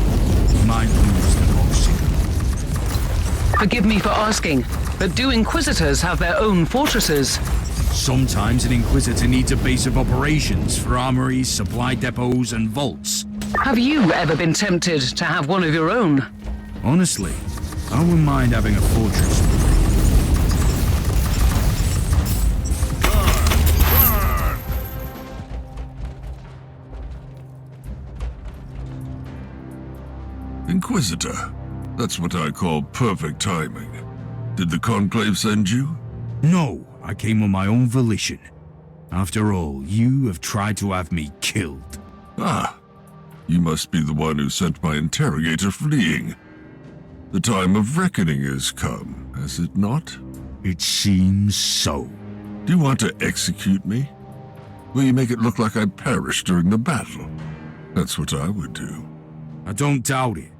You might lose the Vox signal. Forgive me for asking, but do Inquisitors have their own fortresses? Sometimes an Inquisitor needs a base of operations for armories, supply depots, and vaults. Have you ever been tempted to have one of your own? Honestly, I wouldn't mind having a fortress. Inquisitor, that's what I call perfect timing. Did the Conclave send you? No. I came on my own volition. After all, you have tried to have me killed. Ah, you must be the one who sent my interrogator fleeing. The time of reckoning has come, has it not? It seems so. Do you want to execute me? Will you make it look like I perished during the battle? That's what I would do. I don't doubt it.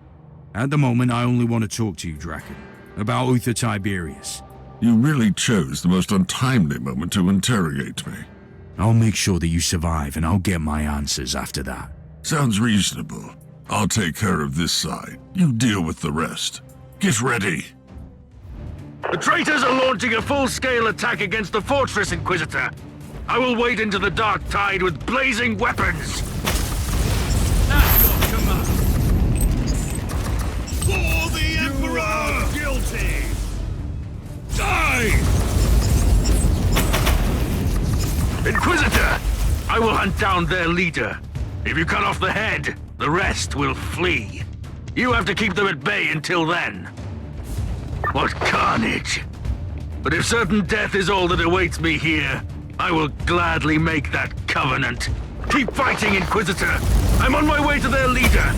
At the moment, I only want to talk to you, Draken, about Uther Tiberius. You really chose the most untimely moment to interrogate me. I'll make sure that you survive, and I'll get my answers after that. Sounds reasonable. I'll take care of this side. You deal with the rest. Get ready. The traitors are launching a full-scale attack against the fortress, Inquisitor. I will wade into the dark tide with blazing weapons. At your command. For the Emperor! You are guilty! Die! Inquisitor! I will hunt down their leader. If you cut off the head, the rest will flee. You have to keep them at bay until then. What carnage! But if certain death is all that awaits me here, I will gladly make that covenant. Keep fighting, Inquisitor! I'm on my way to their leader!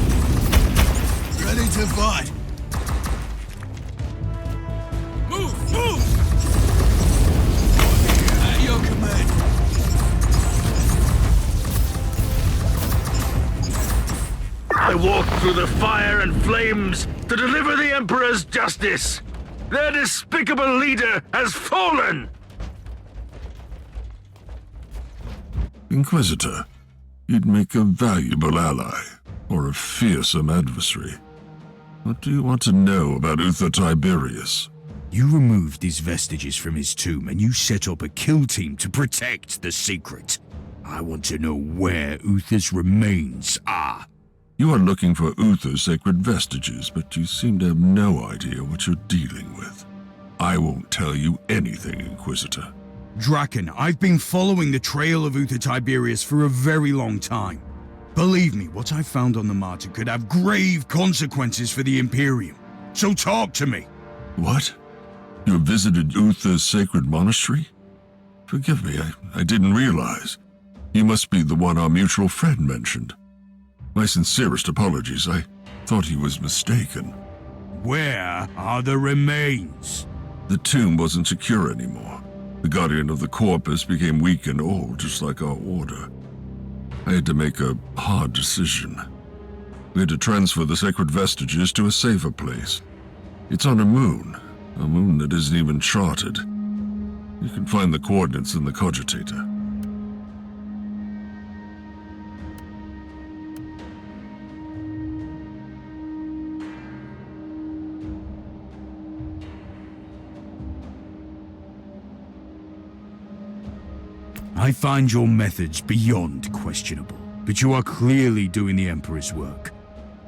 Ready to fight! Move! Move! At your command! I walk through the fire and flames to deliver the Emperor's justice! Their despicable leader has fallen! Inquisitor, you'd make a valuable ally, or a fearsome adversary. What do you want to know about Uther Tiberius? You removed his vestiges from his tomb and you set up a kill team to protect the secret. I want to know where Uther's remains are. You are looking for Uther's sacred vestiges, but you seem to have no idea what you're dealing with. I won't tell you anything, Inquisitor. Draken, I've been following the trail of Uther Tiberius for a very long time. Believe me, what I found on the Martyr could have grave consequences for the Imperium. So talk to me. What? You have visited Uther's sacred monastery? Forgive me, I didn't realize. You must be the one our mutual friend mentioned. My sincerest apologies. I thought he was mistaken. Where are the remains? The tomb wasn't secure anymore. The Guardian of the Corpus became weak and old, just like our order. I had to make a hard decision. We had to transfer the sacred vestiges to a safer place. It's on a moon that isn't even charted. You can find the coordinates in the cogitator. I find your methods beyond questionable, but you are clearly doing the Emperor's work.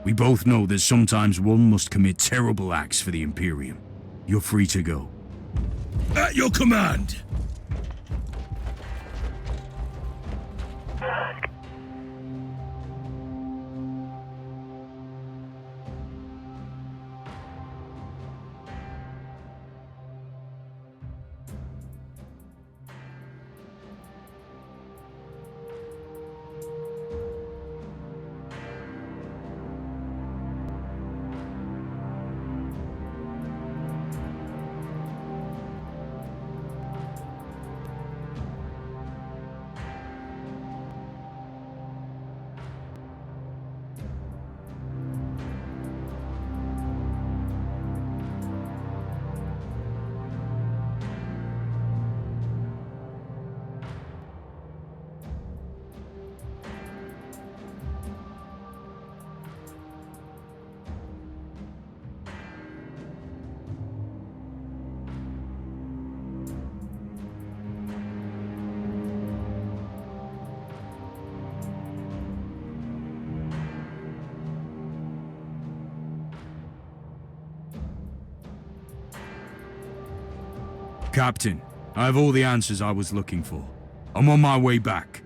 We both know that sometimes one must commit terrible acts for the Imperium. You're free to go. At your command! Captain, I have all the answers I was looking for. I'm on my way back.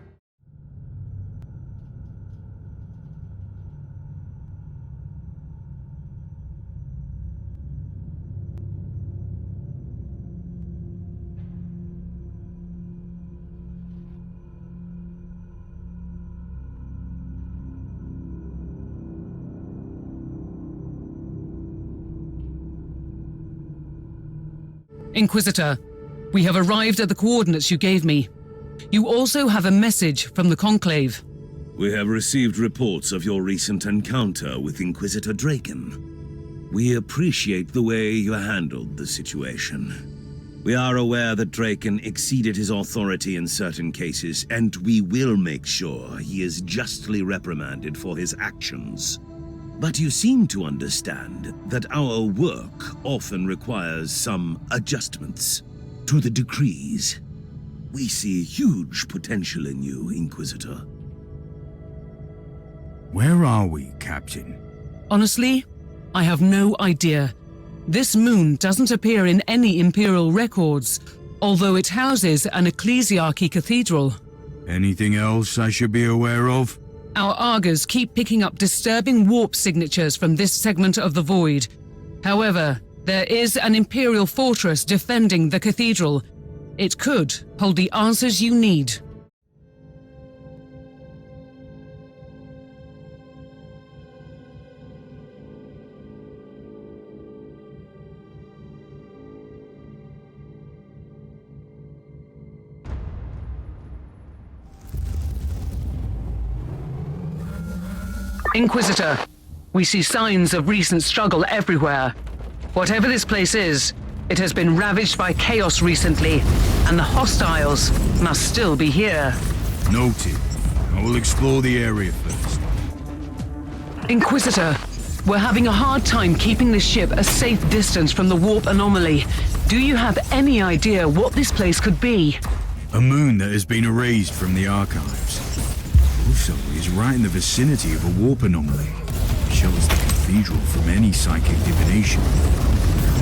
Inquisitor, we have arrived at the coordinates you gave me. You also have a message from the Conclave. We have received reports of your recent encounter with Inquisitor Draon. We appreciate the way you handled the situation. We are aware that Draon exceeded his authority in certain cases, and we will make sure he is justly reprimanded for his actions. But you seem to understand that our work often requires some adjustments to the decrees. We see huge potential in you, Inquisitor. Where are we, Captain? Honestly, I have no idea. This moon doesn't appear in any Imperial records, although it houses an ecclesiarchy cathedral. Anything else I should be aware of? Our Argers keep picking up disturbing warp signatures from this segment of the void. However, there is an Imperial fortress defending the cathedral. It could hold the answers you need. Inquisitor, we see signs of recent struggle everywhere. Whatever this place is, it has been ravaged by chaos recently, and the hostiles must still be here. Noted. I will explore the area first. Inquisitor, we're having a hard time keeping this ship a safe distance from the warp anomaly. Do you have any idea what this place could be? A moon that has been erased from the archives. Also, is right in the vicinity of a warp anomaly. It shelters the cathedral from any psychic divination.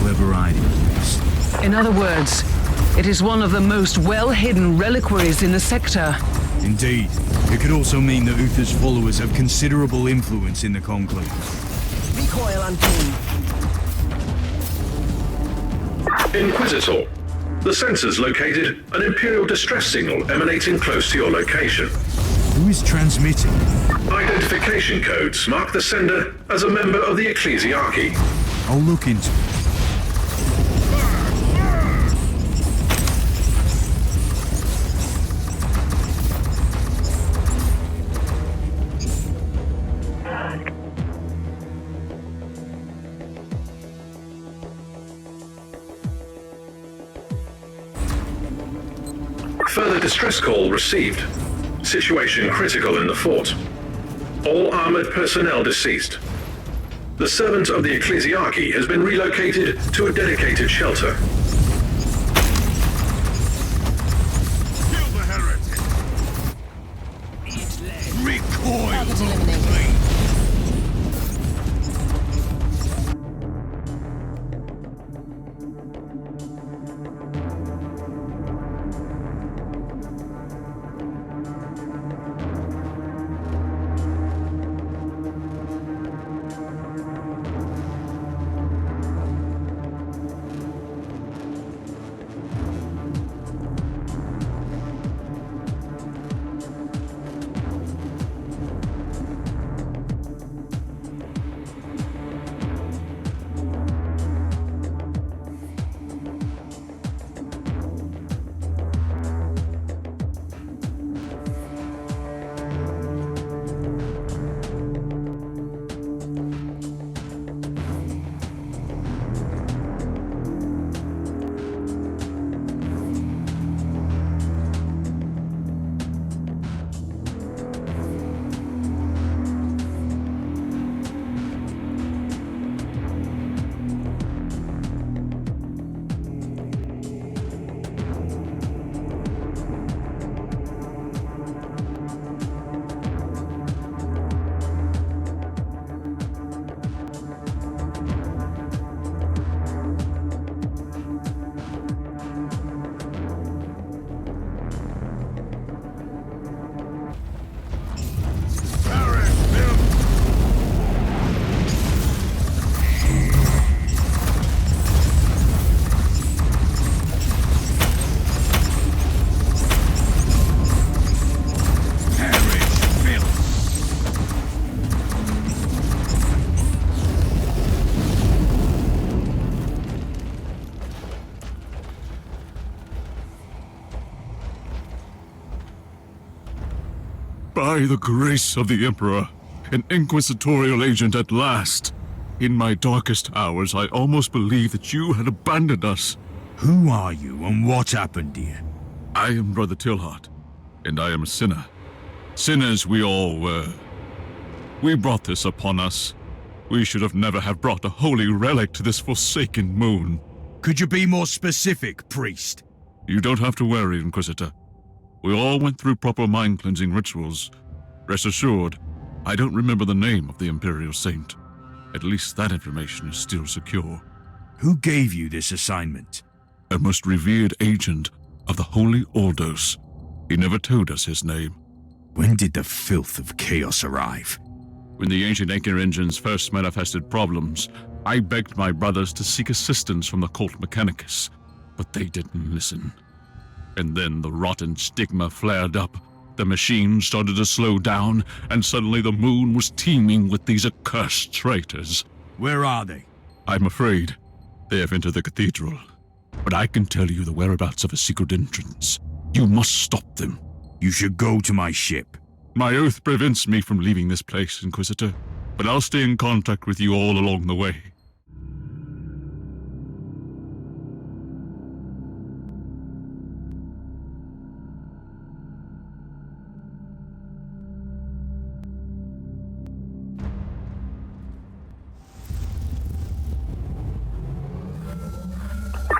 Clever idea, yes. In other words, it is one of the most well-hidden reliquaries in the sector. Indeed. It could also mean that Uther's followers have considerable influence in the Conclave. Recoil on team. Inquisitor, the sensors located an Imperial distress signal emanating close to your location. Who is transmitting? Identification codes mark the sender as a member of the ecclesiarchy. I'll look into it. Further distress call received. Situation critical in the fort. All armored personnel deceased. The servant of the ecclesiarchy has been relocated to a dedicated shelter. Kill the heretic! By the grace of the Emperor, an inquisitorial agent at last. In my darkest hours, I almost believed that you had abandoned us. Who are you and what happened here? I am Brother Tilhart, and I am a sinner. Sinners we all were. We brought this upon us. We should have never have brought a holy relic to this forsaken moon. Could you be more specific, priest? You don't have to worry, Inquisitor. We all went through proper mind-cleansing rituals. Rest assured, I don't remember the name of the Imperial Saint. At least that information is still secure. Who gave you this assignment? A most revered agent of the Holy Ordos. He never told us his name. When did the filth of chaos arrive? When the ancient anchor engines first manifested problems, I begged my brothers to seek assistance from the cult Mechanicus, but they didn't listen. And then the rotten stigma flared up, the machine started to slow down, and suddenly the moon was teeming with these accursed traitors. Where are they? I'm afraid they have entered the cathedral, but I can tell you the whereabouts of a secret entrance. You must stop them. You should go to my ship. My oath prevents me from leaving this place, Inquisitor, but I'll stay in contact with you all along the way.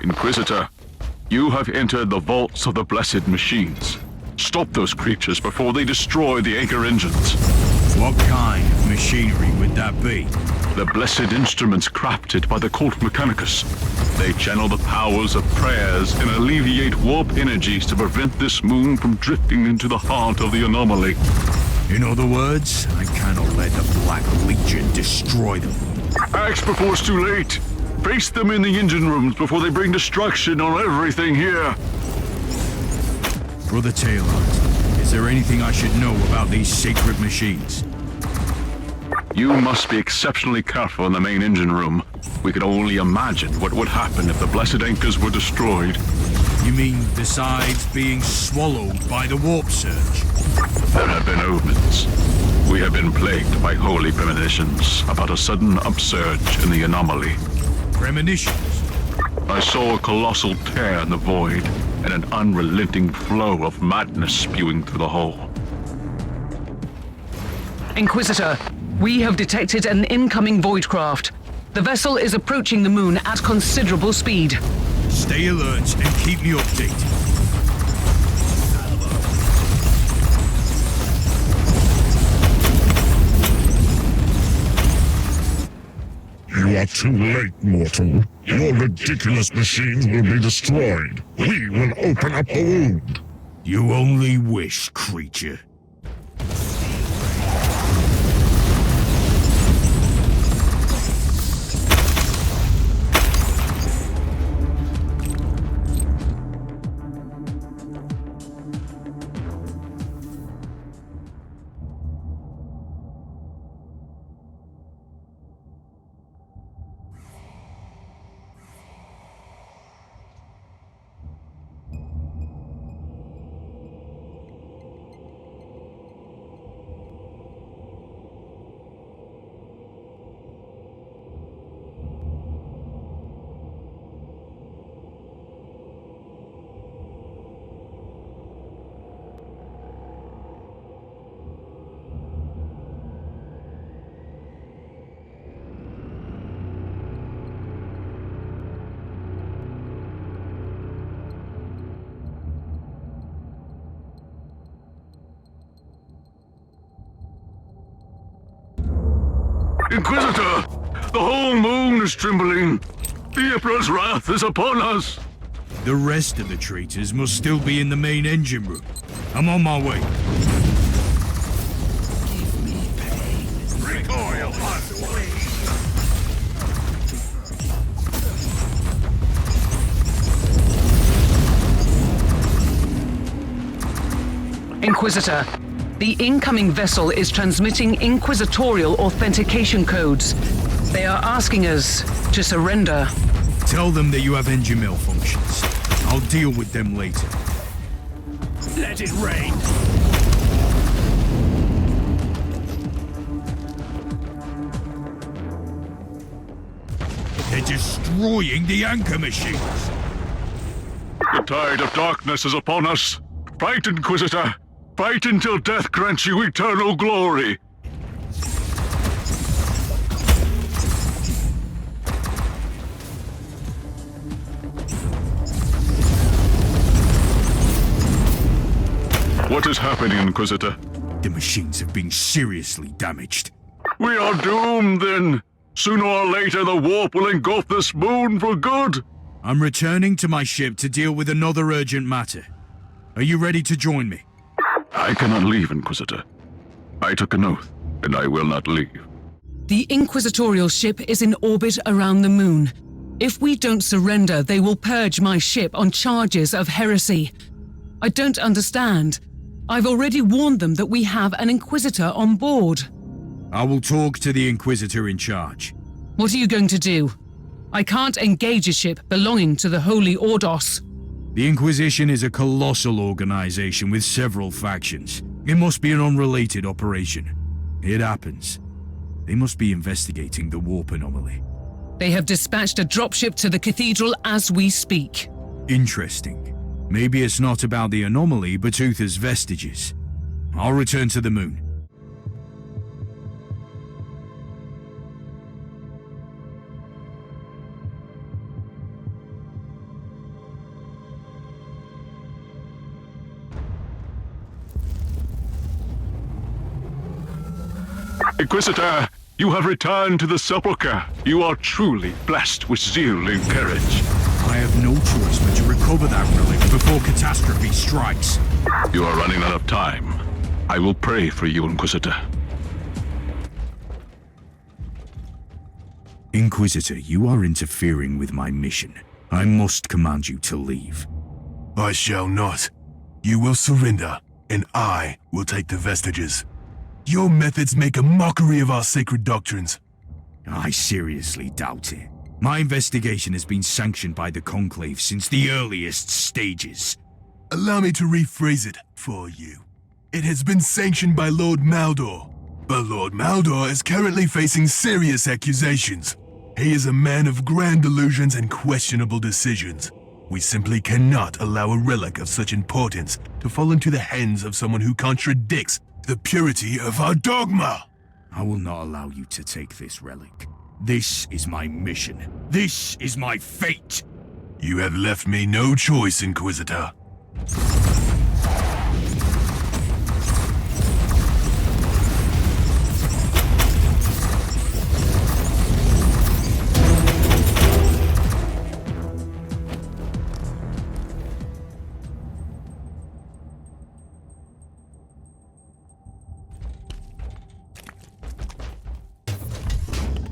Inquisitor, you have entered the vaults of the Blessed Machines. Stop those creatures before they destroy the anchor engines. What kind of machinery would that be? The blessed instruments crafted by the cult Mechanicus. They channel the powers of prayers and alleviate warp energies to prevent this moon from drifting into the heart of the anomaly. In other words, I cannot let the Black Legion destroy them. Act before it's too late. Face them in the engine rooms before they bring destruction on everything here. Brother Tilhart, is there anything I should know about these sacred machines? You must be exceptionally careful in the main engine room. We could only imagine what would happen if the blessed anchors were destroyed. You mean besides being swallowed by the warp surge? There have been omens. We have been plagued by holy premonitions about a sudden upsurge in the anomaly. Premonitions? I saw a colossal tear in the void and an unrelenting flow of madness spewing through the hull. Inquisitor, we have detected an incoming void craft. The vessel is approaching the moon at considerable speed. Stay alert and keep me updated. You are too late, mortal. Your ridiculous machines will be destroyed. We will open up a wound. You only wish, creature. Inquisitor! The whole moon is trembling! The Emperor's wrath is upon us! The rest of the traitors must still be in the main engine room. I'm on my way. Give me pain. Recoil on the way. Inquisitor, the incoming vessel is transmitting inquisitorial authentication codes. They are asking us to surrender. Tell them that you have engine malfunctions. I'll deal with them later. Let it rain. destroying the anchor machines. The tide of darkness is upon us. Fight, Inquisitor! Fight until death grants you eternal glory! What is happening, Inquisitor? The machines have been seriously damaged. We are doomed, then. Sooner or later, the warp will engulf this moon for good. I'm returning to my ship to deal with another urgent matter. Are you ready to join me? I cannot leave, Inquisitor. I took an oath, and I will not leave. The Inquisitorial ship is in orbit around the moon. If we don't surrender, they will purge my ship on charges of heresy. I don't understand. I've already warned them that we have an Inquisitor on board. I will talk to the Inquisitor in charge. What are you going to do? I can't engage a ship belonging to the Holy Ordos. The Inquisition is a colossal organization with several factions. It must be an unrelated operation. It happens. They must be investigating the warp anomaly. They have dispatched a dropship to the cathedral as we speak. Interesting. Maybe it's not about the anomaly, but Uther's vestiges. I'll return to the moon. Inquisitor, you have returned to the Sepulchre. You are truly blessed with zeal and courage. I have no choice but to recover that relic before catastrophe strikes. You are running out of time. I will pray for you, Inquisitor. Inquisitor, you are interfering with my mission. I must command you to leave. I shall not. You will surrender, and I will take the vestiges. Your methods make a mockery of our sacred doctrines. I seriously doubt it. My investigation has been sanctioned by the Conclave since the earliest stages. Allow me to rephrase it for you. It has been sanctioned by Lord Maldor, but Lord Maldor is currently facing serious accusations. He is a man of grand delusions and questionable decisions. We simply cannot allow a relic of such importance to fall into the hands of someone who contradicts the purity of our dogma. I will not allow you to take this relic. This is my mission. This is my fate. You have left me no choice, Inquisitor.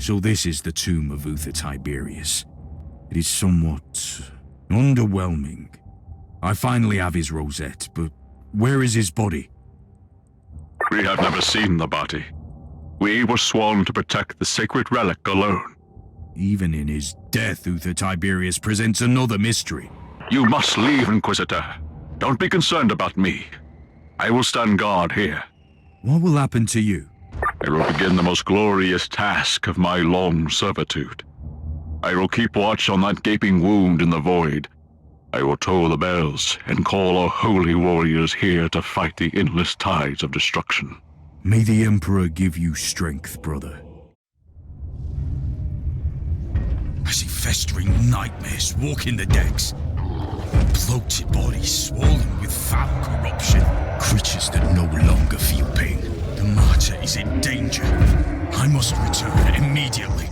So this is the tomb of Uther Tiberius. It is somewhat underwhelming. I finally have his rosette, but where is his body? We have never seen the body. We were sworn to protect the sacred relic alone. Even in his death, Uther Tiberius presents another mystery. You must leave, Inquisitor. Don't be concerned about me. I will stand guard here. What will happen to you? I will begin the most glorious task of my long servitude. I will keep watch on that gaping wound in the void. I will toll the bells and call our holy warriors here to fight the endless tides of destruction. May the Emperor give you strength, brother. I see festering nightmares walking the decks. Bloated bodies swollen with foul corruption. Creatures that no longer feel pain. The Martyr is in danger. I must return immediately.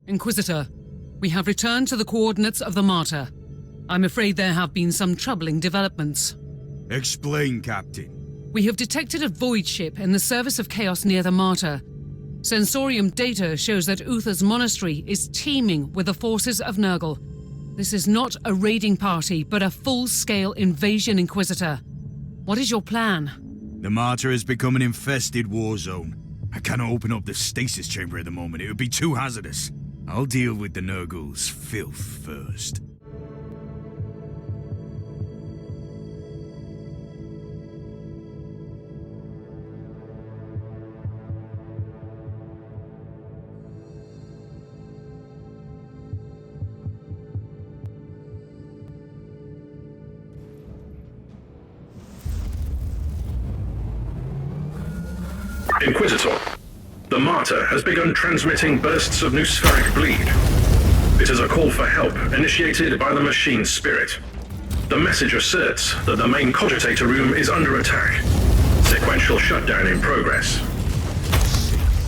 Inquisitor, we have returned to the coordinates of the Martyr. I'm afraid there have been some troubling developments. Explain, Captain. We have detected a void ship in the service of chaos near the Martyr. Sensorium data shows that Uther's monastery is teeming with the forces of Nurgle. This is not a raiding party, but a full-scale invasion Inquisitor. What is your plan? The Martyr has become an infested war zone. I cannot open up the stasis chamber at the moment. It would be too hazardous. I'll deal with the Nurgle's filth first. Inquisitor, the Martyr has begun transmitting bursts of noospheric bleed. It is a call for help initiated by the machine spirit. The message asserts that the main cogitator room is under attack. Sequential shutdown in progress.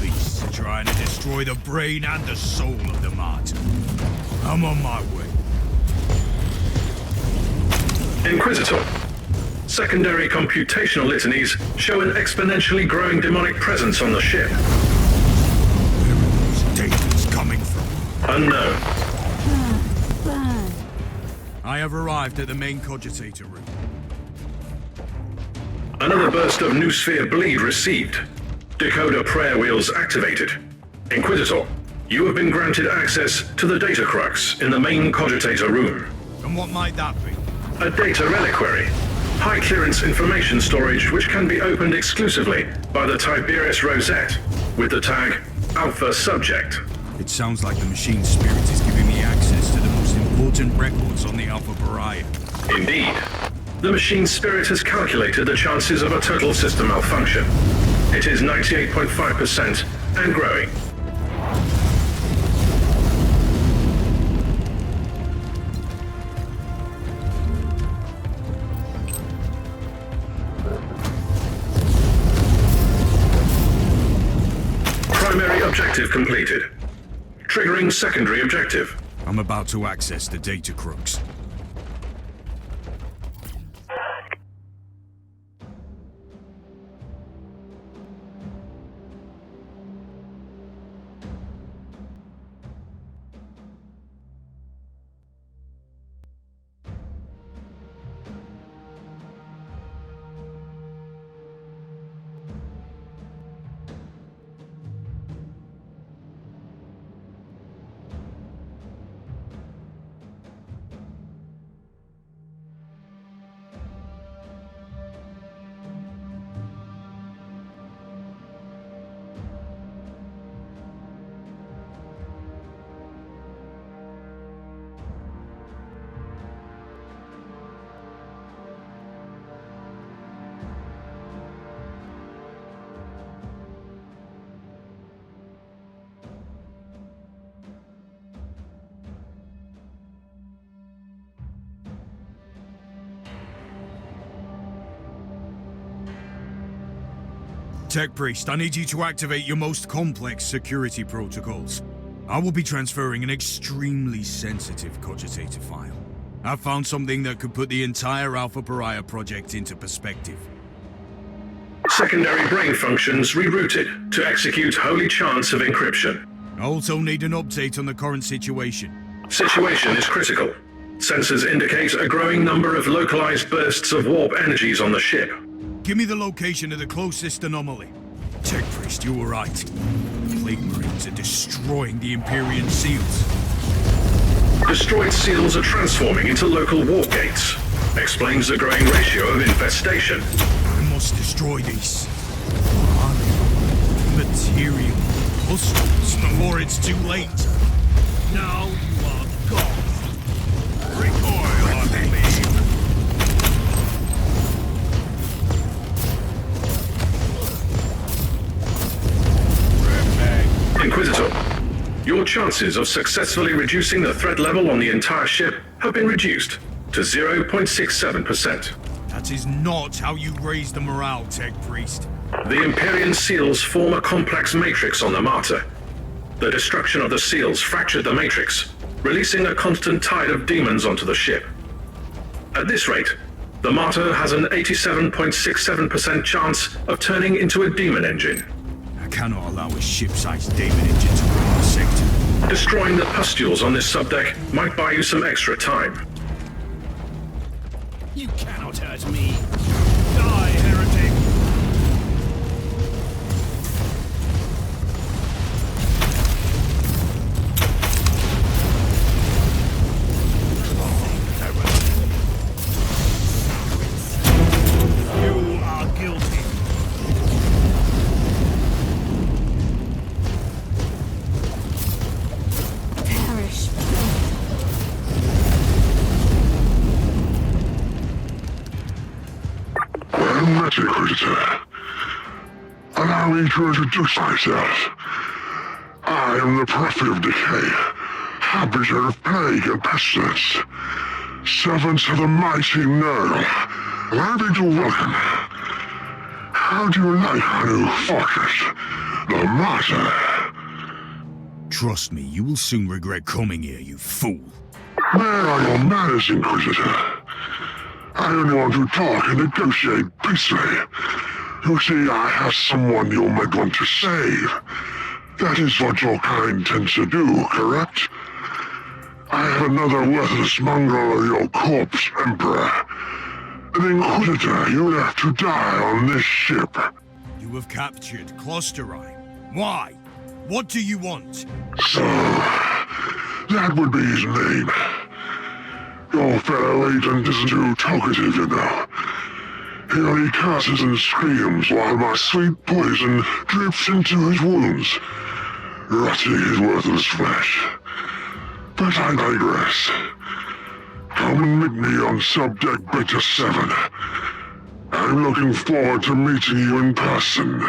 Beasts are trying to destroy the brain and the soul of the Martyr. I'm on my way. Inquisitor, secondary computational litanies show an exponentially growing demonic presence on the ship. Where are those demons coming from? Unknown. I have arrived at the main cogitator room. Another burst of noosphere bleed received. Decoder prayer wheels activated. Inquisitor, you have been granted access to the data crux in the main cogitator room. And what might that be? A data reliquary. High-clearance information storage which can be opened exclusively by the Tiberius Rosette with the tag Alpha Subject. It sounds like the machine spirit is giving me access to the most important records on the Alpha Pariah. Indeed. The machine spirit has calculated the chances of a total system malfunction. It is 98.5% and growing. Primary objective completed. Triggering secondary objective. I'm about to access the data crux. Tech Priest, I need you to activate your most complex security protocols. I will be transferring an extremely sensitive cogitator file. I've found something that could put the entire Alpha Pariah project into perspective. Secondary brain functions rerouted to execute holy chants of encryption. I also need an update on the current situation. Situation is critical. Sensors indicate a growing number of localized bursts of warp energies on the ship. Give me the location of the closest anomaly. Tech Priest, you were right. The Plague Marines are destroying the Empyrean seals. Destroyed seals are transforming into local warp gates. Explains the growing ratio of infestation. I must destroy these material pustules before it's too late. Now you are gone. Recoil on me. Inquisitor, your chances of successfully reducing the threat level on the entire ship have been reduced to 0.67%. That is not how you raise the morale, Tech Priest. The Empyrean seals form a complex matrix on the Martyr. The destruction of the seals fractured the matrix, releasing a constant tide of demons onto the ship. At this rate, The Martyr has an 87.67% chance of turning into a demon engine. I cannot allow a ship-sized demon engine to run our sector. Destroying the pustules on this subdeck might buy you some extra time. You cannot hurt me. Die, heretic! You are guilty. Perish. Well met, Inquisitor. Allow me to introduce myself. I am the Prophet of Decay, Harbinger of Plague and Pestilence, servants of the mighty Nurgle. Allow me to welcome. How do you like our new fortress, the Martyr? Trust me, you will soon regret coming here, you fool. Where are your manners, Inquisitor? I only want to talk and negotiate peacefully. You see, I have someone you might want to save. That is what your kind tends to do, correct? I have another worthless mongrel of your corpse, Emperor. An Inquisitor you left to die on this ship. You have captured Klosterheim. Why? What do you want? So, that would be his name. Your fellow agent isn't too talkative, you know. He only curses and screams while my sweet poison drips into his wounds, rotting his worthless flesh. But I digress. Come and meet me on Subdeck Beta 7. I'm looking forward to meeting you in person.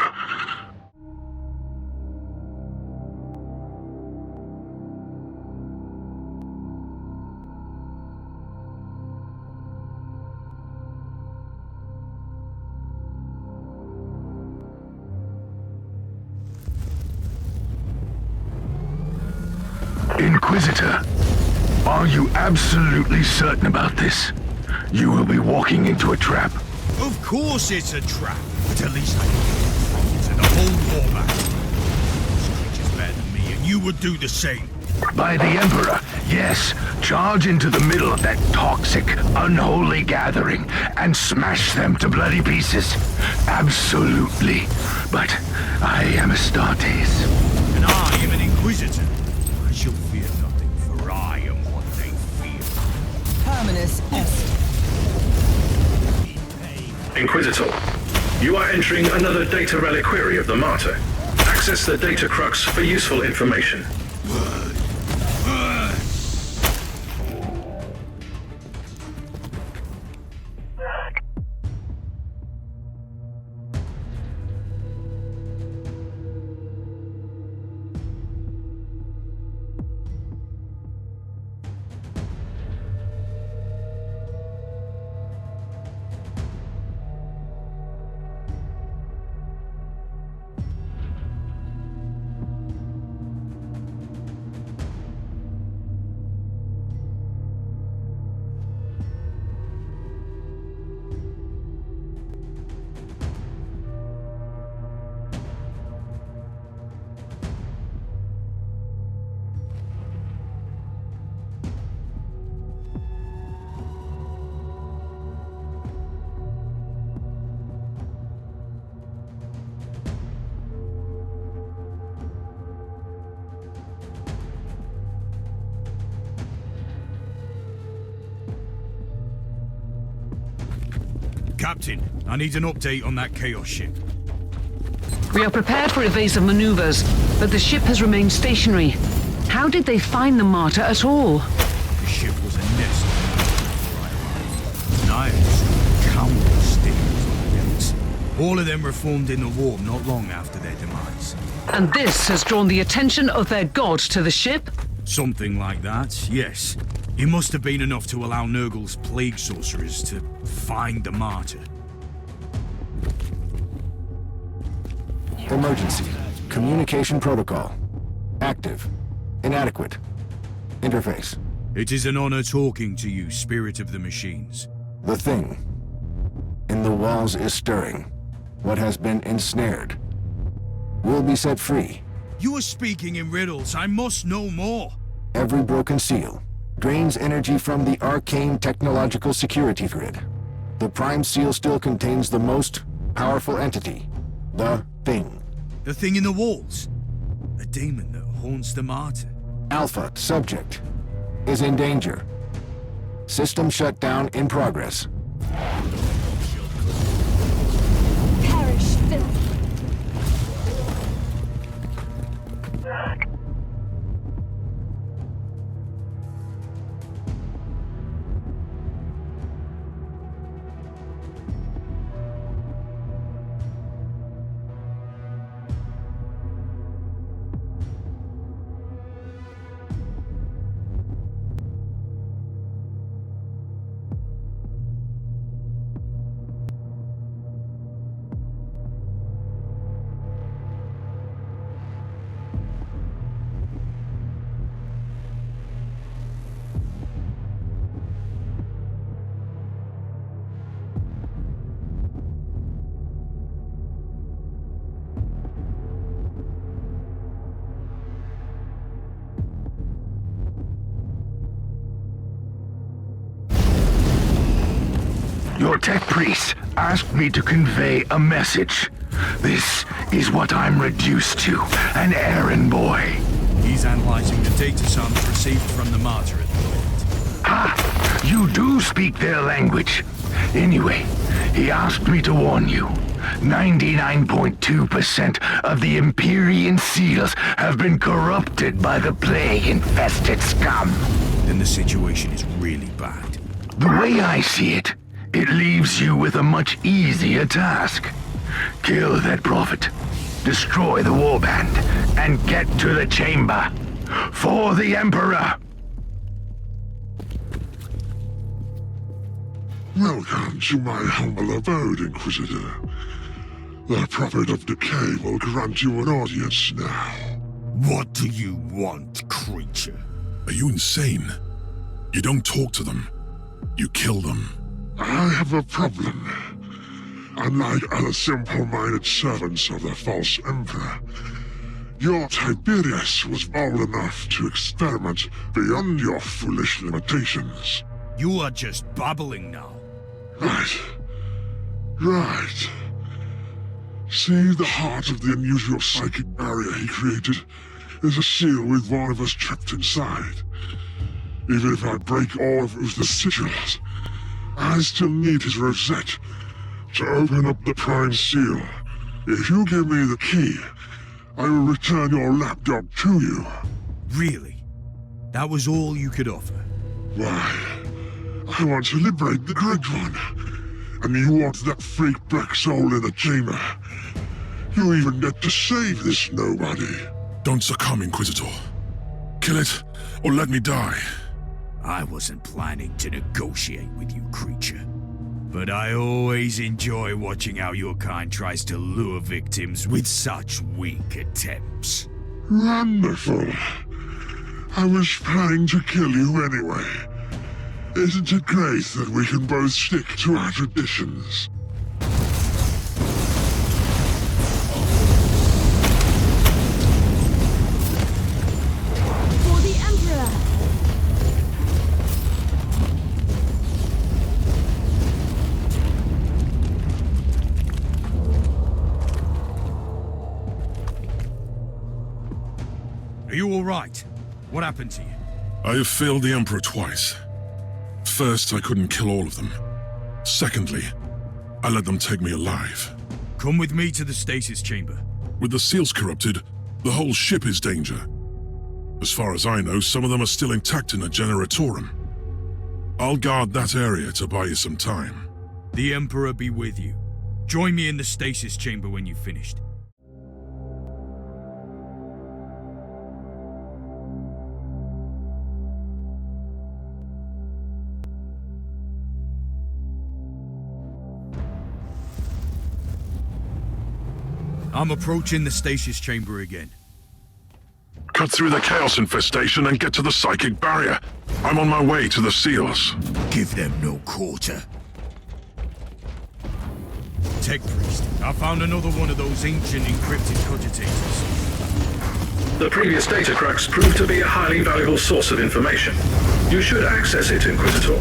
Inquisitor, are you absolutely certain about this? You will be walking into a trap. Of course it's a trap, but at least I can get to the whole war back. This creature's better than me, and you would do the same. By the Emperor, yes. Charge into the middle of that toxic, unholy gathering and smash them to bloody pieces. Absolutely. But I am Astartes. And I am an Inquisitor. I shall fear nothing, for I am what they fear. Terminus est. Inquisitor, you are entering another data reliquary of the Martyr. Access the data crux for useful information. Captain, I need an update on that Chaos ship. We are prepared for evasive maneuvers, but the ship has remained stationary. How did they find the Martyr at all? The ship was a nest of knives, countless stings on the decks. All of them reformed in the war not long after their demise. And this has drawn the attention of their god to the ship? Something like that, yes. It must have been enough to allow Nurgle's plague sorcerers to find the Martyr. Emergency. Communication protocol. Active. Inadequate. Interface. It is an honor talking to you, Spirit of the Machines. The Thing. in the walls is stirring. What has been ensnared will be set free. You are speaking in riddles. I must know more. Every broken seal drains energy from the arcane technological security grid. The Prime Seal still contains the most powerful entity, the Thing. The thing in the walls? A demon that haunts the Martyr? Alpha subject is in danger. System shutdown in progress. Perish, filth. Your tech priest asked me to convey a message. This is what I'm reduced to, an errand boy. He's analyzing the data samples received from the Martyr at the moment. Ah, you do speak their language. Anyway, he asked me to warn you. 99.2% of the Empyrean seals have been corrupted by the plague-infested scum. Then the situation is really bad. The way I see it, it leaves you with a much easier task. Kill that prophet, destroy the warband, and get to the chamber. For the Emperor! Welcome to my humble abode, Inquisitor. The prophet of decay will grant you an audience now. What do you want, creature? Are you insane? You don't talk to them. You kill them. I have a problem. Unlike other simple-minded servants of the false emperor, your Tiberius was bold enough to experiment beyond your foolish limitations. You are just babbling now. Right. See, the heart of the unusual psychic barrier he created is a seal with one of us trapped inside. Even if I break all of Uther's sigils, I still need his rosette to open up the Prime Seal. If you give me the key, I will return your lapdog to you. Really? That was all you could offer? Why, I want to liberate the Great One, and you want that freak black soul in the chamber. You even get to save this nobody. Don't succumb, Inquisitor. Kill it, or let me die. I wasn't planning to negotiate with you, creature. But I always enjoy watching how your kind tries to lure victims with such weak attempts. Wonderful. I was planning to kill you anyway. Isn't it great that we can both stick to our traditions? For the Emperor! Are you all right? What happened to you? I have failed the Emperor twice. First, I couldn't kill all of them. Secondly, I let them take me alive. Come with me to the stasis chamber. With the seals corrupted, the whole ship is danger. As far as I know, some of them are still intact in the Generatorum. I'll guard that area to buy you some time. The Emperor be with you. Join me in the stasis chamber when you've finished. I'm approaching the stasis chamber again. Cut through the chaos infestation and get to the psychic barrier. I'm on my way to the seals. Give them no quarter. Tech Priest, I found another one of those ancient encrypted cogitators. The previous data crux proved to be a highly valuable source of information. You should access it, Inquisitor.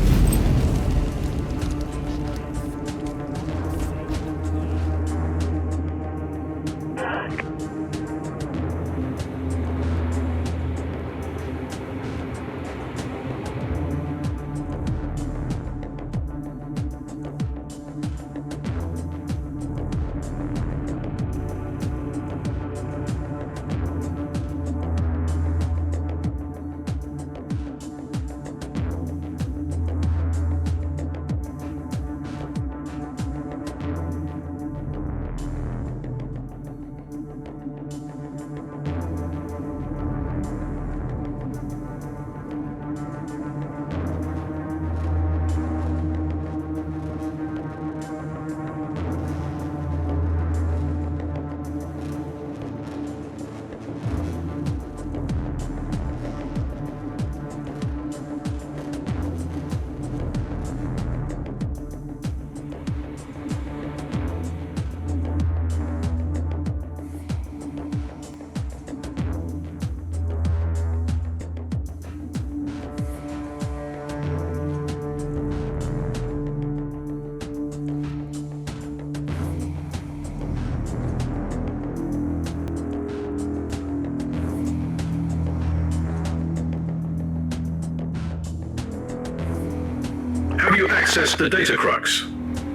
Have you accessed the data crux?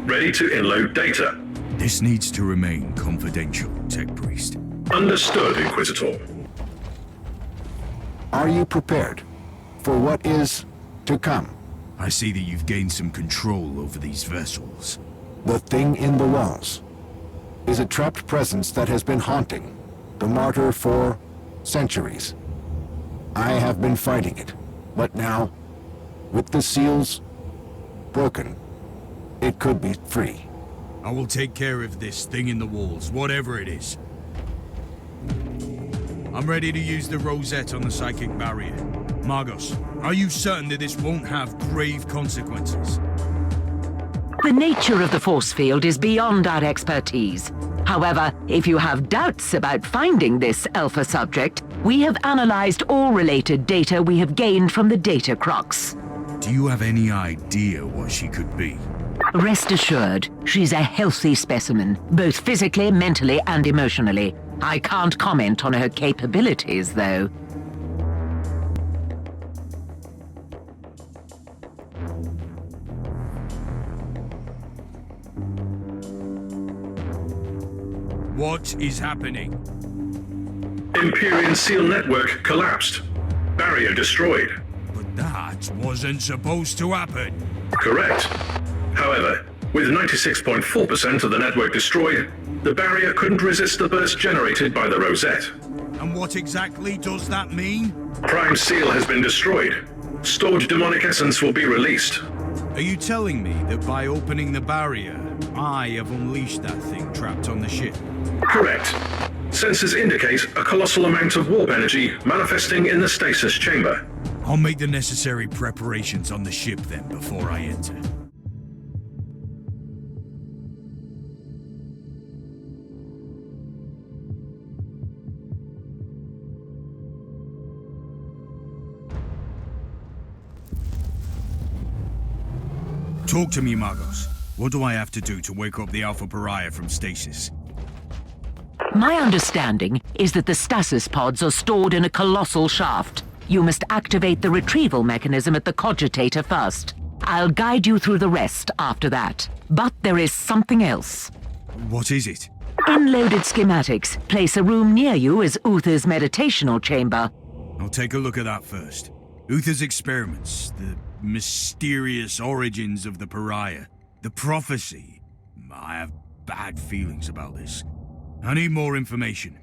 Ready to inload data? This needs to remain confidential, Tech Priest. Understood, Inquisitor. Are you prepared for what is to come? I see that you've gained some control over these vessels. The thing in the walls is a trapped presence that has been haunting the Martyr for centuries. I have been fighting it, but now, with the seals broken, it could be free. I will take care of this thing in the walls, whatever it is. I'm ready to use the rosette on the psychic barrier. Magos, are you certain that this won't have grave consequences? The nature of the force field is beyond our expertise. However, if you have doubts about finding this alpha subject, we have analyzed all related data we have gained from the data crux. Do you have any idea what she could be? Rest assured, she's a healthy specimen, both physically, mentally, and emotionally. I can't comment on her capabilities, though. What is happening? Empyrean seal network collapsed. Barrier destroyed. But that wasn't supposed to happen. Correct. However, with 96.4% of the network destroyed, the barrier couldn't resist the burst generated by the rosette. And what exactly does that mean? Prime seal has been destroyed. Stored demonic essence will be released. Are you telling me that by opening the barrier, I have unleashed that thing trapped on the ship? Correct. Sensors indicate a colossal amount of warp energy manifesting in the stasis chamber. I'll make the necessary preparations on the ship then before I enter. Talk to me, Magos. What do I have to do to wake up the Alpha Pariah from stasis? My understanding is that the stasis pods are stored in a colossal shaft. You must activate the retrieval mechanism at the cogitator first. I'll guide you through the rest after that. But there is something else. What is it? In loaded schematics, place a room near you as Uther's meditational chamber. I'll take a look at that first. Uther's experiments, the mysterious origins of the pariah, the prophecy. I have bad feelings about this. I need more information.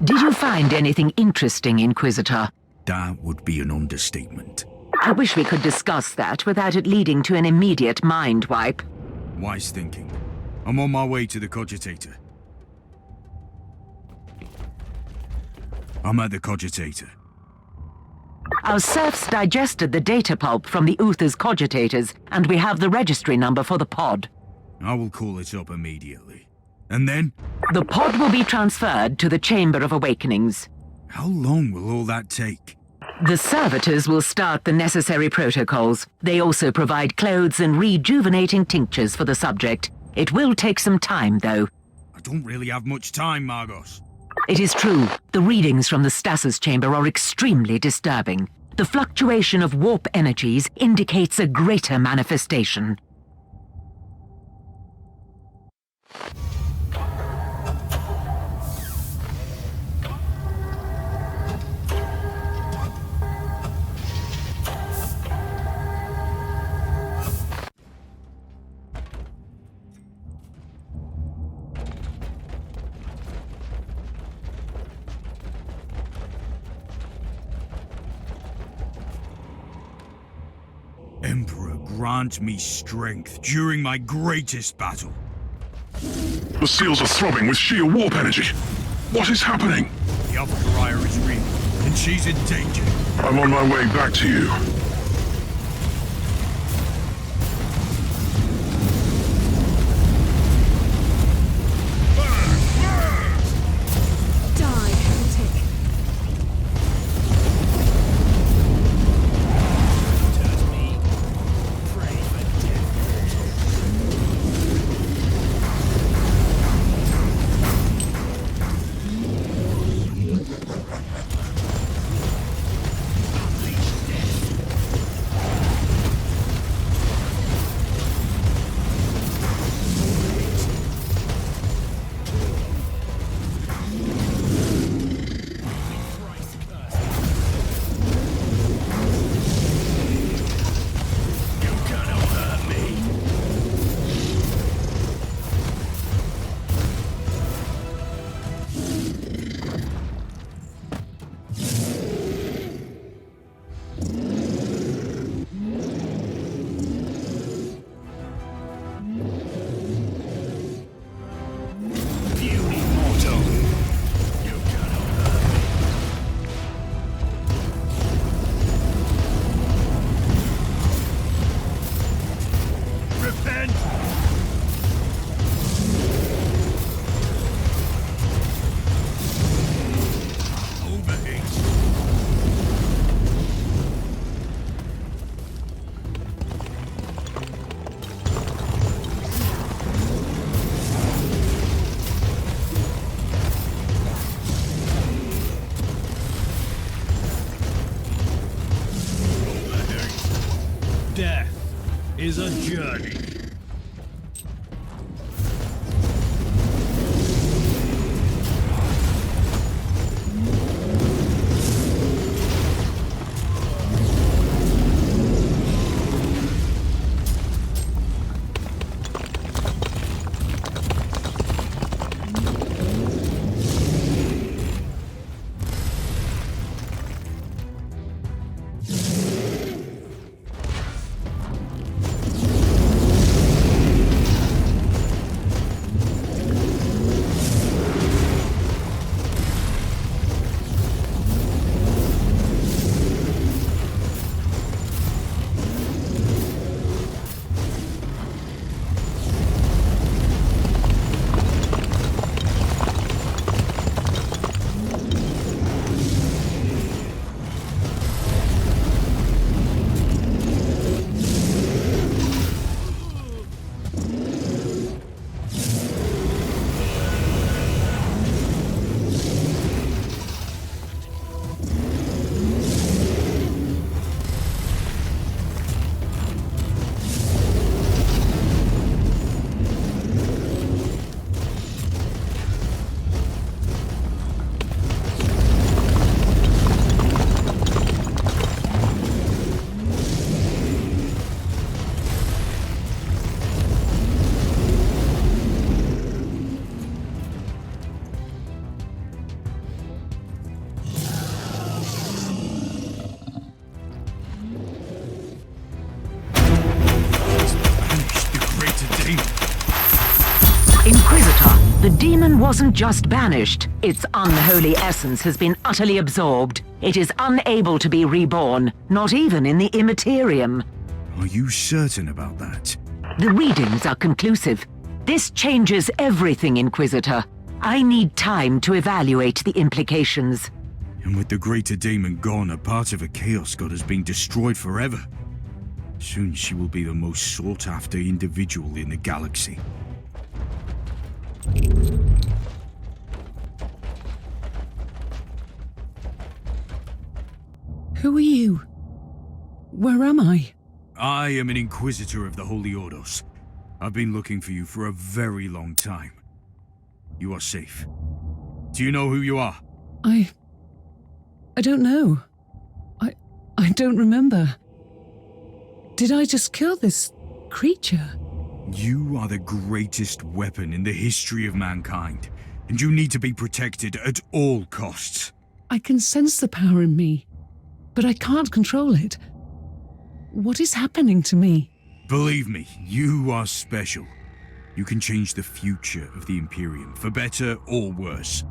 Did you find anything interesting, Inquisitor? That would be an understatement. I wish we could discuss that without it leading to an immediate mind wipe. Wise thinking. I'm on my way to the cogitator. I'm at the cogitator. Our serfs digested the data pulp from the Uther's cogitators, and we have the registry number for the pod. I will call it up immediately. And then? The pod will be transferred to the Chamber of Awakenings. How long will all that take? The servitors will start the necessary protocols. They also provide clothes and rejuvenating tinctures for the subject. It will take some time, though. I don't really have much time, Magos. It is true. The readings from the stasis chamber are extremely disturbing. The fluctuation of warp energies indicates a greater manifestation. Emperor, grant me strength during my greatest battle. The seals are throbbing with sheer warp energy. What is happening? The other pariah is real, and she's in danger. I'm on my way back to you. Die, heretic. Death is a journey. demon wasn't just banished. Its unholy essence has been utterly absorbed. It is unable to be reborn, not even in the Immaterium. Are you certain about that? The readings are conclusive. This changes everything, Inquisitor. I need time to evaluate the implications. And with the greater demon gone, a part of a chaos god has been destroyed forever. Soon she will be the most sought-after individual in the galaxy. Who are you? Where am I? I am an Inquisitor of the Holy Ordos. I've been looking for you for a very long time. You are safe. Do you know who you are? I don't know. I don't remember. Did I just kill this creature? You are the greatest weapon in the history of mankind, and you need to be protected at all costs. I can sense the power in me, but I can't control it. What is happening to me? Believe me, you are special. You can change the future of the Imperium, for better or worse.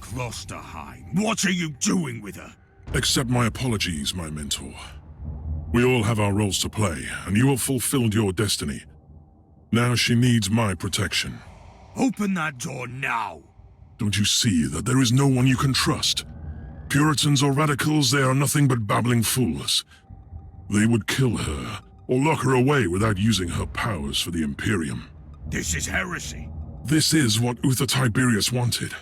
Klosterheim, what are you doing with her? Accept my apologies, my mentor. We all have our roles to play, and you have fulfilled your destiny. Now she needs my protection. Open that door now! Don't you see that there is no one you can trust? Puritans or radicals, they are nothing but babbling fools. They would kill her, or lock her away without using her powers for the Imperium. This is heresy. This is what Uther Tiberius wanted.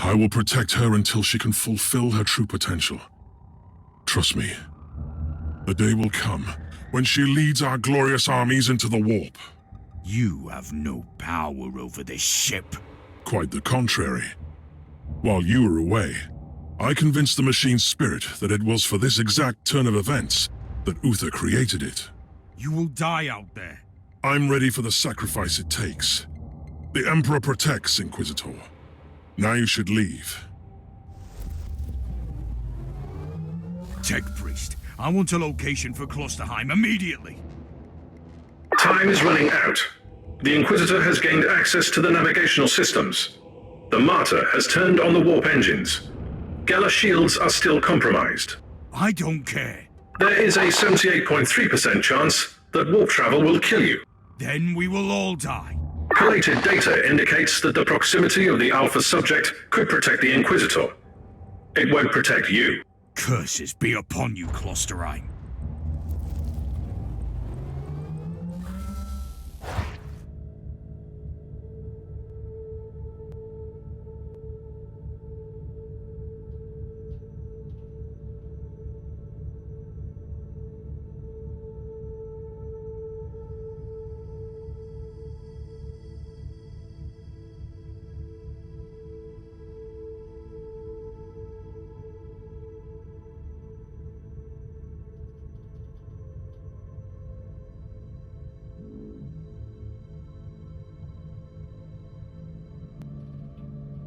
I will protect her until she can fulfill her true potential. Trust me, the day will come when she leads our glorious armies into the warp. You have no power over this ship. Quite the contrary. While you were away, I convinced the machine's spirit that it was for this exact turn of events that Uther created it. You will die out there. I'm ready for the sacrifice it takes. The Emperor protects, Inquisitor. Now you should leave. Tech Priest, I want a location for Klosterheim immediately. Time is running out. The Inquisitor has gained access to the navigational systems. The Martyr has turned on the warp engines. Gala shields are still compromised. I don't care. There is a 78.3% chance that warp travel will kill you. Then we will all die. Collated data indicates that the proximity of the Alpha subject could protect the Inquisitor. It won't protect you. Curses be upon you, Klosterheim.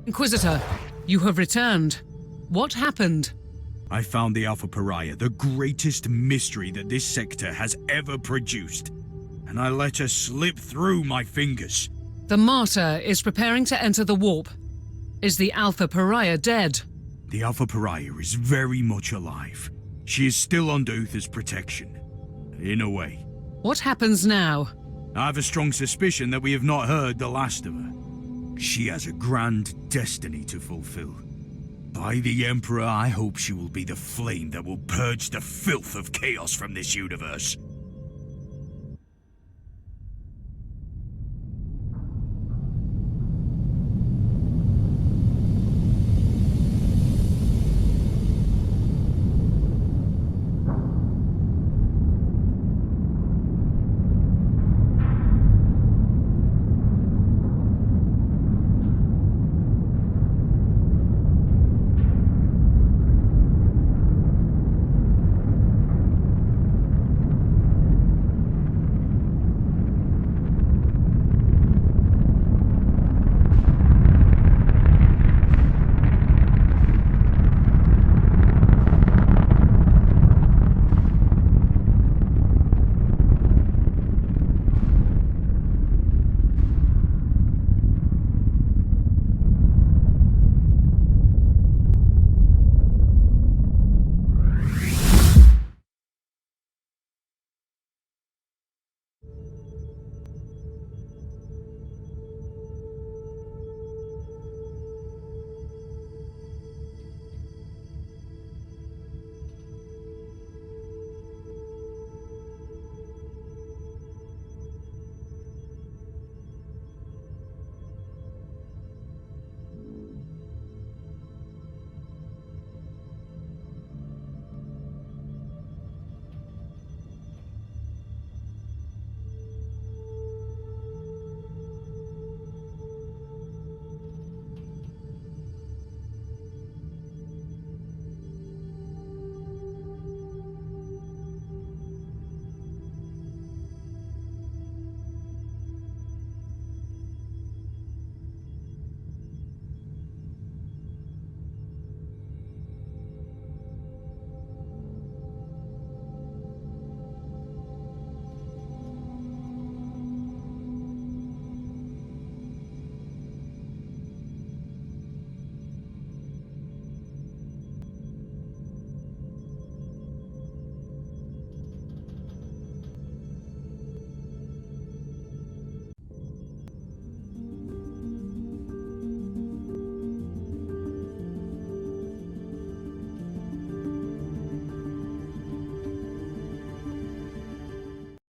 Inquisitor, you have returned. What happened? I found the Alpha Pariah, the greatest mystery that this sector has ever produced. And I let her slip through my fingers. The Martyr is preparing to enter the warp. Is the Alpha Pariah dead? The Alpha Pariah is very much alive. She is still under Uther's protection. In a way. What happens now? I have a strong suspicion that we have not heard the last of her. She has a grand destiny to fulfill. By the Emperor, I hope she will be the flame that will purge the filth of chaos from this universe.